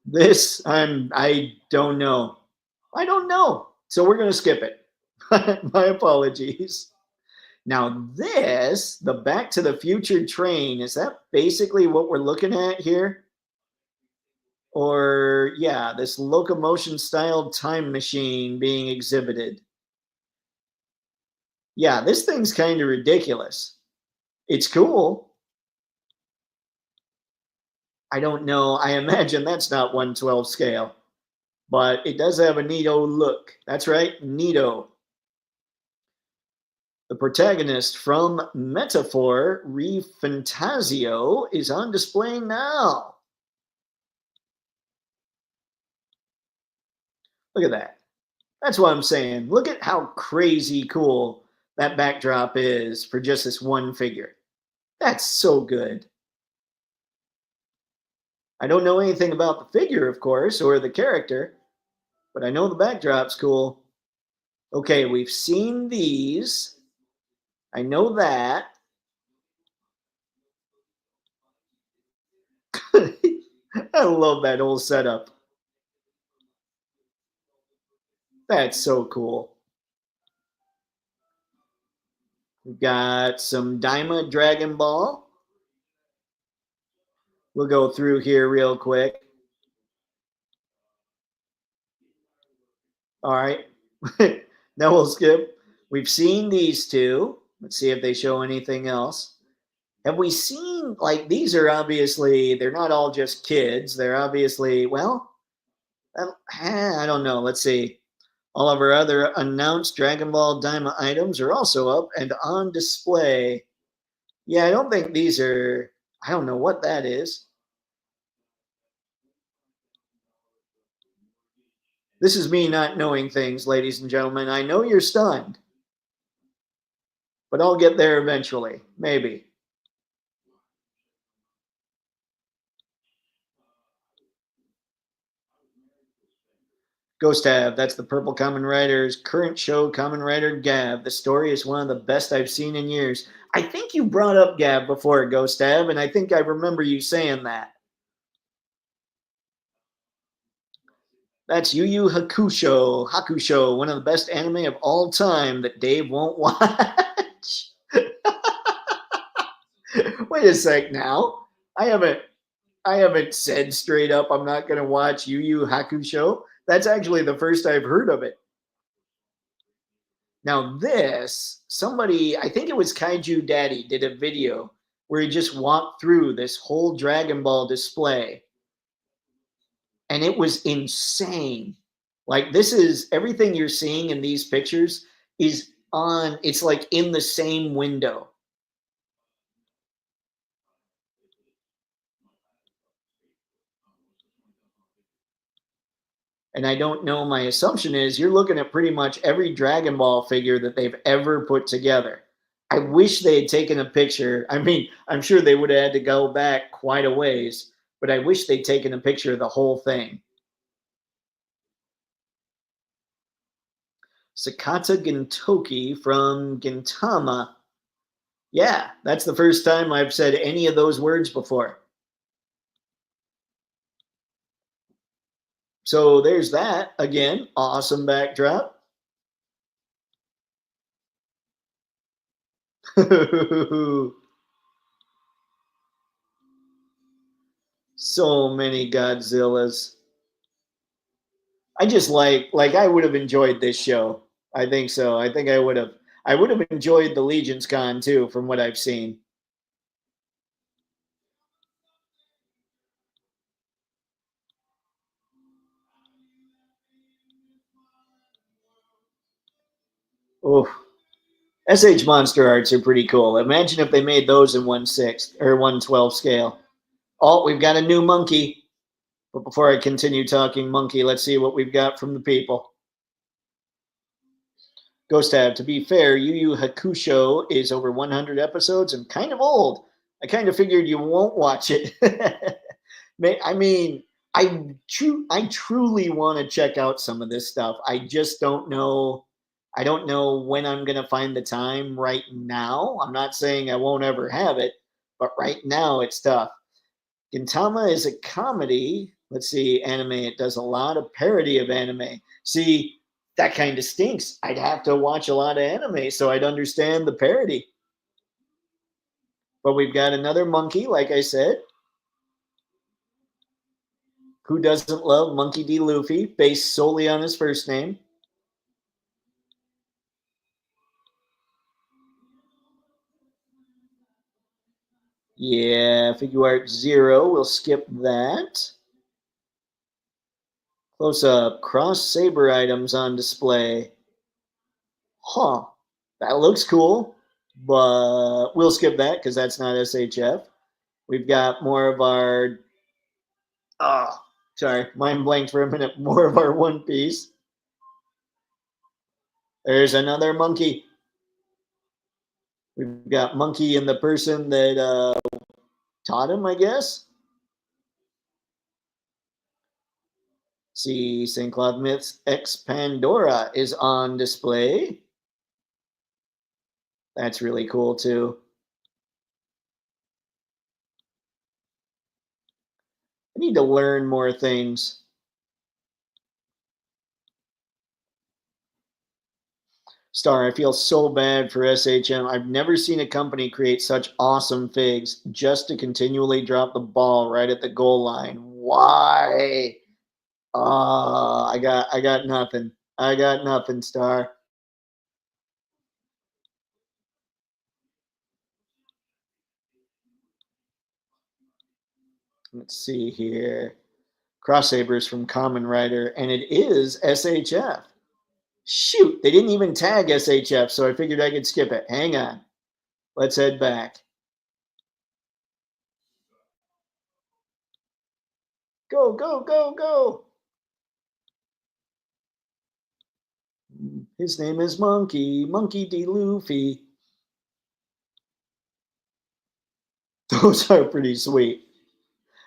This, I don't know. I don't know. So we're going to skip it. My apologies. Now this, the Back to the Future train, is that basically what we're looking at here? Or, yeah, this locomotion style time machine being exhibited. Yeah, this thing's kind of ridiculous. It's cool. I don't know. I imagine that's not 1/12 scale, but it does have a neato look. That's right, neato. The protagonist from Metaphor, Re Fantasio, is on display now. Look at that. That's what I'm saying. Look at how crazy cool that backdrop is for just this one figure. That's so good. I don't know anything about the figure, of course, or the character, but I know the backdrop's cool. Okay, we've seen these. I know that. I love that whole setup. That's so cool. We've got some Daima Dragon Ball. We'll go through here real quick. All right. Now we'll skip. We've seen these two. Let's see if they show anything else. Have we seen, like, these are obviously, they're not all just kids. They're obviously, well, I don't know. Let's see. All of our other announced Dragon Ball Daima items are also up and on display. Yeah, I don't think these are, I don't know what that is. This is me not knowing things, ladies and gentlemen. I know you're stunned, but I'll get there eventually, maybe. Ghost Tab, that's the Purple Kamen Rider's current show, Kamen Rider Gab. The story is one of the best I've seen in years. I think you brought up Gab before, Ghost Tab, and I think I remember you saying that. That's Yu Yu Hakusho, one of the best anime of all time that Dave won't watch. Wait a sec now. I haven't said straight up I'm not going to watch Yu Yu Hakusho. That's actually the first I've heard of it. Now this, somebody, I think it was Kaiju Daddy, did a video where he just walked through this whole Dragon Ball display. And it was insane. Like, this is, everything you're seeing in these pictures is on, it's like in the same window. And I don't know, my assumption is you're looking at pretty much every Dragon Ball figure that they've ever put together. I wish they had taken a picture. I mean, I'm sure they would have had to go back quite a ways, but I wish they'd taken a picture of the whole thing. Sakata Gintoki from Gintama. Yeah, that's the first time I've said any of those words before. So there's that. Again, awesome backdrop. So many Godzillas. I just like I would have enjoyed this show. I think so. I think I would have. I would have enjoyed the Legions Con too, from what I've seen. Oh, SH Monster Arts are pretty cool. Imagine if they made those in 1/6 or 1/12 scale. Oh, we've got a new monkey. But before I continue talking monkey, let's see what we've got from the people. Ghost Tab, to be fair, Yu Yu Hakusho is over 100 episodes and kind of old. I kind of figured you won't watch it. I mean, I truly want to check out some of this stuff. I just don't know. I don't know when I'm going to find the time right now. I'm not saying I won't ever have it, but right now it's tough. Gintama is a comedy. Let's see, anime. It does a lot of parody of anime. See, that kind of stinks. I'd have to watch a lot of anime so I'd understand the parody. But we've got another monkey, like I said. Who doesn't love Monkey D. Luffy, based solely on his first name? Yeah, figure art 0. We'll skip that. Close up. Cross saber items on display. Huh. That looks cool, but we'll skip that because that's not SHF. We've got more of our. Oh, sorry. Mind blanked for a minute. More of our One Piece. There's another monkey. We've got monkey and the person that taught him, I guess. See, St. Cloud Myths X Pandora is on display. That's really cool too. I need to learn more things. Star, I feel so bad for SHM. I've never seen a company create such awesome figs just to continually drop the ball right at the goal line. Why? I got nothing. I got nothing, Star. Let's see here. Cross Sabers from Common Rider, and it is SHF. Shoot, they didn't even tag SHF, so I figured I could skip it. Hang on. Let's head back. Go, go, go, go. His name is Monkey, Monkey D. Luffy. Those are pretty sweet.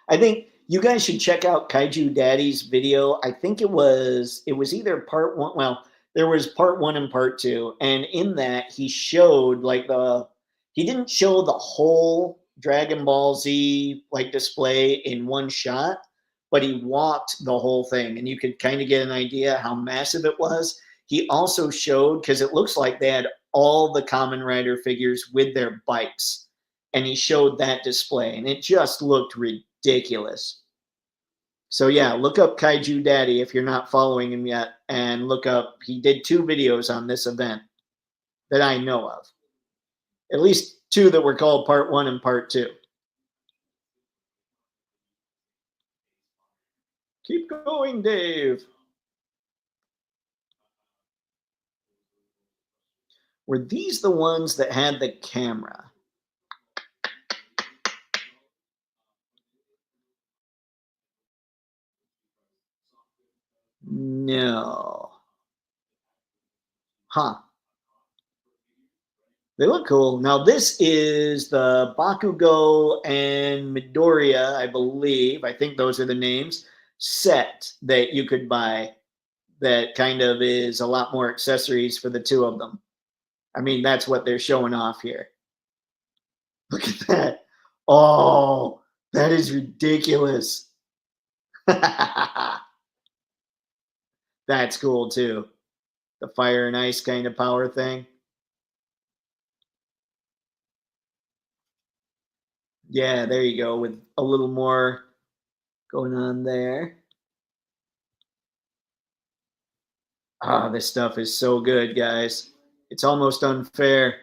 I think you guys should check out Kaiju Daddy's video. I think it was either part one. Well, there was part one and part two, and in that he showed he didn't show the whole Dragon Ball Z like display in one shot, but he walked the whole thing, and you could kind of get an idea how massive it was. He also showed because it looks like they had all the Kamen Rider figures with their bikes, and he showed that display, and it just looked ridiculous. So yeah, look up Kaiju Daddy if you're not following him yet, and look up. He did 2 videos on this event that I know of, at least 2 that were called Part 1 and Part 2. Keep going, Dave. Were these the ones that had the camera? No. Huh. They look cool. Now, this is the Bakugo and Midoriya, I believe. I think those are the names. Set that you could buy that kind of is a lot more accessories for the 2 of them. I mean, that's what they're showing off here. Look at that. Oh, that is ridiculous. That's cool too. The fire and ice kind of power thing. Yeah, there you go. With a little more going on there. Ah, this stuff is so good, guys. It's almost unfair.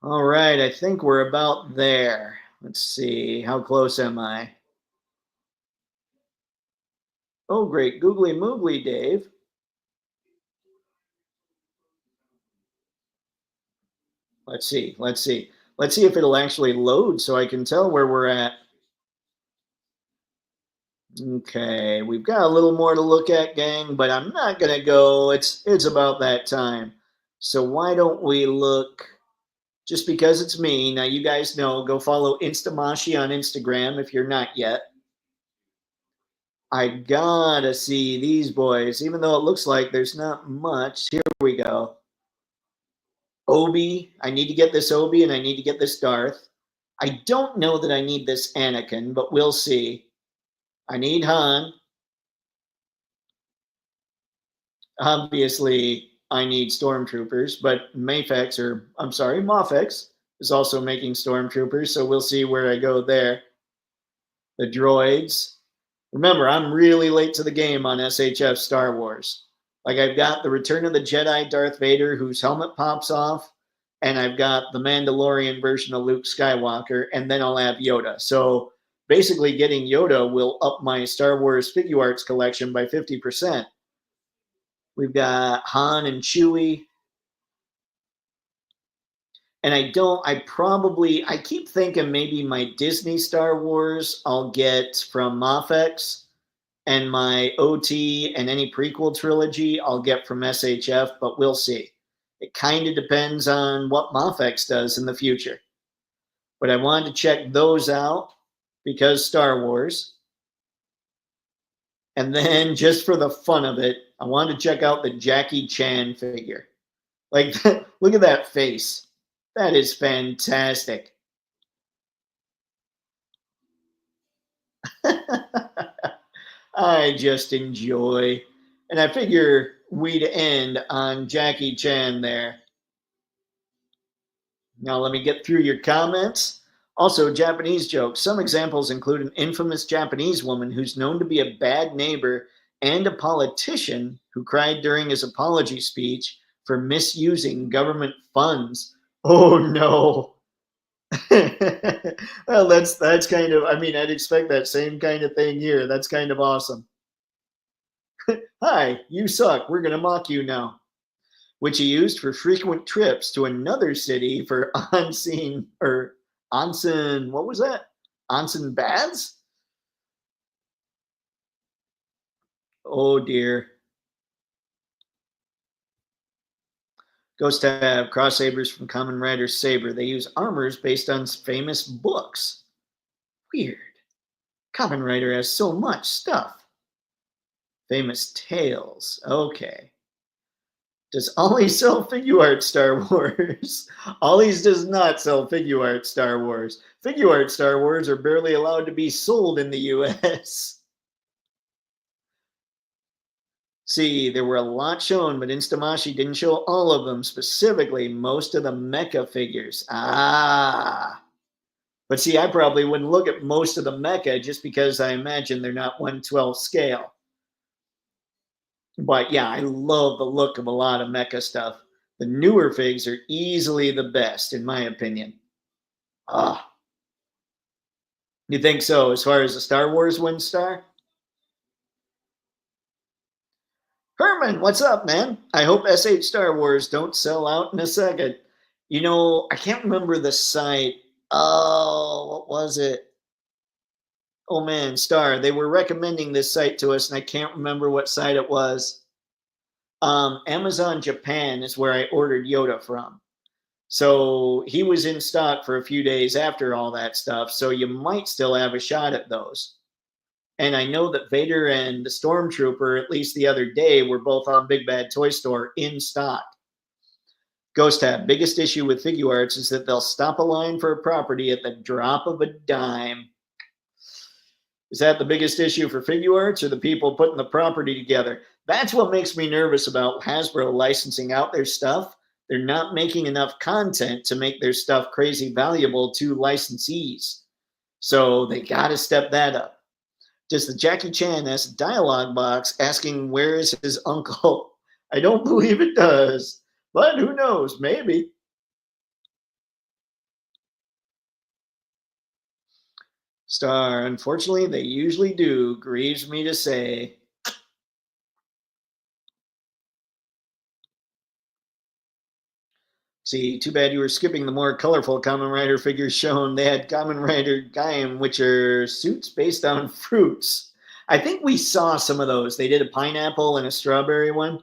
All right, I think we're about there. Let's see, how close am I? Oh, great, googly moogly, Dave. Let's see, let's see. Let's see if it'll actually load so I can tell where we're at. Okay, we've got a little more to look at, gang, but I'm not gonna go. It's about that time. So why don't we look just because it's me. Now you guys know, go follow Instamashi on Instagram if you're not yet. I gotta see these boys, even though it looks like there's not much. Here we go. Obi, I need to get this Obi and I need to get this Darth. I don't know that I need this Anakin, but we'll see. I need Han. Obviously, I need stormtroopers, but Mofex is also making stormtroopers, so we'll see where I go there. The droids. Remember, I'm really late to the game on SHF Star Wars. Like, I've got the Return of the Jedi Darth Vader, whose helmet pops off, and I've got the Mandalorian version of Luke Skywalker, and then I'll have Yoda. So basically, getting Yoda will up my Star Wars figure arts collection by 50%. We've got Han and Chewie. And I keep thinking maybe my Disney Star Wars I'll get from Mofex, and my OT and any prequel trilogy I'll get from SHF, but we'll see. It kind of depends on what Mofex does in the future. But I wanted to check those out because Star Wars. And then just for the fun of it, I wanted to check out the Jackie Chan figure. Like, look at that face. That is fantastic. I just enjoy. And I figure we'd end on Jackie Chan there. Now, let me get through your comments. Also, Japanese jokes. Some examples include an infamous Japanese woman who's known to be a bad neighbor and a politician who cried during his apology speech for misusing government funds. Oh, no. Well, that's kind of, I mean, I'd expect that same kind of thing here. That's kind of awesome. Hi, you suck. We're going to mock you now. Which he used for frequent trips to another city for onsen, or onsen, what was that? Onsen baths? Oh dear. Ghost tab, cross sabers from Common Rider Saber. They use armors based on famous books. Weird. Common Rider has so much stuff. Famous tales. Okay. Does Ollie's sell figure art Star Wars? Ollie's does not sell figure art Star Wars. Figure art Star Wars are barely allowed to be sold in the US. See, there were a lot shown, but Instamashi didn't show all of them, specifically most of the mecha figures. Ah. But see, I probably wouldn't look at most of the mecha just because I imagine they're not 1/12 scale. But yeah, I love the look of a lot of mecha stuff. The newer figs are easily the best, in my opinion. Ah. You think so, as far as the Star Wars win star? Herman, what's up, man? I hope SH Star Wars don't sell out in a second. You know, I can't remember the site. Oh, what was it? Oh man, Star. They were recommending this site to us, and I can't remember what site it was. Amazon Japan is where I ordered Yoda from. So he was in stock for a few days after all that stuff. So you might still have a shot at those. And I know that Vader and the Stormtrooper, at least the other day, were both on Big Bad Toy Store in stock. Ghost Tab, biggest issue with figure arts is that they'll stop a line for a property at the drop of a dime. Is that the biggest issue for figure arts, or the people putting the property together? That's what makes me nervous about Hasbro licensing out their stuff. they're not making enough content to make their stuff crazy valuable to licensees. So they got to step that up. Does the Jackie Chan as a dialogue box asking where is his uncle? I don't believe it does, but who knows? Maybe. Star, unfortunately, they usually do. Grieves me to say. See, too bad you were skipping the more colorful Kamen Rider figures shown. They had Kamen Rider Gaim, which are suits based on fruits. I think we saw some of those. They did a pineapple and a strawberry one.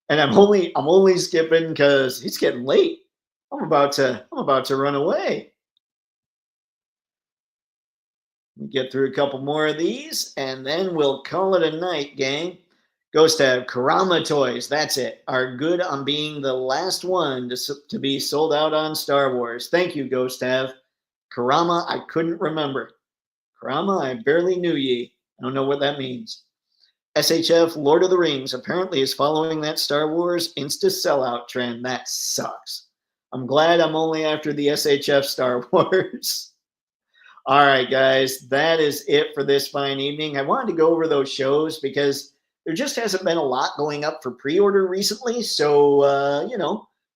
And I'm only skipping because it's getting late. I'm about to run away. Get through a couple more of these, and then we'll call it a night, gang. Ghost Tab, Karama Toys, that's it, are good on being the last one to be sold out on Star Wars. Thank you, Ghost Tab. Karama, I couldn't remember. Karama, I barely knew ye. I don't know what that means. SHF Lord of the Rings apparently is following that Star Wars Insta sellout trend. That sucks. I'm glad I'm only after the SHF Star Wars. All right, guys, that is it for this fine evening. I wanted to go over those shows because there just hasn't been a lot going up for pre-order recently. So,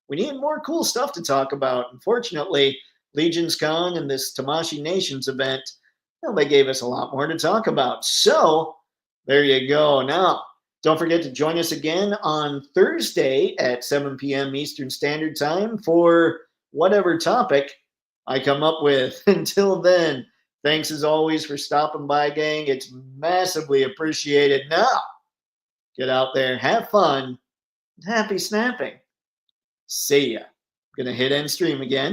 we need more cool stuff to talk about. Unfortunately, Legions Con and this Tamashii Nations event, they gave us a lot more to talk about. So there you go. Now, don't forget to join us again on Thursday at 7 p.m. Eastern Standard Time for whatever topic I come up with. Until then, thanks as always for stopping by, gang. It's massively appreciated. Now, get out there, have fun, happy snapping. See ya. Gonna hit end stream again.